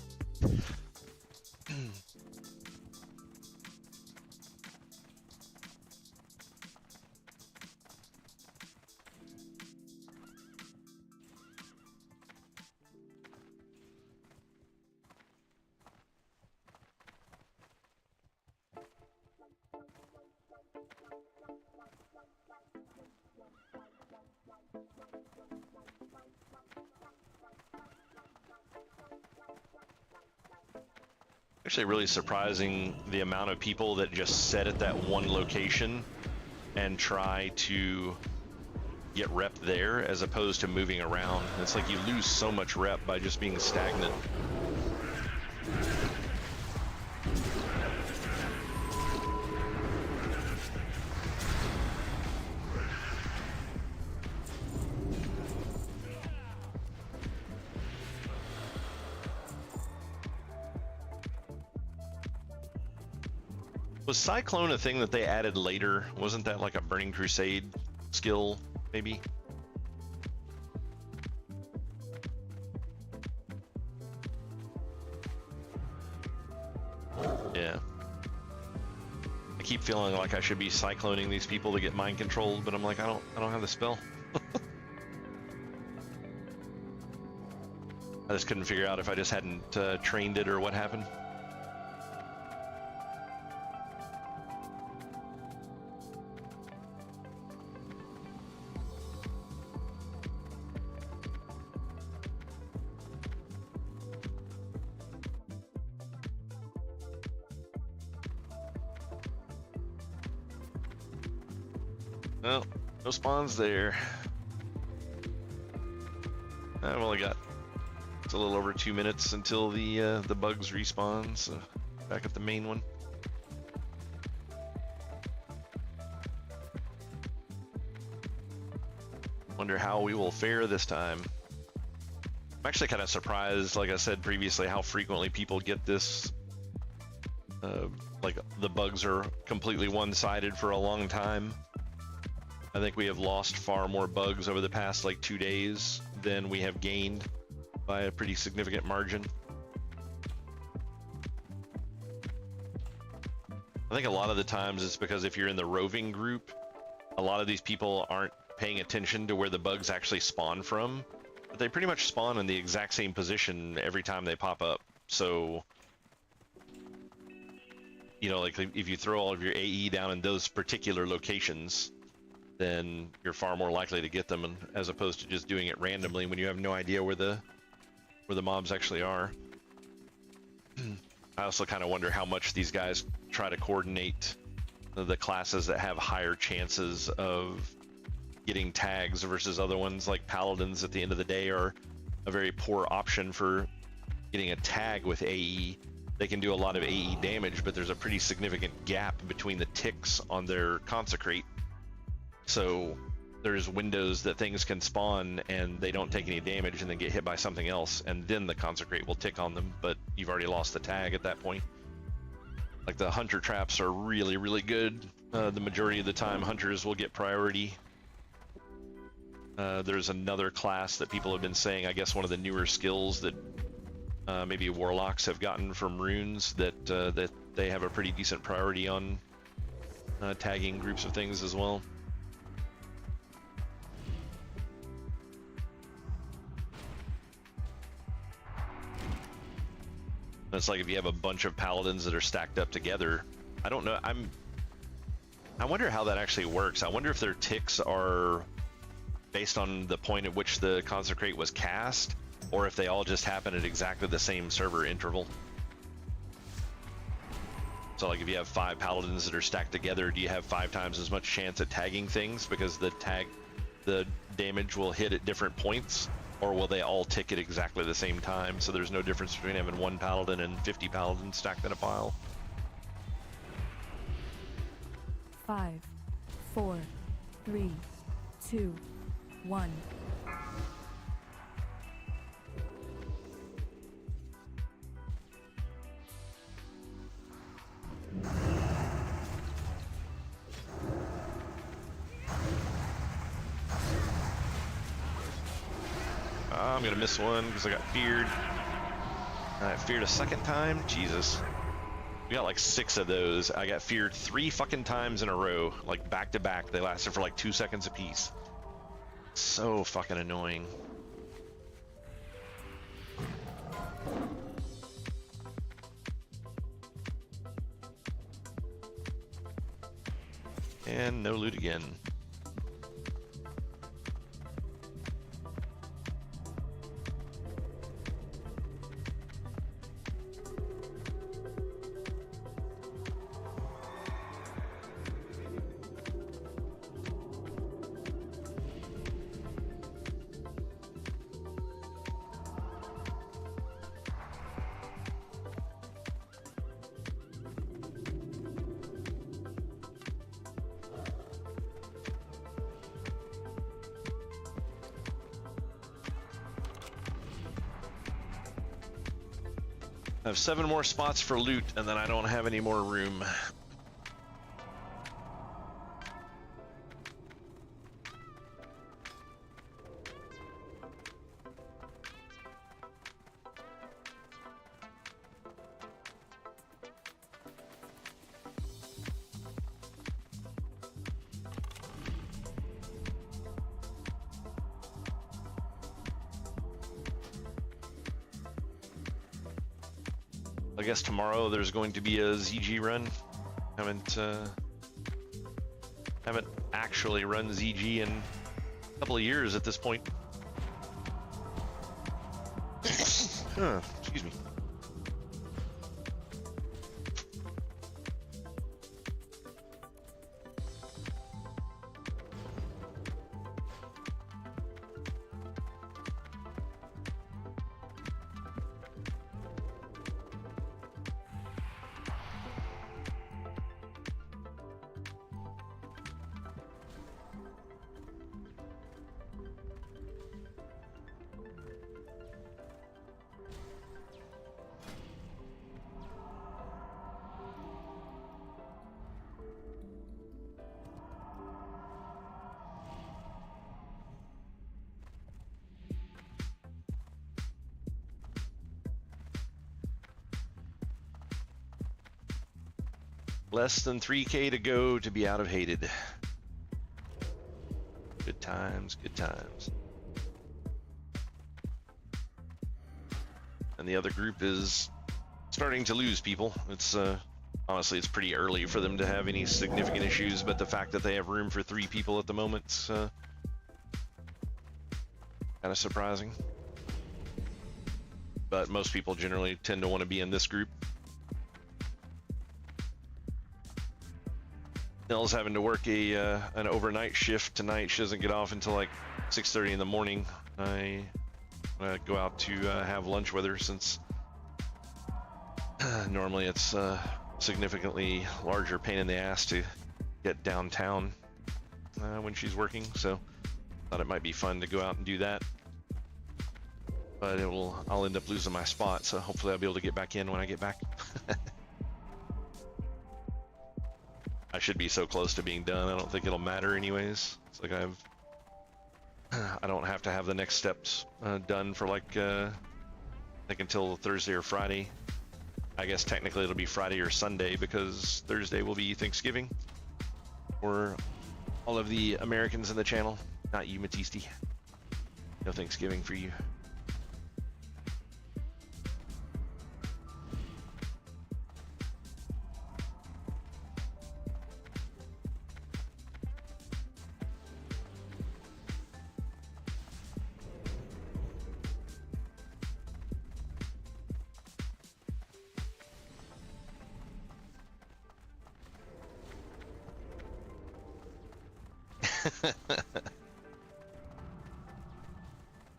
Actually really surprising the amount of people that just sit at that one location and try to get rep there as opposed to moving around. It's like you lose so much rep by just being stagnant. Was Cyclone a thing that they added later? Wasn't that like a Burning Crusade skill, maybe? Yeah. I keep feeling like I should be cycloning these people to get mind controlled, but I'm like, I don't have the spell. I just couldn't figure out if I just hadn't trained it or what happened. Well, no spawns there. I've only got, it's a little over 2 minutes until the bugs respawn, so back at the main one. Wonder how we will fare this time. I'm actually kind of surprised, like I said previously, how frequently people get this. Like the bugs are completely one-sided for a long time. I think we have lost far more bugs over the past like 2 days than we have gained by a pretty significant margin. I think a lot of the times it's because if you're in the roving group, a lot of these people aren't paying attention to where the bugs actually spawn from. But they pretty much spawn in the exact same position every time they pop up. So, you know, like if you throw all of your AE down in those particular locations, then you're far more likely to get them, as opposed to just doing it randomly when you have no idea where the mobs actually are. I also kind of wonder how much these guys try to coordinate the classes that have higher chances of getting tags versus other ones. Like paladins at the end of the day are a very poor option for getting a tag with AE. They can do a lot of AE damage, but there's a pretty significant gap between the ticks on their consecrate. So there's windows that things can spawn and they don't take any damage and then get hit by something else, and then the consecrate will tick on them, but you've already lost the tag at that point. Like the hunter traps are really, really good. The majority of the time hunters will get priority. There's another class that people have been saying, I guess one of the newer skills that maybe warlocks have gotten from runes, that that they have a pretty decent priority on tagging groups of things as well. It's like if you have a bunch of paladins that are stacked up together, I don't know, I wonder how that actually works. I wonder if their ticks are based on the point at which the consecrate was cast, or if they all just happen at exactly the same server interval. So like if you have 5 paladins that are stacked together, do you have 5 times as much chance at tagging things because the damage will hit at different points? Or will they all tick at exactly the same time, so there's no difference between having 1 paladin and 50 paladins stacked in a pile? 5, 4, 3, 2, 1. I'm gonna miss one because I got feared. I feared a second time? Jesus. We got like 6 of those. I got feared 3 fucking times in a row, like back to back. They lasted for like 2 seconds apiece. So fucking annoying. And no loot again. I have 7 more spots for loot, and then I don't have any more room. I guess tomorrow there's going to be a ZG run. Haven't actually run ZG in a couple of years at this point. Excuse me. Less than 3K to go to be out of hated. Good times, good times. And the other group is starting to lose people. It's honestly, it's pretty early for them to have any significant issues, but the fact that they have room for 3 people at the moment's kind of surprising. But most people generally tend to want to be in this group. Nell's having to work an overnight shift tonight. She doesn't get off until like 6:30 in the morning. I go out to have lunch with her, since normally it's a significantly larger pain in the ass to get downtown when she's working. So thought it might be fun to go out and do that. But I'll end up losing my spot, so hopefully I'll be able to get back in when I get back. I should be so close to being done. I don't think it'll matter anyways. It's like I don't have to have the next steps done for like I think until Thursday or Friday. I guess technically it'll be Friday or Sunday, because Thursday will be Thanksgiving for all of the Americans in the channel. Not you, Matisti. No Thanksgiving for you.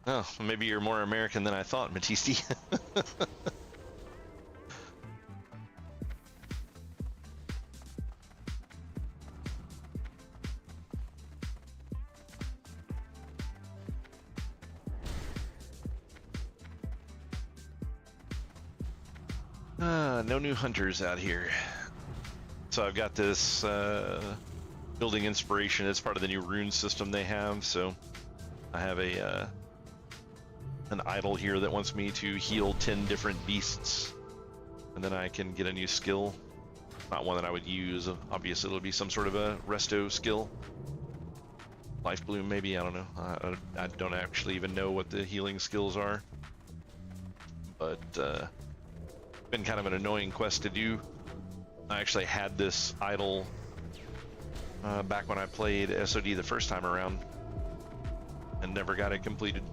Oh, maybe you're more American than I thought, Matisti. No new hunters out here. So I've got this building inspiration. It's part of the new rune system they have. So I have an idol here that wants me to heal 10 different beasts, and then I can get a new skill. Not one that I would use. Obviously, it'll be some sort of a resto skill. Life bloom, maybe. I don't know. I don't actually even know what the healing skills are. But been kind of an annoying quest to do. I actually had this idol back when I played SoD the first time around, and never got it completed.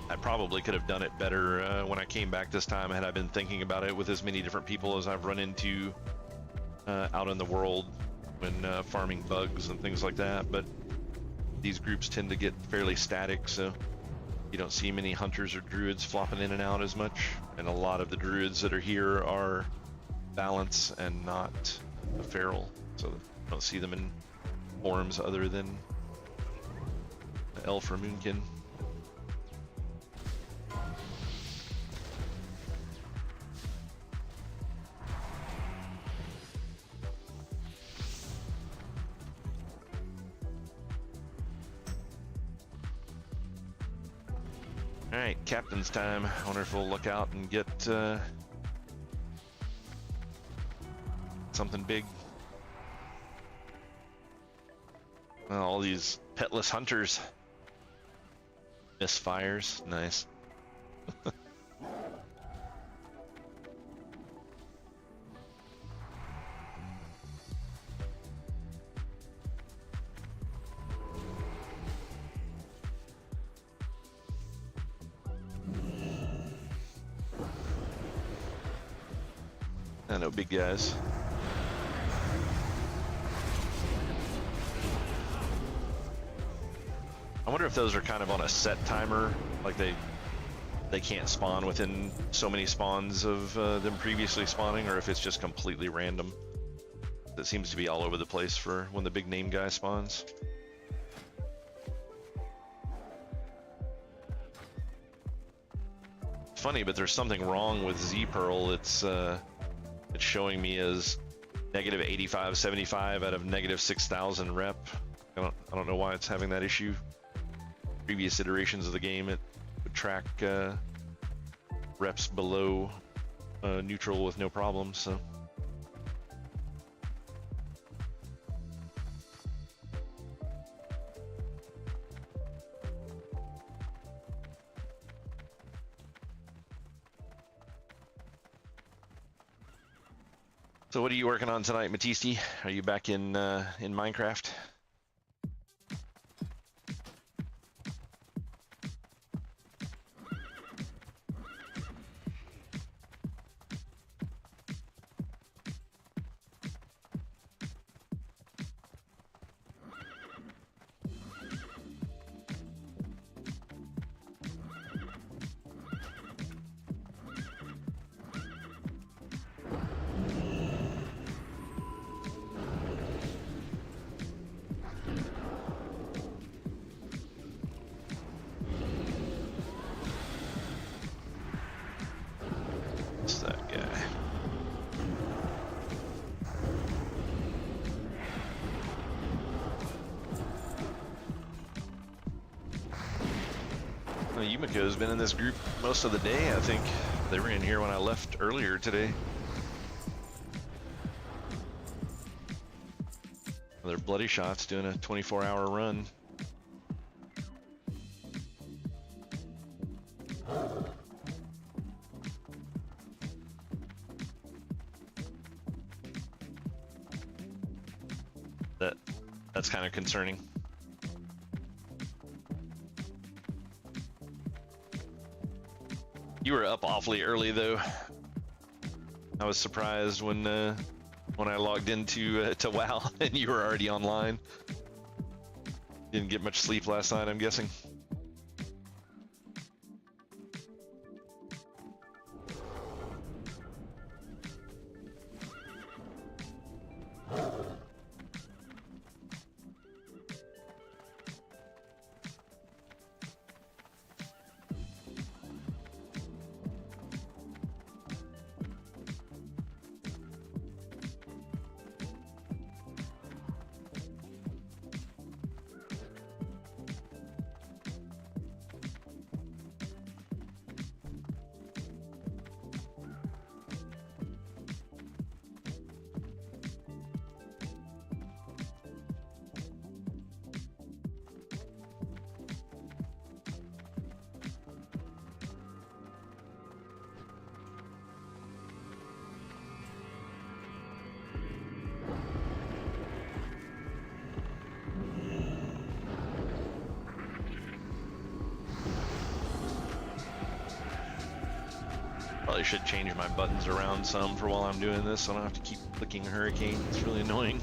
I probably could have done it better when I came back this time, had I been thinking about it with as many different people as I've run into out in the world when farming bugs and things like that. But these groups tend to get fairly static, so you don't see many hunters or druids flopping in and out as much. And a lot of the druids that are here are balance and not feral, so I don't see them in forms other than elf or moonkin. Alright, captain's time. I wonder if we'll look out and get something big. Oh, all these petless hunters. Misfires, nice. I know, big guys. I wonder if those are kind of on a set timer, like they can't spawn within so many spawns of them previously spawning, or if it's just completely random. That seems to be all over the place for when the big name guy spawns. It's funny, but there's something wrong with Z-Pearl. It's showing me as negative 8575 out of negative 6000 rep. I don't know why it's having that issue. Previous iterations of the game, it would track reps below neutral with no problem. So. So what are you working on tonight, Matisse? Are you back in Minecraft? What's that guy? Well, Yumiko's been in this group most of the day, I think. They were in here when I left earlier today. They're bloody shots doing a 24-hour run. That's kind of concerning. You were up awfully early, though. I was surprised when I logged into to WoW and you were already online. Didn't get much sleep last night, I'm guessing. Probably should change my buttons around some for while I'm doing this so I don't have to keep clicking hurricane. It's really annoying.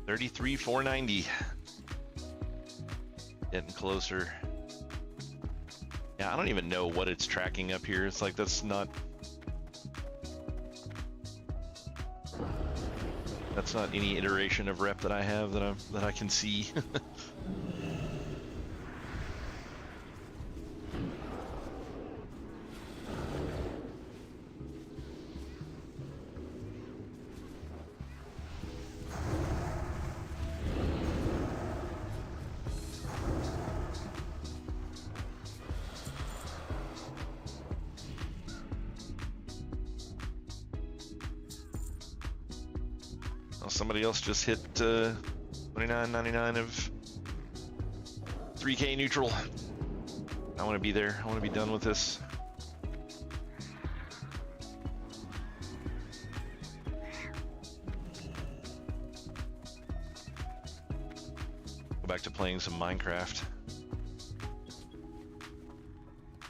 $33,490. Getting closer. Yeah, I don't even know what it's tracking up here. It's like that's not any iteration of rep that I have that I can see. Somebody else just hit 29.99 of 3K neutral. I want to be there. I want to be done with this. Go back to playing some Minecraft.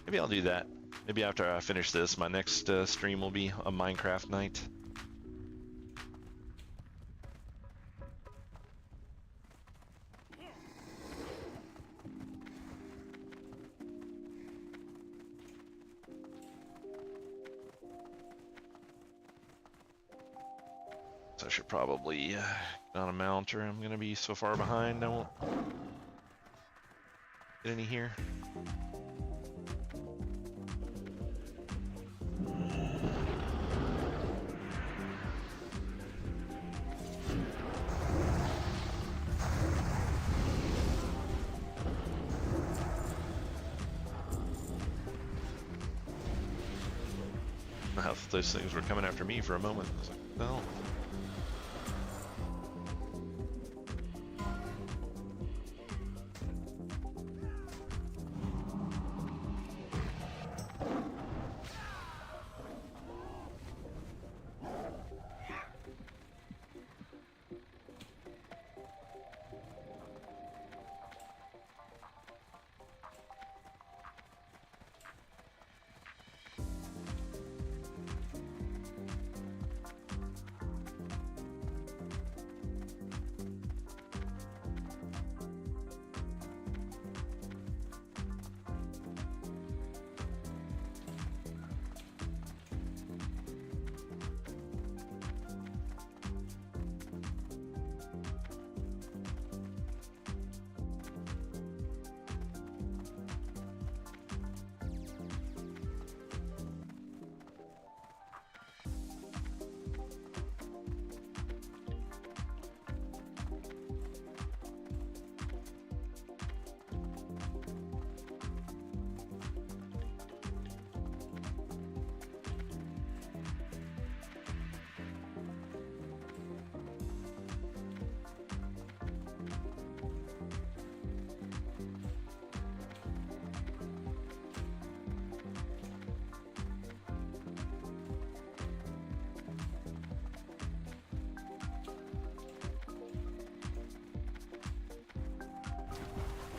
Maybe I'll do that. Maybe after I finish this, my next stream will be a Minecraft night. I should probably get on a mount, or I'm gonna be so far behind I won't get any here. I thought those things were coming after me for a moment. I was like, no.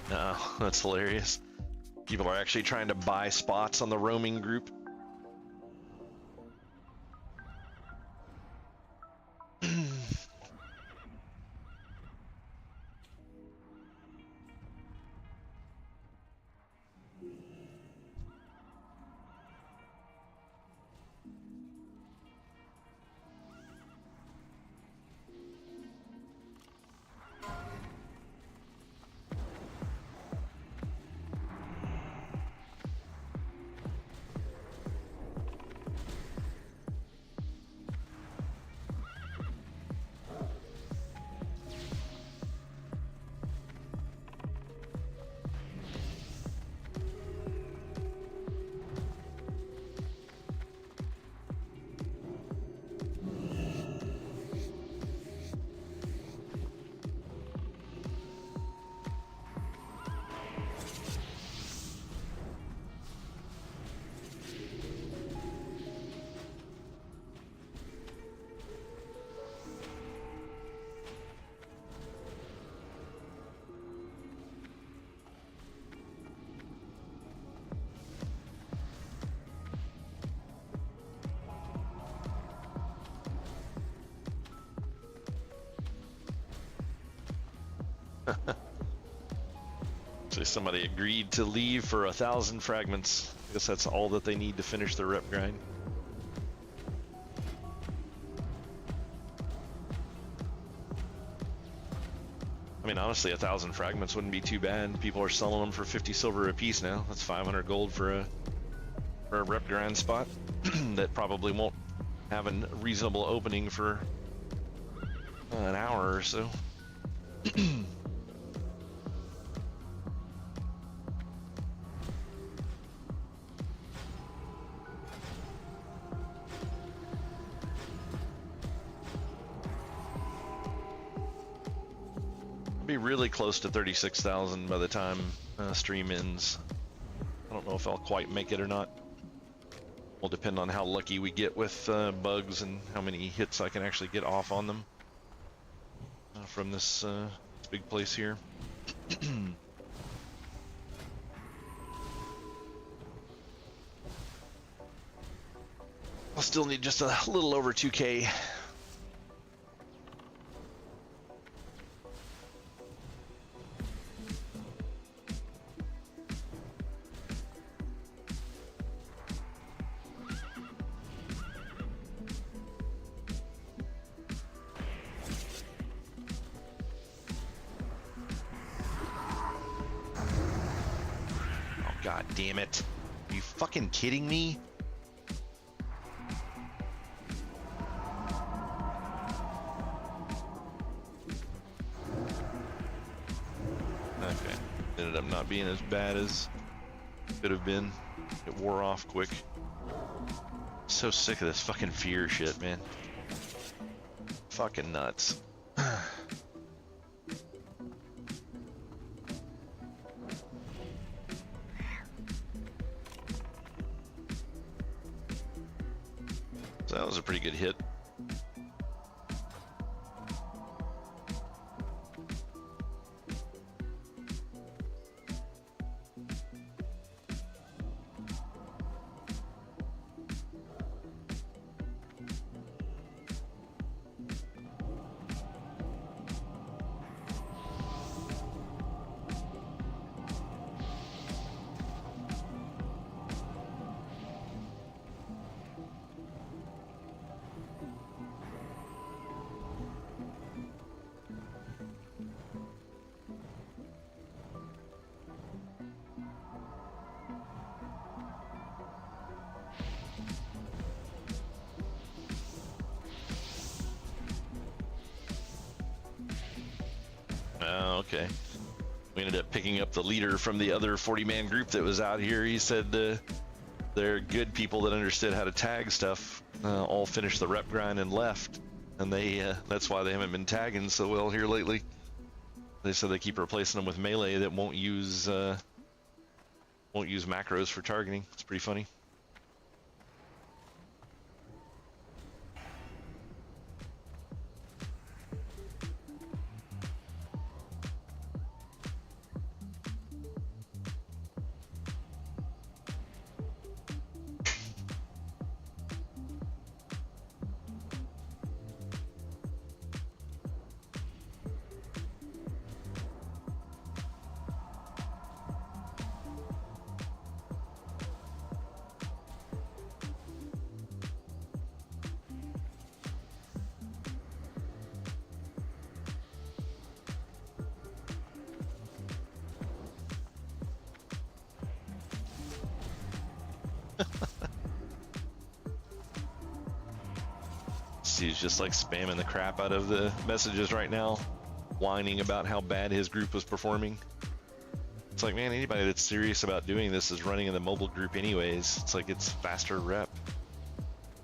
Oh, that's hilarious. People are actually trying to buy spots on the roaming group. So somebody agreed to leave for 1,000 fragments. I guess that's all that they need to finish their rep grind. I mean, honestly, 1,000 fragments wouldn't be too bad. People are selling them for 50 silver a piece now. That's 500 gold for a rep grind spot that probably won't have a reasonable opening for an hour or so. Be really close to 36,000 by the time stream ends. I don't know if I'll quite make it or not. Will depend on how lucky we get with bugs and how many hits I can actually get off on them from this big place here. I'll still need just a little over 2K. damn it. Are you fucking kidding me? Okay. Ended up not being as bad as could have been. It wore off quick. So sick of this fucking fear shit, man. Fucking nuts. So that was a pretty good hit. Oh, okay. We ended up picking up the leader from the other 40-man group that was out here. He said they're good people that understood how to tag stuff. All finished the rep grind and left, and that's why they haven't been tagging so well here lately. They said they keep replacing them with melee that won't use macros for targeting. It's pretty funny. He's just like spamming the crap out of the messages right now, whining about how bad his group was performing. It's like, man, anybody that's serious about doing this is running in the mobile group anyways. It's like, it's faster rep.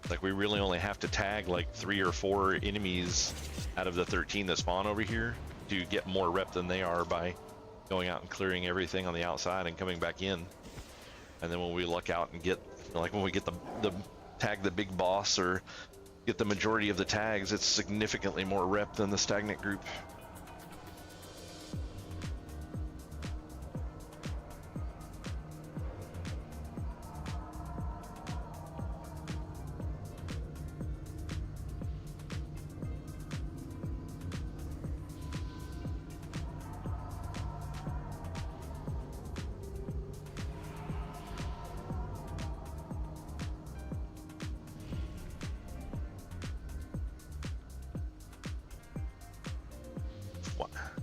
Like, we really only have to tag like 3 or 4 enemies out of the 13 that spawn over here to get more rep than they are by going out and clearing everything on the outside and coming back in. And then when we luck out and get, like, when we get the tag the big boss or get the majority of the tags, it's significantly more rep than the stagnant group.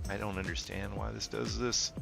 I don't understand why this does this.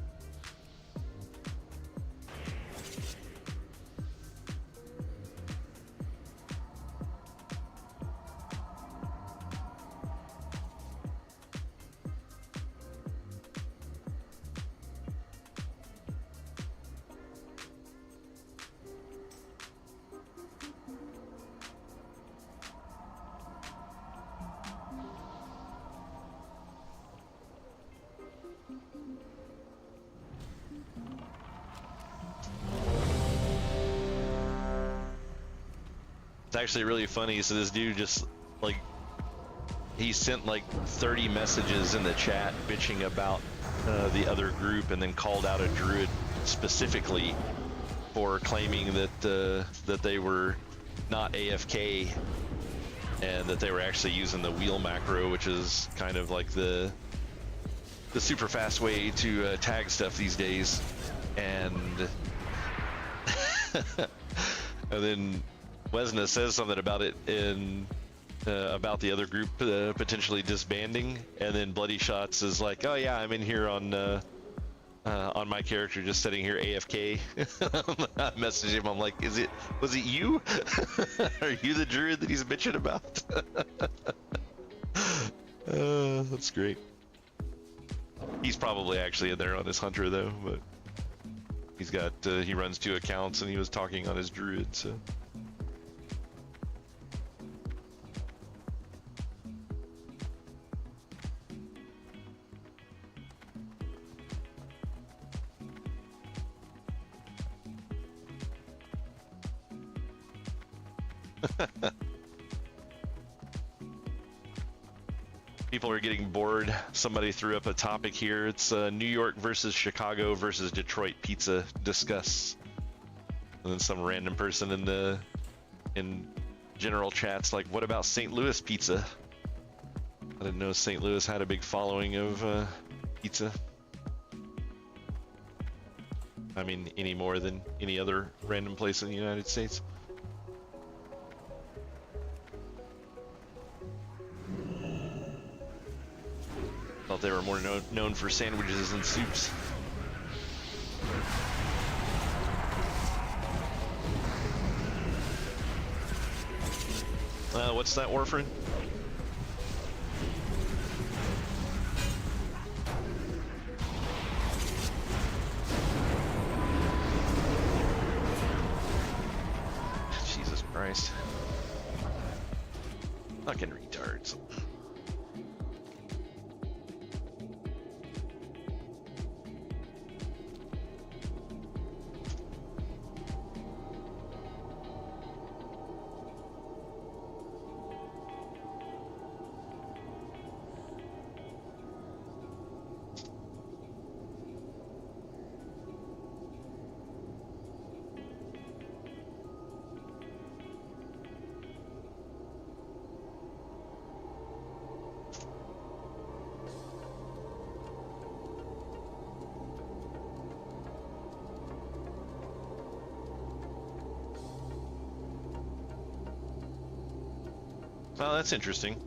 It's actually really funny. So this dude just, like, he sent like 30 messages in the chat bitching about the other group, and then called out a druid specifically for claiming that that they were not AFK and that they were actually using the wheel macro, which is kind of like the super fast way to tag stuff these days. And and then Wesna says something about it in about the other group potentially disbanding, and then Bloody Shots is like, oh yeah, I'm in here on on my character just sitting here AFK. I messaged him. I'm like, was it you? Are you the druid that he's bitching about? That's great. He's probably actually in there on his hunter though, but he's got he runs 2 accounts and he was talking on his druid, so. People are getting bored. Somebody threw up a topic here. It's New York versus Chicago versus Detroit pizza. Discuss. And then some random person in general chats like, what about St. Louis pizza? I didn't know St. Louis had a big following of pizza. I mean, any more than any other random place in the United States. Thought they were more known for sandwiches and soups. What's that, Warfrin? Jesus Christ. Fucking retards. Well, that's interesting.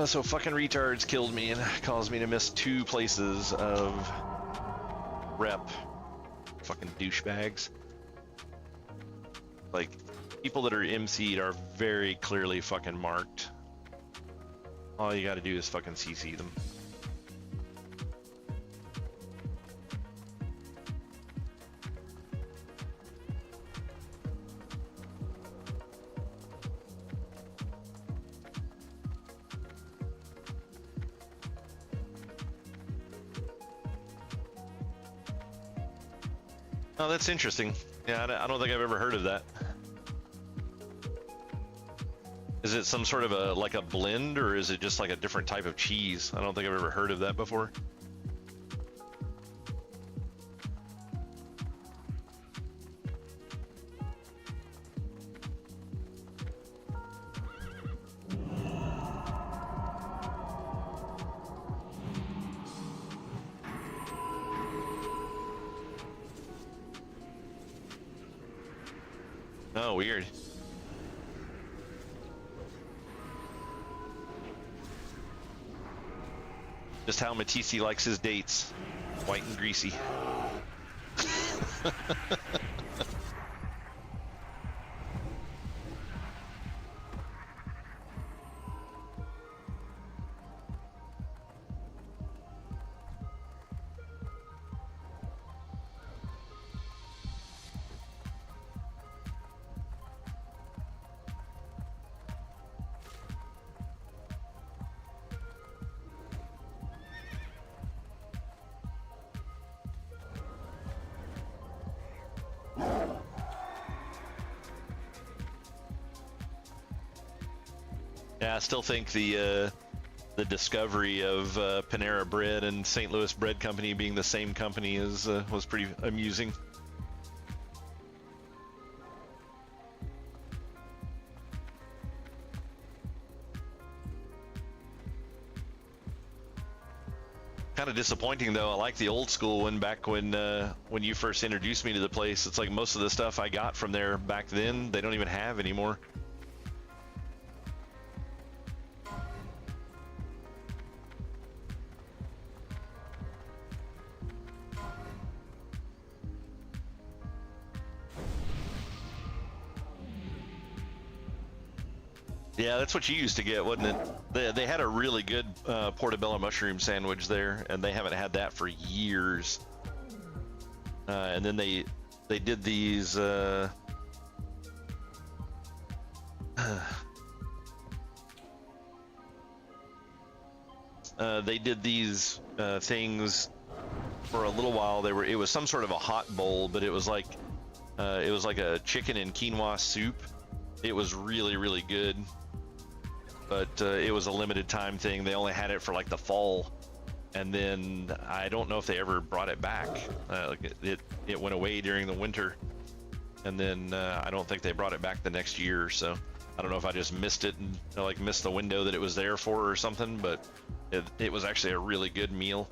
So fucking retards killed me and caused me to miss 2 places of rep. Fucking douchebags. Like, people that are MC'd are very clearly fucking marked. All you gotta do is fucking CC them. Oh, that's interesting. Yeah, I don't think I've ever heard of that. Is it some sort of like a blend, or is it just like a different type of cheese? I don't think I've ever heard of that before. Oh, weird. Just how Matisse likes his dates. White and greasy. Yeah, I still think the discovery of Panera Bread and St. Louis Bread Company being the same company is was pretty amusing. Kind of disappointing though. I like the old school one back when you first introduced me to the place. It's like most of the stuff I got from there back then they don't even have anymore. Yeah, that's what you used to get, wasn't it? They had a really good portobello mushroom sandwich there, and they haven't had that for years. And then they did these. They did these things for a little while. It was some sort of a hot bowl, but it was like a chicken and quinoa soup. It was really, really good. But it was a limited time thing. They only had it for like the fall, and then I don't know if they ever brought it back. It went away during the winter, and then I don't think they brought it back the next year. So I don't know if I just missed it and like missed the window that it was there for or something. But it was actually a really good meal.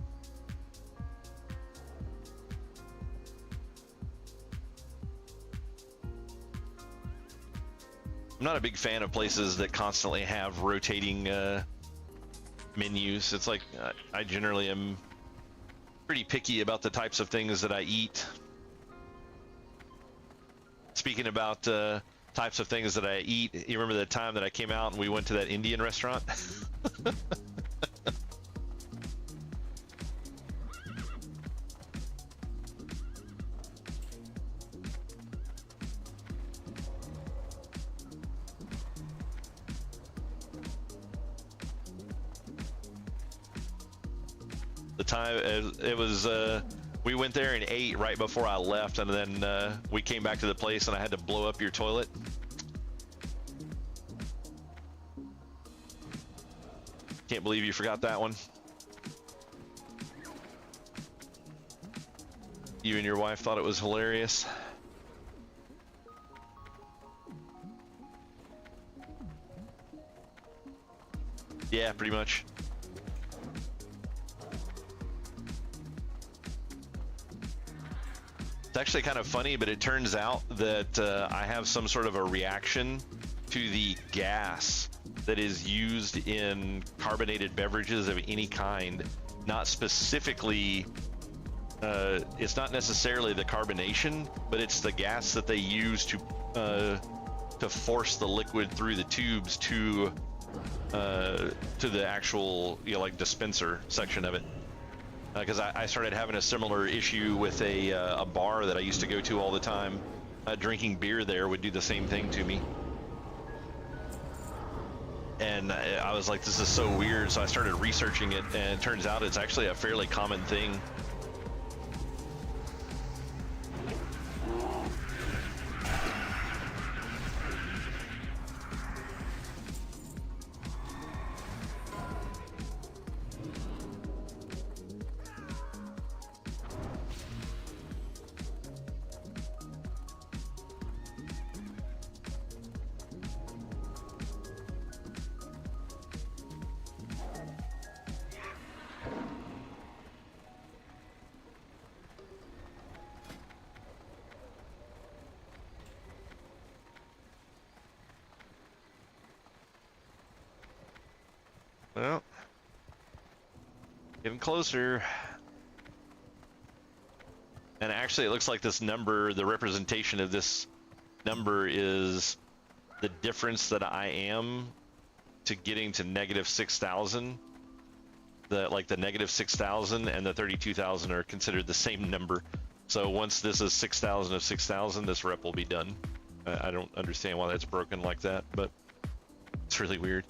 I'm not a big fan of places that constantly have rotating menus. It's like I generally am pretty picky about the types of things that I eat. Speaking about types of things that I eat, you remember the time that I came out and we went to that Indian restaurant? The time it was we went there and ate right before I left, and then we came back to the place and I had to blow up your toilet. Can't believe you forgot that one. You and your wife thought it was hilarious. Yeah, pretty much. It's actually kind of funny, but it turns out that I have some sort of a reaction to the gas that is used in carbonated beverages of any kind. Not specifically, it's not necessarily the carbonation, but it's the gas that they use to force the liquid through the tubes to the actual, you know, like dispenser section of it. Because I started having a similar issue with a bar that I used to go to all the time. Drinking beer there would do the same thing to me. And I was like, this is so weird. So I started researching it, and it turns out it's actually a fairly common thing. Well, getting closer. And actually, it looks like this number, the representation of this number is the difference that I am to getting to negative 6,000. Like the negative 6,000 and the 32,000 are considered the same number. So once this is 6,000 of 6,000, this rep will be done. I don't understand why that's broken like that, but it's really weird.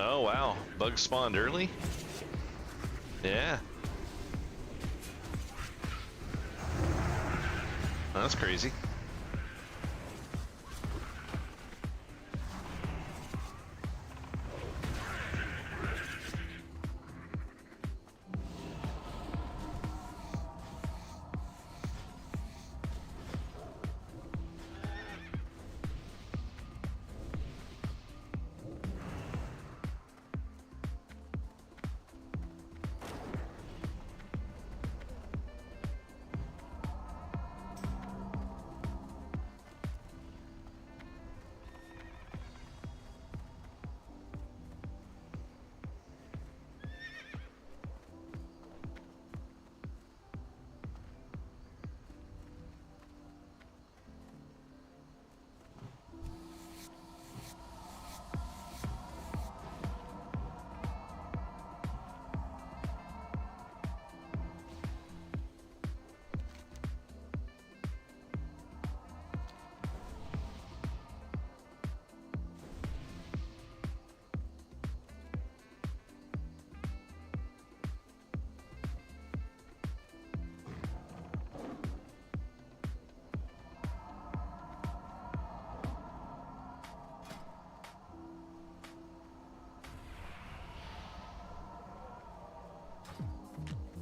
Oh wow, bugs spawned early? Yeah. That's crazy.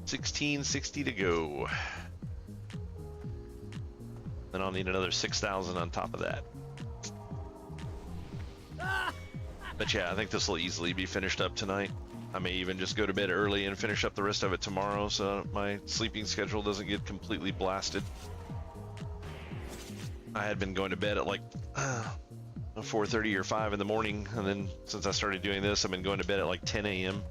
$1660 to go. Then I'll need another 6,000 on top of that. But yeah, I think this will easily be finished up tonight. I may even just go to bed early and finish up the rest of it tomorrow so my sleeping schedule doesn't get completely blasted. I had been going to bed at like 4:30 or 5 in the morning, and then since I started doing this, I've been going to bed at like 10 a.m.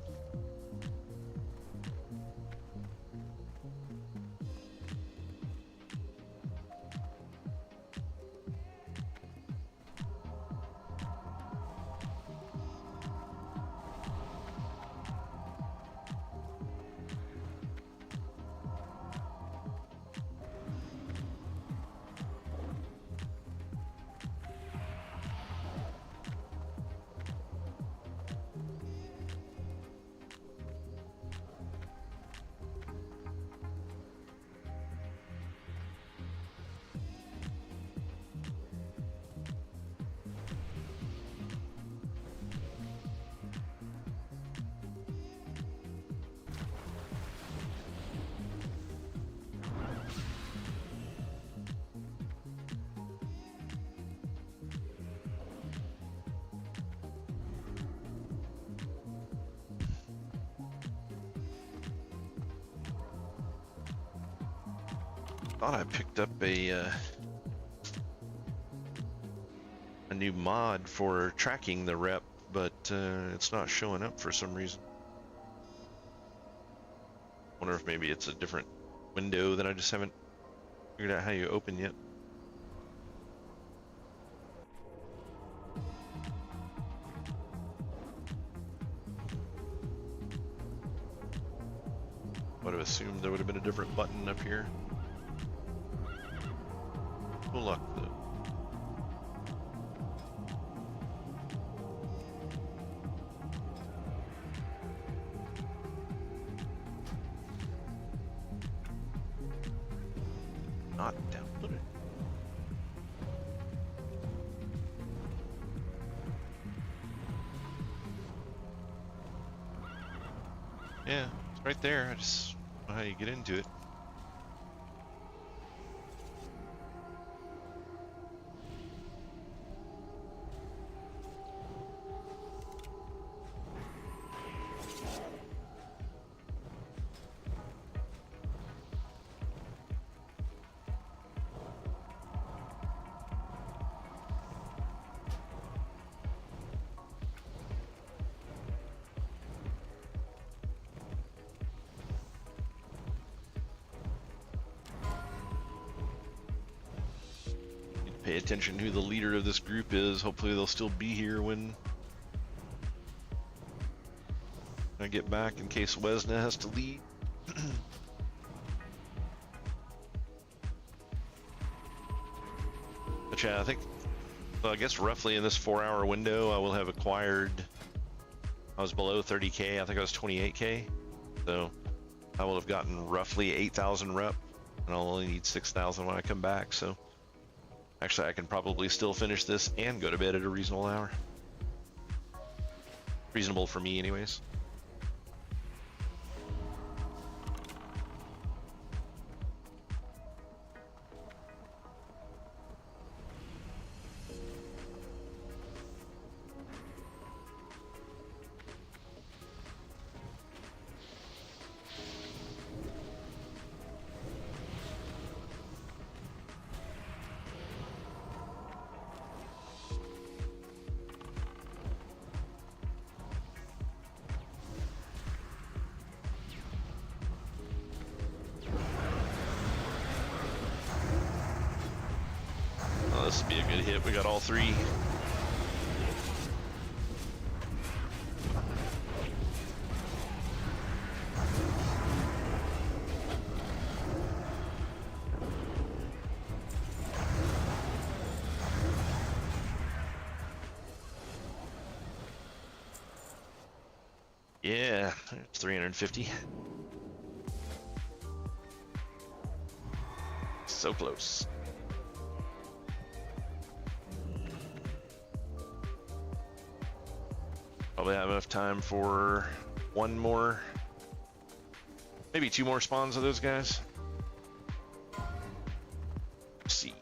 Thought I picked up a new mod for tracking the rep, but it's not showing up for some reason. Wonder if maybe it's a different window that I just haven't figured out how you open yet. Would have assumed there would have been a different button up here. Good luck though. Not downloaded. Yeah, it's right there. I just don't know how you get into it. Pay attention who the leader of this group is. Hopefully they'll still be here when I get back, in case Wesna has to leave. But yeah, I think, well, I guess roughly in this 4-hour window I will have acquired I was below 30k. I think I was 28k. So I will have gotten roughly 8,000 rep, and I'll only need 6,000 when I come back. So actually, I can probably still finish this and go to bed at a reasonable hour. Reasonable for me, anyways. This would be a good hit. We got all three. Yeah, it's 350. So close. Probably have enough time for one more, maybe two more spawns of those guys. Let's see.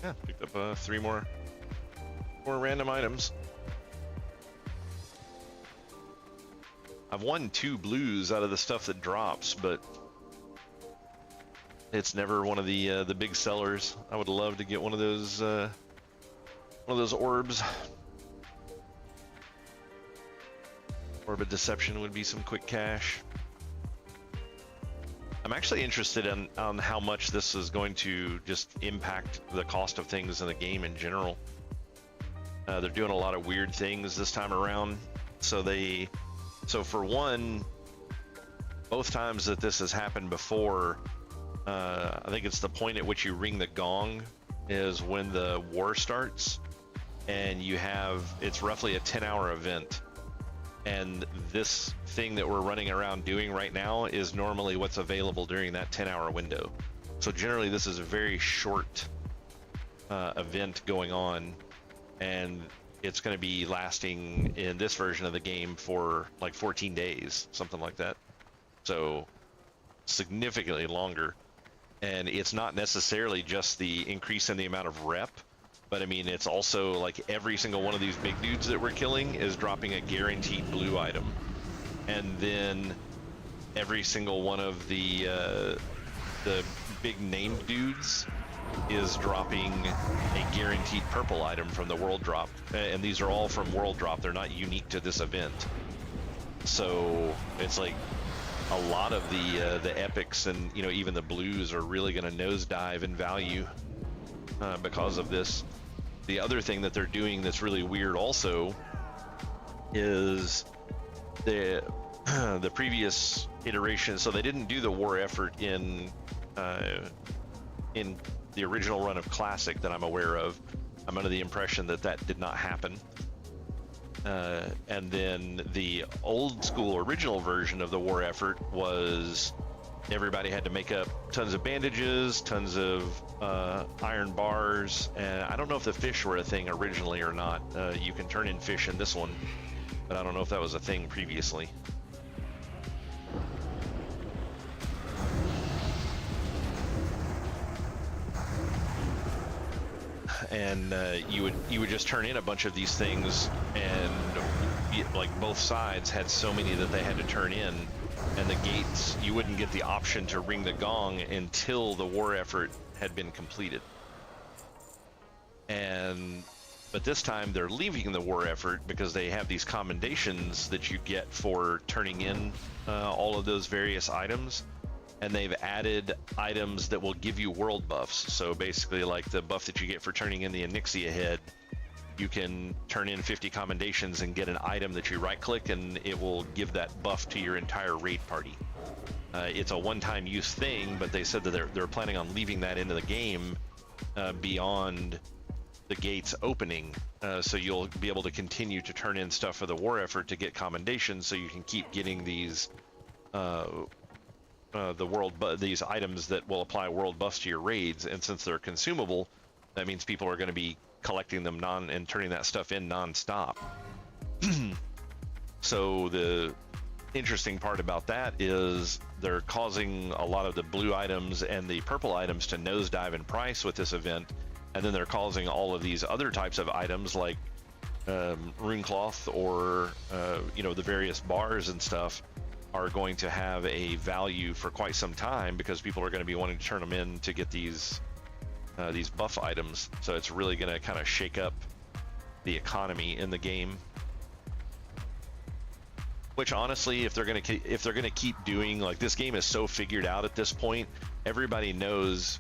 Yeah, picked up three more random items. I've won 2 blues out of the stuff that drops, but it's never one of the big sellers. I would love to get one of those orbs. Orb of Deception would be some quick cash. I'm actually interested on how much this is going to just impact the cost of things in the game in general. They're doing a lot of weird things this time around. So for one, both times that this has happened before, I think it's the point at which you ring the gong is when the war starts, and it's roughly a 10-hour event. And this thing that we're running around doing right now is normally what's available during that 10-hour window. So generally this is a very short event going on, and it's going to be lasting in this version of the game for like 14 days, something like that. So significantly longer. And it's not necessarily just the increase in the amount of rep, but I mean, it's also like every single one of these big dudes that we're killing is dropping a guaranteed blue item. And then every single one of the big named dudes is dropping a guaranteed purple item from the world drop. And these are all from world drop. They're not unique to this event. So it's like a lot of the epics and, you know, even the blues are really going to nosedive in value because of this. The other thing that they're doing that's really weird also is the previous iteration. So they didn't do the war effort in the original run of Classic that I'm aware of. I'm under the impression that that did not happen. And then the old school original version of the war effort was everybody had to make up tons of bandages, tons of iron bars, and I don't know if the fish were a thing originally or not. You can turn in fish in this one, but I don't know if that was a thing previously. And you would just turn in a bunch of these things, and like both sides had so many that they had to turn in, and the gates, you wouldn't get the option to ring the gong until the war effort had been completed. But this time they're leaving the war effort because they have these commendations that you get for turning in all of those various items, and they've added items that will give you world buffs. So basically, like the buff that you get for turning in the Onyxia head, you can turn in 50 commendations and get an item that you right-click, and it will give that buff to your entire raid party. It's a one-time use thing, but they said that they're planning on leaving that into the game beyond the gates opening, so you'll be able to continue to turn in stuff for the war effort to get commendations, so you can keep getting these these items that will apply world buffs to your raids. And since they're consumable, that means people are going to be collecting them and turning that stuff in non-stop. So the interesting part about that is they're causing a lot of the blue items and the purple items to nosedive in price with this event, and then they're causing all of these other types of items like rune cloth or the various bars and stuff are going to have a value for quite some time, because people are going to be wanting to turn them in to get these buff items. So it's really going to kind of shake up the economy in the game. Which honestly, if they're going to keep doing, like, this game is so figured out at this point, everybody knows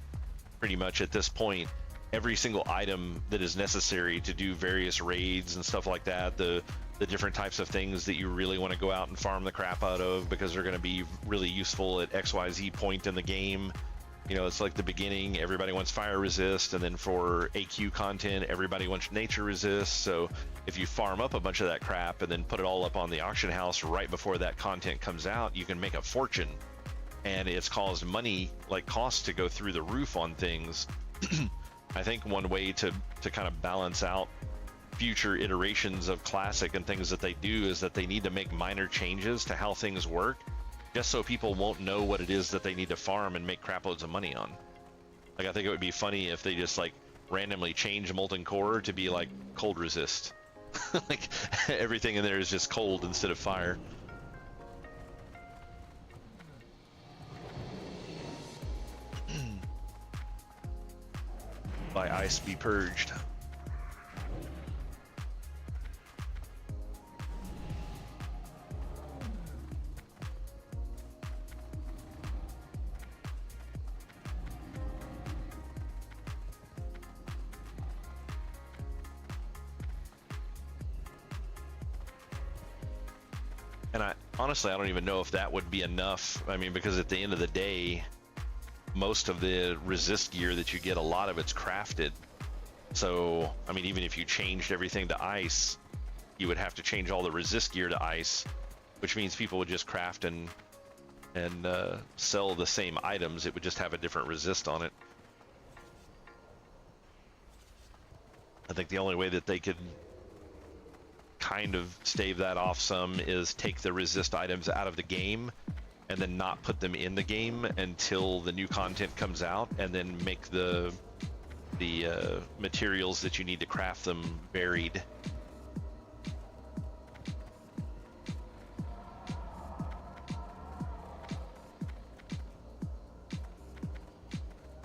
pretty much at this point every single item that is necessary to do various raids and stuff like that, the different types of things that you really want to go out and farm the crap out of because they're going to be really useful at XYZ point in the game. It's like the beginning, everybody wants fire resist, and then for AQ content, everybody wants nature resist. So if you farm up a bunch of that crap and then put it all up on the auction house right before that content comes out, you can make a fortune. And it's caused money, like costs, to go through the roof on things. I think one way to kind of balance out future iterations of Classic and things that they do is that they need to make minor changes to how things work, just so people won't know what it is that they need to farm and make crap loads of money on. Like, I think it would be funny if they just like randomly change Molten Core to be like cold resist. Like everything in there is just cold instead of fire. By ice be purged. And honestly, I don't even know if that would be enough. I mean, because at the end of the day, most of the resist gear that you get, a lot of it's crafted. So, I mean, even if you changed everything to ice, you would have to change all the resist gear to ice, which means people would just craft and sell the same items. It would just have a different resist on it. I think the only way that they could kind of stave that off some is take the resist items out of the game and then not put them in the game until the new content comes out, and then make the materials that you need to craft them buried.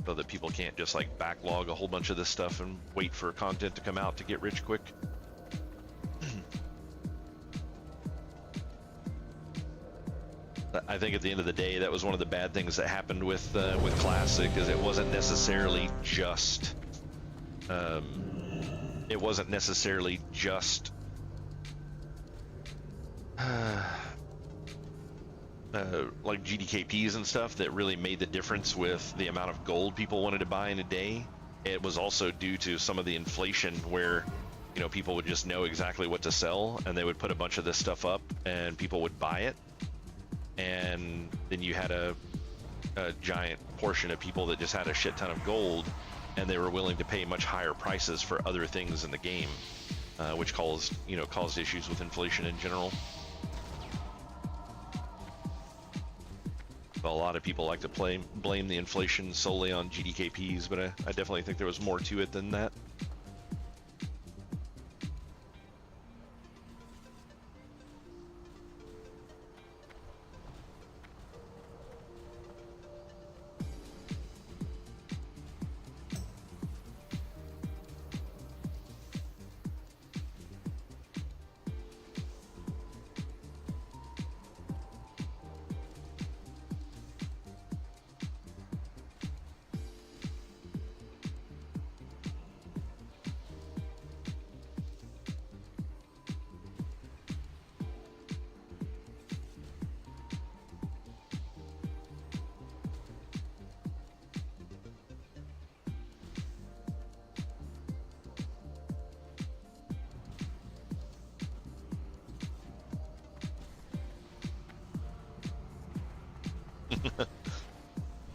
So that people can't just like backlog a whole bunch of this stuff and wait for content to come out to get rich quick. I think at the end of the day, that was one of the bad things that happened with Classic, is it wasn't necessarily just like GDKPs and stuff that really made the difference with the amount of gold people wanted to buy in a day. It was also due to some of the inflation where, people would just know exactly what to sell, and they would put a bunch of this stuff up and people would buy it. And then you had a giant portion of people that just had a shit ton of gold, and they were willing to pay much higher prices for other things in the game, which caused issues with inflation in general. But a lot of people like to blame the inflation solely on GDKPs, but I definitely think there was more to it than that.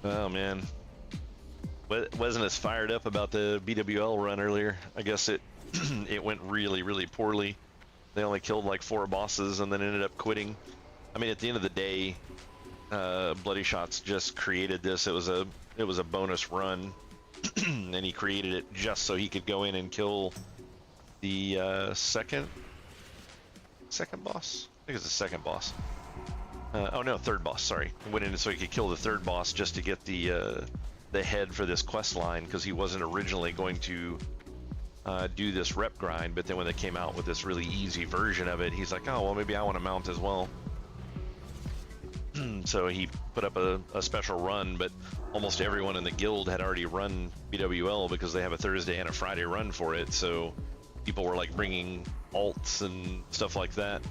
Oh man, wasn't as fired up about the BWL run earlier. I guess it it went really, really poorly. They only killed like 4 bosses and then ended up quitting. I mean, at the end of the day, Bloody Shots just created this. It was a bonus run, and he created it just so he could go in and kill the second boss. I think it's the second boss. Oh no, third boss. Sorry, went in so he could kill the third boss just to get the head for this quest line, because he wasn't originally going to do this rep grind. But then when they came out with this really easy version of it, he's like, oh well, maybe I want to mount as well. So he put up a special run, but almost everyone in the guild had already run BWL because they have a Thursday and a Friday run for it. So people were like bringing alts and stuff like that,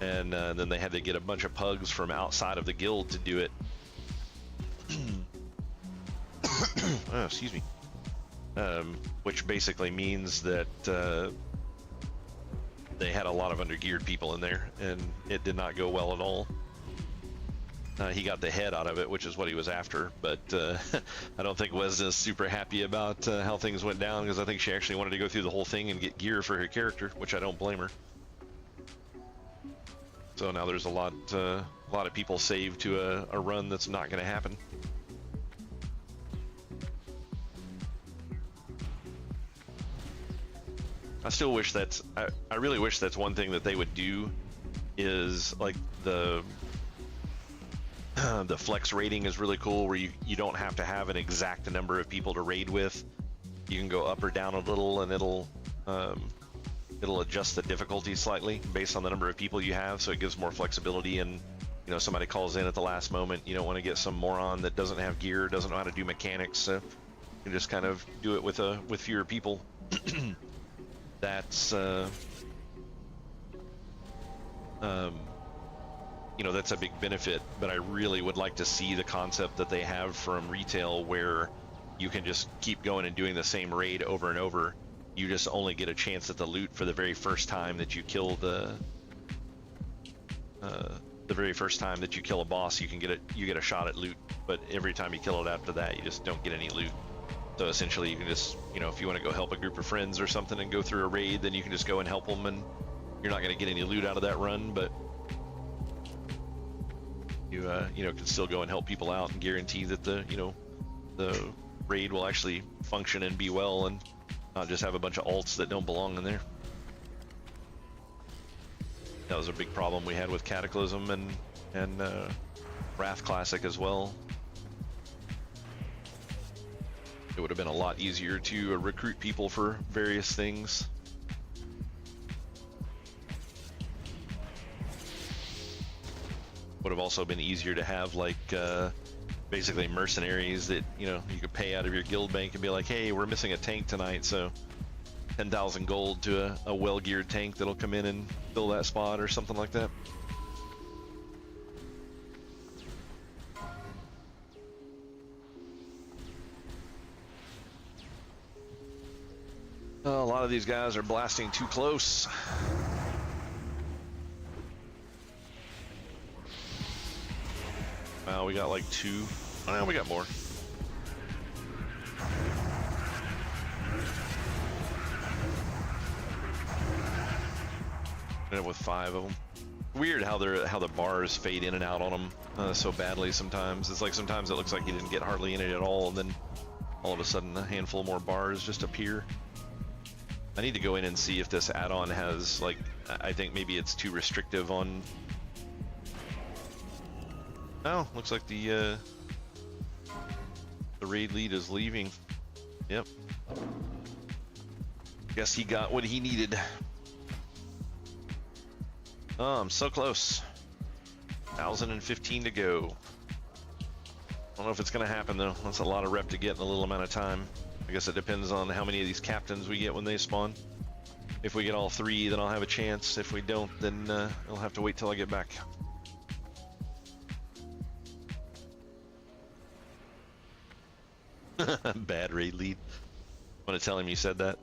and then they had to get a bunch of pugs from outside of the guild to do it. Oh, excuse me. Which basically means that they had a lot of undergeared people in there, and it did not go well at all. He got the head out of it, which is what he was after, but I don't think Wesna's super happy about how things went down, because I think she actually wanted to go through the whole thing and get gear for her character, which I don't blame her. So now there's a lot of people saved to a run that's not going to happen. I still wish I really wish that's one thing that they would do, is like the flex rating is really cool, where you don't have to have an exact number of people to raid with. You can go up or down a little, and it'll adjust the difficulty slightly based on the number of people you have, so it gives more flexibility. And you know, somebody calls in at the last moment, you don't want to get some moron that doesn't have gear, doesn't know how to do mechanics, so you can just kind of do it with fewer people. That's you know, that's a big benefit. But I really would like to see the concept that they have from retail, where you can just keep going and doing the same raid over and over. You just only get a chance at the loot for the very first time that you kill the very first time that you kill a boss. You get a shot at loot, but every time you kill it after that, you just don't get any loot. So essentially, you can just, you know, if you want to go help a group of friends or something and go through a raid, then you can just go and help them, and you're not going to get any loot out of that run, but you know, can still go and help people out and guarantee that the raid will actually function and be well, and not just have a bunch of alts that don't belong in there. That was a big problem we had with Cataclysm and Wrath Classic as well. It would have been a lot easier to recruit people for various things. Would have also been easier to have like basically mercenaries that, you know, you could pay out of your guild bank and be like, hey, we're missing a tank tonight, so 10,000 gold to a well-geared tank that'll come in and fill that spot or something like that. A lot of these guys are blasting too close. Wow, we got like 2. Oh, no, we got more. Ended up with 5 of them. Weird how the bars fade in and out on them so badly sometimes. It's like sometimes it looks like you didn't get hardly any at all, and then all of a sudden a handful more bars just appear. I need to go in and see if this add-on has, like, I think maybe it's too restrictive on... Oh, looks like the raid lead is leaving. Yep. Guess he got what he needed. Oh, I'm so close. 1,015 to go. I don't know if it's gonna happen though. That's a lot of rep to get in a little amount of time. I guess it depends on how many of these captains we get when they spawn. If we get all 3, then I'll have a chance. If we don't, then I'll have to wait till I get back. Bad raid lead. Want to tell him you said that?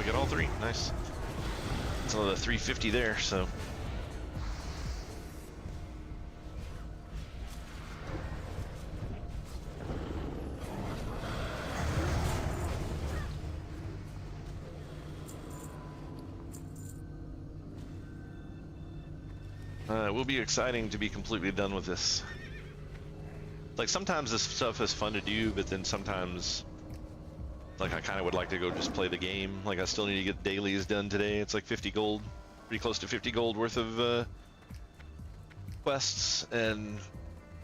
we got all three. Nice. It's another 350 there, so. It will be exciting to be completely done with this. Like, sometimes this stuff is fun to do, but then sometimes, like, I kind of would like to go just play the game. Like, I still need to get dailies done today. It's like 50 gold, pretty close to 50 gold worth of quests, and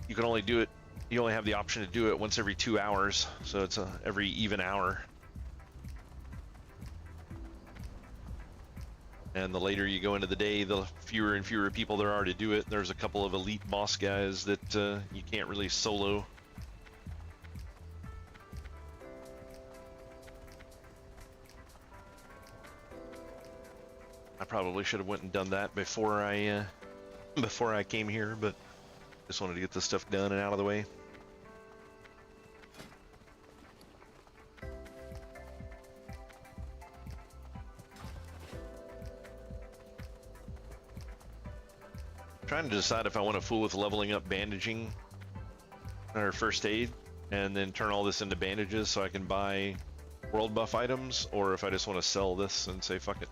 you can only do it, you only have the option to do it once every 2 hours, so it's every even hour. And the later you go into the day, the fewer and fewer people there are to do it. There's a couple of elite boss guys that you can't really solo. I probably should have went and done that before I came here, but just wanted to get this stuff done and out of the way. Trying to decide if I want to fool with leveling up bandaging or first aid and then turn all this into bandages so I can buy world buff items, or if I just want to sell this and say fuck it.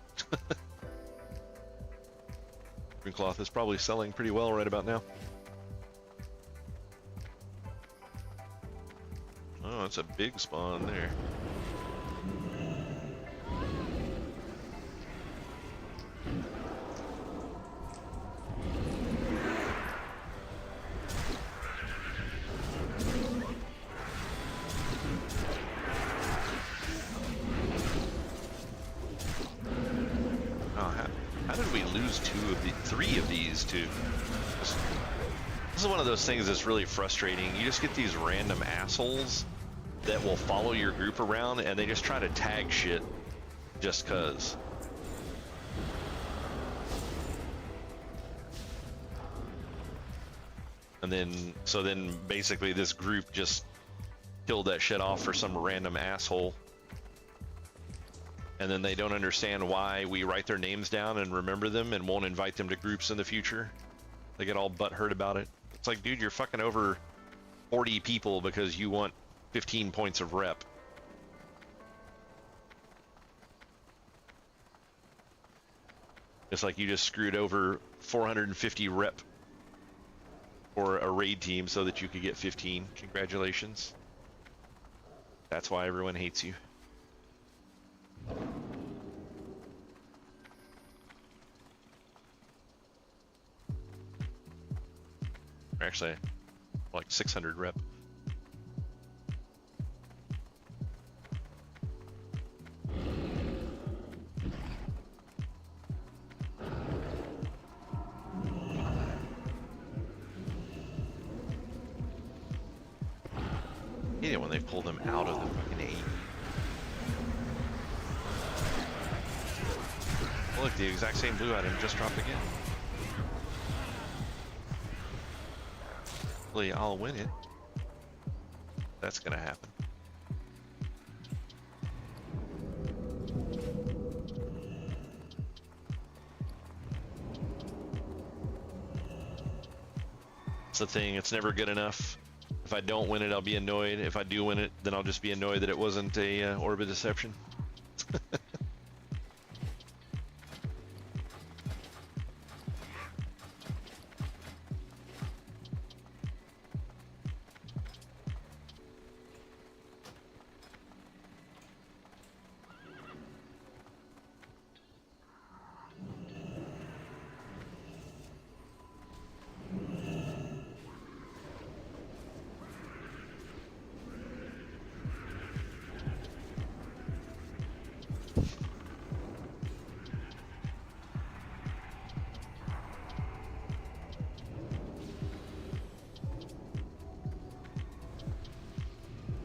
Green cloth is probably selling pretty well right about now. Oh, that's a big spawn there. Three of these too. This is one of those things that's really frustrating. You just get these random assholes that will follow your group around and they just try to tag shit just cuz. And then, so then basically this group just killed that shit off for some random asshole. And then they don't understand why we write their names down and remember them and won't invite them to groups in the future. They get all butthurt about it. It's like, dude, you're fucking over 40 people because you want 15 points of rep. It's like you just screwed over 450 rep for a raid team so that you could get 15. Congratulations. That's why everyone hates you. Or actually, like 600 rep. You know when they pull them out of the fucking AE. Look, the exact same blue item just dropped again. Hopefully I'll win it. That's gonna happen. It's the thing, it's never good enough. If I don't win it, I'll be annoyed. If I do win it, then I'll just be annoyed that it wasn't a orb of deception.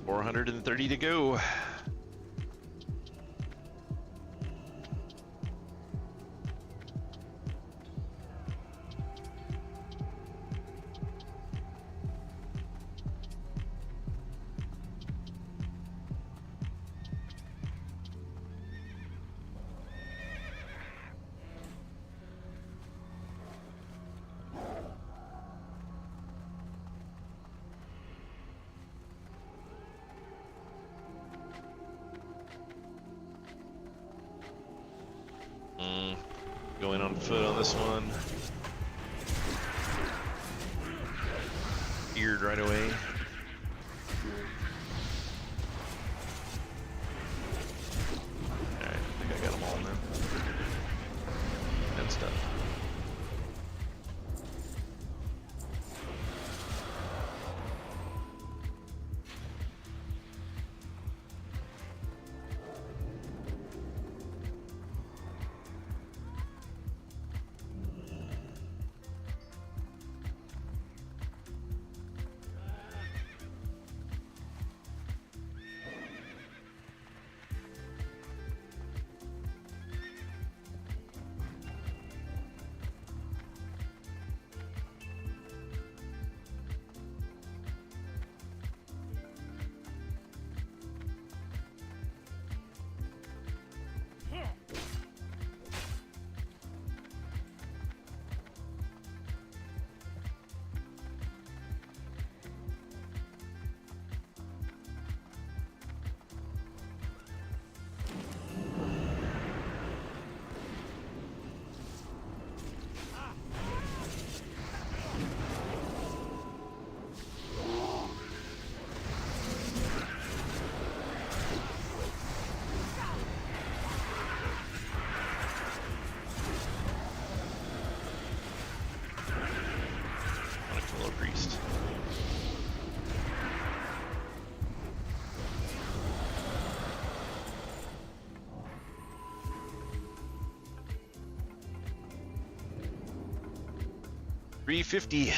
$430 to go. on foot on this one. Eared right away. Alright, I think I got them all now. And stuff. Priest. $350.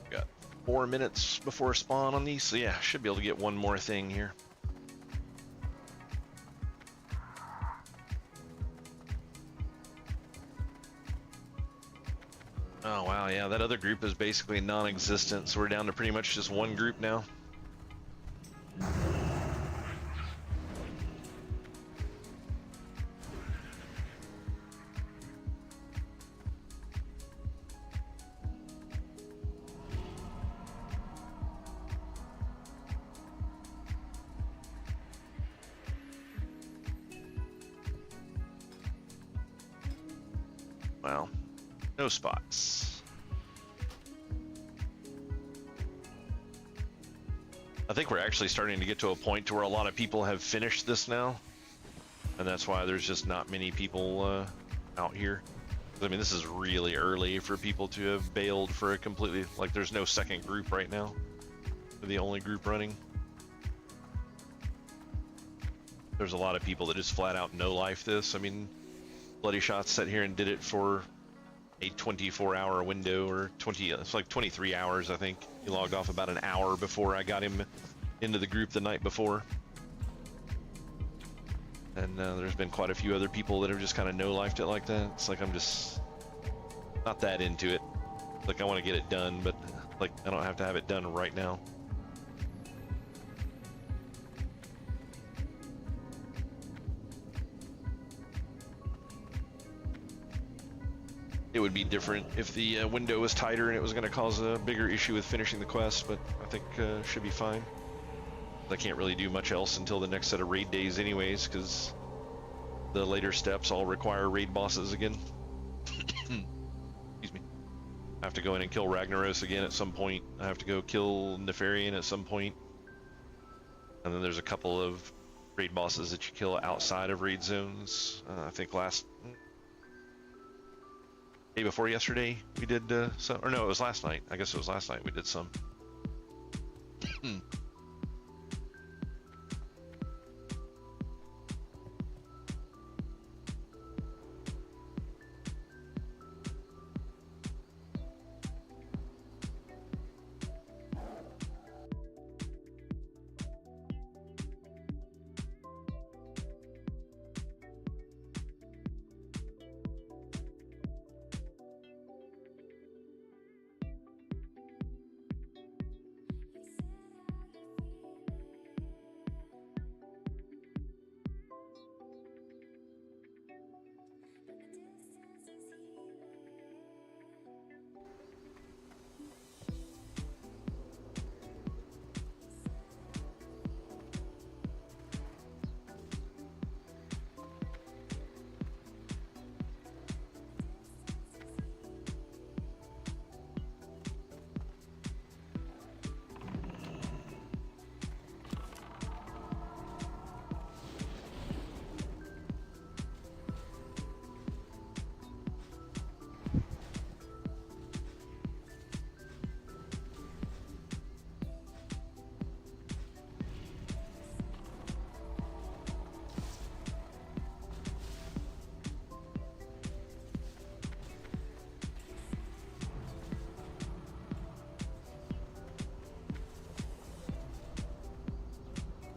Got 4 minutes before spawn on these, so yeah, should be able to get one more thing here. Oh wow, yeah, that other group is basically non-existent, so we're down to pretty much just one group now. Well, no spots. I think we're actually starting to get to a point to where a lot of people have finished this now, and that's why there's just not many people out here. I mean, this is really early for people to have bailed for a completely, like, there's no second group right now. We're the only group running. There's a lot of people that just flat out no-life this. I mean, Bloody Shots sat here and did it for a 24-hour window, or 20, it's like 23 hours, I think. He logged off about an hour before I got him into the group the night before. And there's been quite a few other people that have just kind of no-lifed it like that. It's like I'm just not that into it. Like, I want to get it done, but like I don't have to have it done right now. It would be different if the window was tighter and it was going to cause a bigger issue with finishing the quest, but I think should be fine. I can't really do much else until the next set of raid days anyways, because the later steps all require raid bosses again. Excuse me. I have to go in and kill Ragnaros again at some point. I have to go kill Nefarian at some point. And then there's a couple of raid bosses that you kill outside of raid zones. I think day before yesterday we did some, or no, it was last night. I guess it was last night we did some.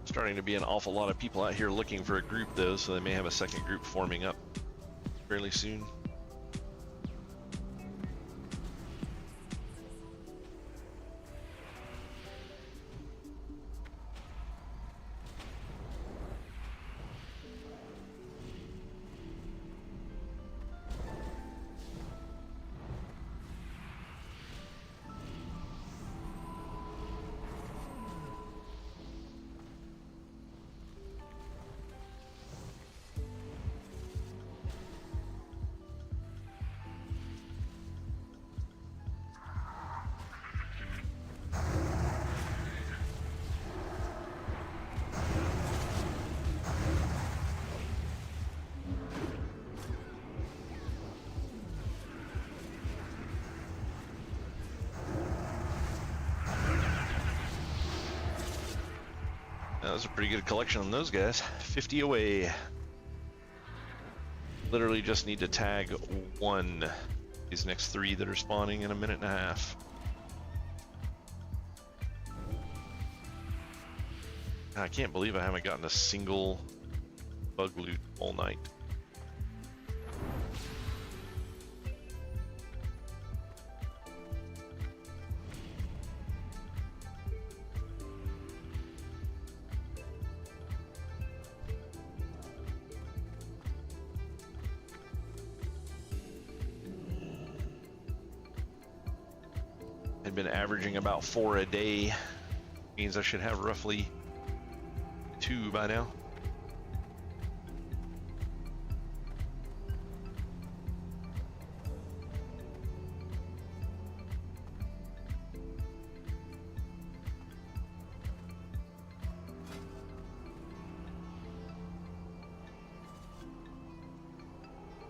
Starting to be an awful lot of people out here looking for a group though, so they may have a second group forming up fairly soon. That was a pretty good collection on those guys. 50 away. Literally just need to tag one. These next 3 that are spawning in a minute and a half. I can't believe I haven't gotten a single bug loot all night. I've been averaging about 4 a day. Means I should have roughly 2 by now.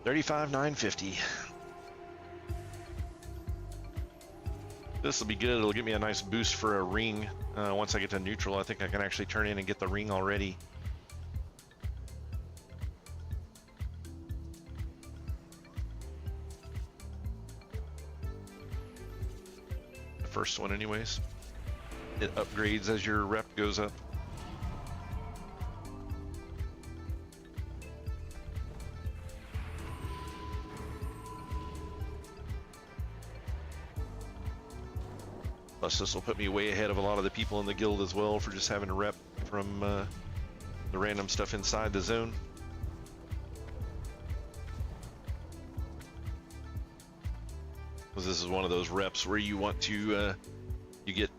$35,950. This will be good. It'll give me a nice boost for a ring. Once I get to neutral, I think I can actually turn in and get the ring already. The first one anyways. It upgrades as your rep goes up. Plus this will put me way ahead of a lot of the people in the guild as well for just having a rep from the random stuff inside the zone. Because this is one of those reps where you want to, you get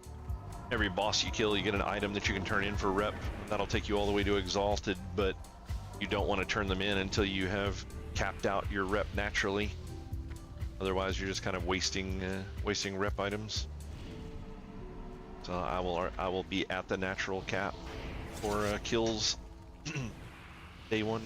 every boss you kill, you get an item that you can turn in for rep. That'll take you all the way to exalted, but you don't want to turn them in until you have capped out your rep naturally. Otherwise, you're just kind of wasting rep items. So I will be at the natural cap for kills day one.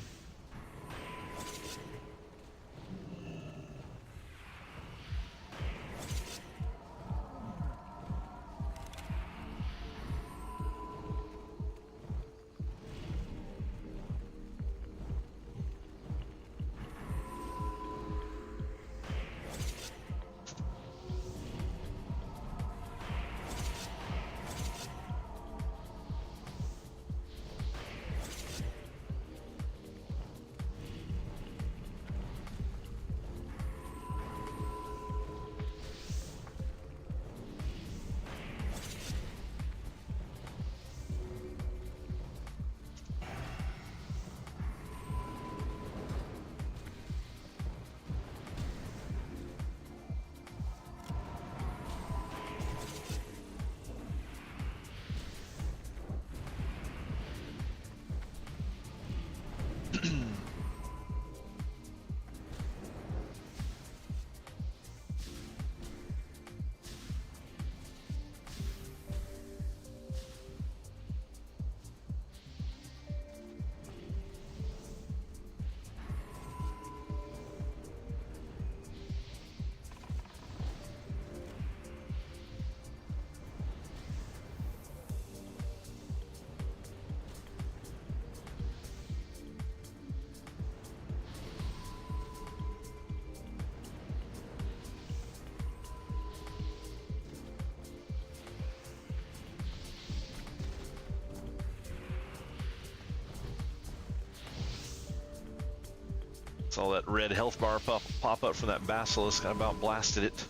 Saw that red health bar pop up from that basilisk. I about blasted it.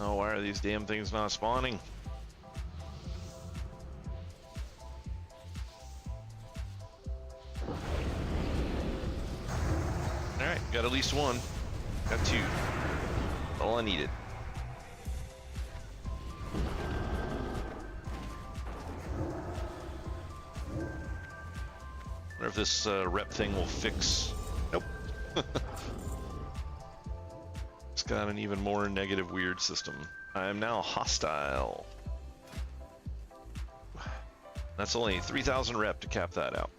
Oh, why are these damn things not spawning? Alright, got at least one. Got two. All I needed. Wonder if this rep thing will fix. Nope. It's got an even more negative weird system. I am now hostile. That's only 3,000 rep to cap that out.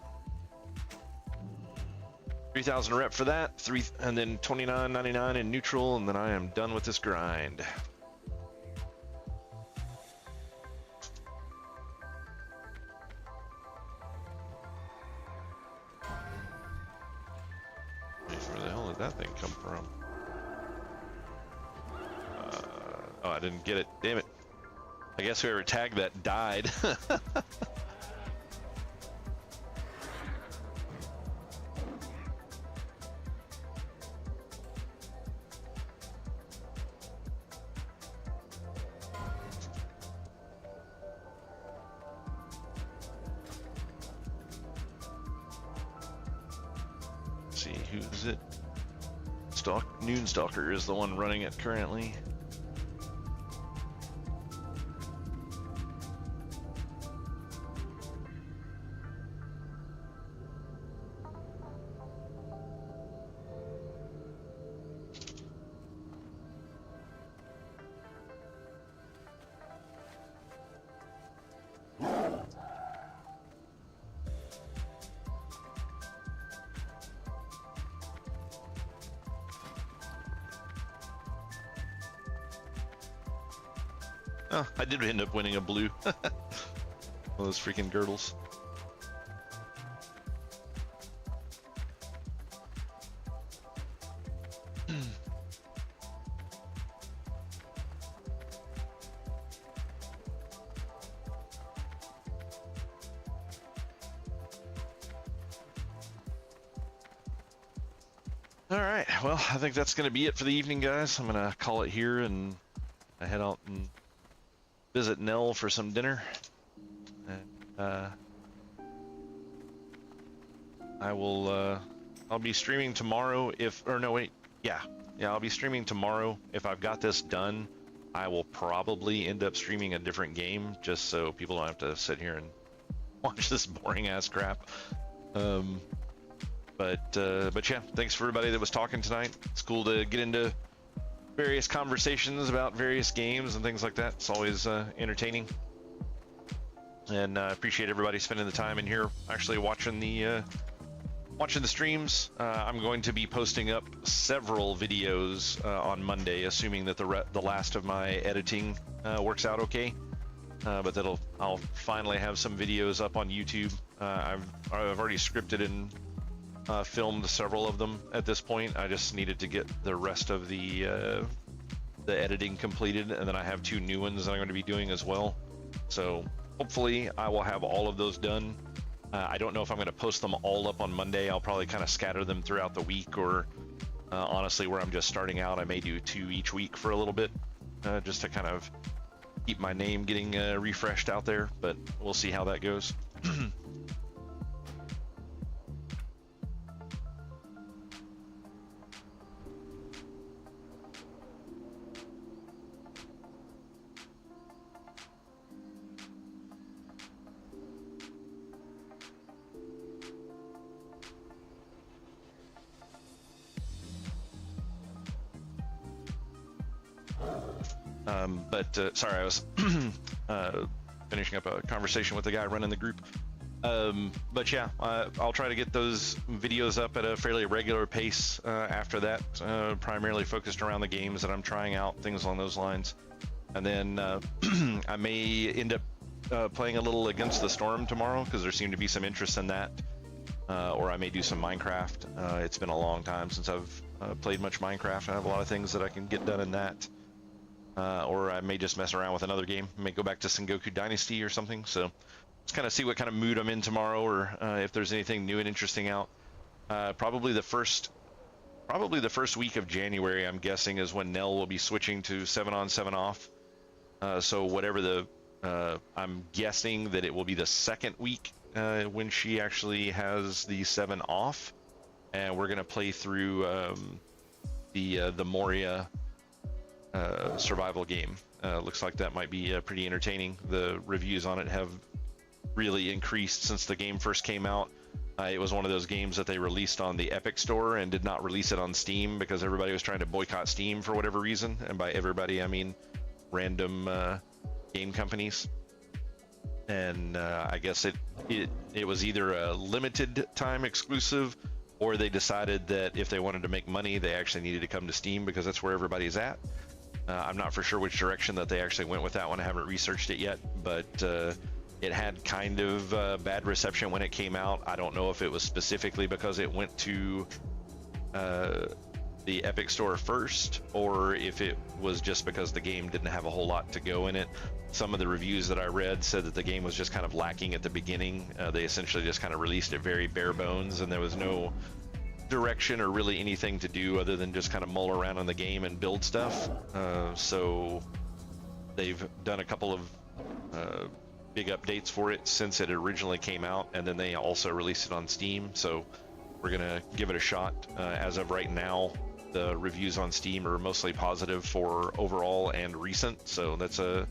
3,000 rep for that, and then 29.99 in neutral, and then I am done with this grind. Where the hell did that thing come from? Oh, I didn't get it. Damn it. I guess whoever tagged that died. Let's see, who's it? Noonstalker is the one running it currently. Oh, I did end up winning a blue. One of those freaking girdles. All right, well, I think that's going to be it for the evening, guys. I'm going to call it here and head out and visit Nell for some dinner. And, I'll be streaming tomorrow I'll be streaming tomorrow. If I've got this done, I will probably end up streaming a different game just so people don't have to sit here and watch this boring ass crap. But yeah, thanks for everybody that was talking tonight. It's cool to get into various conversations about various games and things like that. It's always entertaining. And I appreciate everybody spending the time in here actually watching the streams. I'm going to be posting up several videos on Monday, assuming that the last of my editing works out okay. But I'll finally have some videos up on YouTube. I've already scripted and filmed several of them at this point. I just needed to get the rest of the editing completed, and then I have 2 new ones that I'm going to be doing as well. So hopefully I will have all of those done. I don't know if I'm going to post them all up on Monday. I'll probably kind of scatter them throughout the week, or honestly, where I'm just starting out, I may do 2 each week for a little bit, just to kind of keep my name getting refreshed out there, but we'll see how that goes. Sorry, I was finishing up a conversation with the guy running the group. But yeah, I'll try to get those videos up at a fairly regular pace after that, primarily focused around the games that I'm trying out, things along those lines. And then I may end up playing a little Against the Storm tomorrow, because there seemed to be some interest in that. Or I may do some Minecraft. It's been a long time since I've played much Minecraft. I have a lot of things that I can get done in that. Or I may just mess around with another game. I may go back to Sengoku Dynasty or something. So let's kind of see what kind of mood I'm in tomorrow, or if there's anything new and interesting out. Probably the first week of January, I'm guessing, is when Nell will be switching to 7-on, 7-off. So whatever I'm guessing that it will be the second week when she actually has the 7 off, and we're gonna play through the Moria survival game. Looks like that might be pretty entertaining. The reviews on it have really increased since the game first came out. It was one of those games that they released on the Epic Store and did not release it on Steam because everybody was trying to boycott Steam for whatever reason. And by everybody, I mean random game companies. And I guess it was either a limited time exclusive, or they decided that if they wanted to make money, they actually needed to come to Steam because that's where everybody's at. I'm not for sure which direction that they actually went with that one. I haven't researched it yet, but it had kind of bad reception when it came out. I don't know if it was specifically because it went to the Epic Store first, or if it was just because the game didn't have a whole lot to go in it. Some of the reviews that I read said that the game was just kind of lacking at the beginning. They essentially just kind of released it very bare bones, and there was no direction or really anything to do other than just kind of mull around on the game and build stuff. So they've done a couple of big updates for it since it originally came out, and then they also released it on Steam. So we're gonna give it a shot. As of right now, the reviews on Steam are mostly positive for overall and recent, so that's a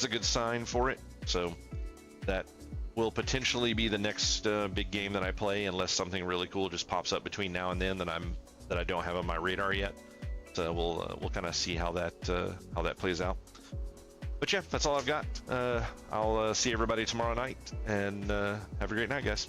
good sign for it. So that will potentially be the next big game that I play, unless something really cool just pops up between now and then that I don't have on my radar yet. So we'll kind of see how that plays out. But yeah, that's all I've got. I'll see everybody tomorrow night, and have a great night, guys.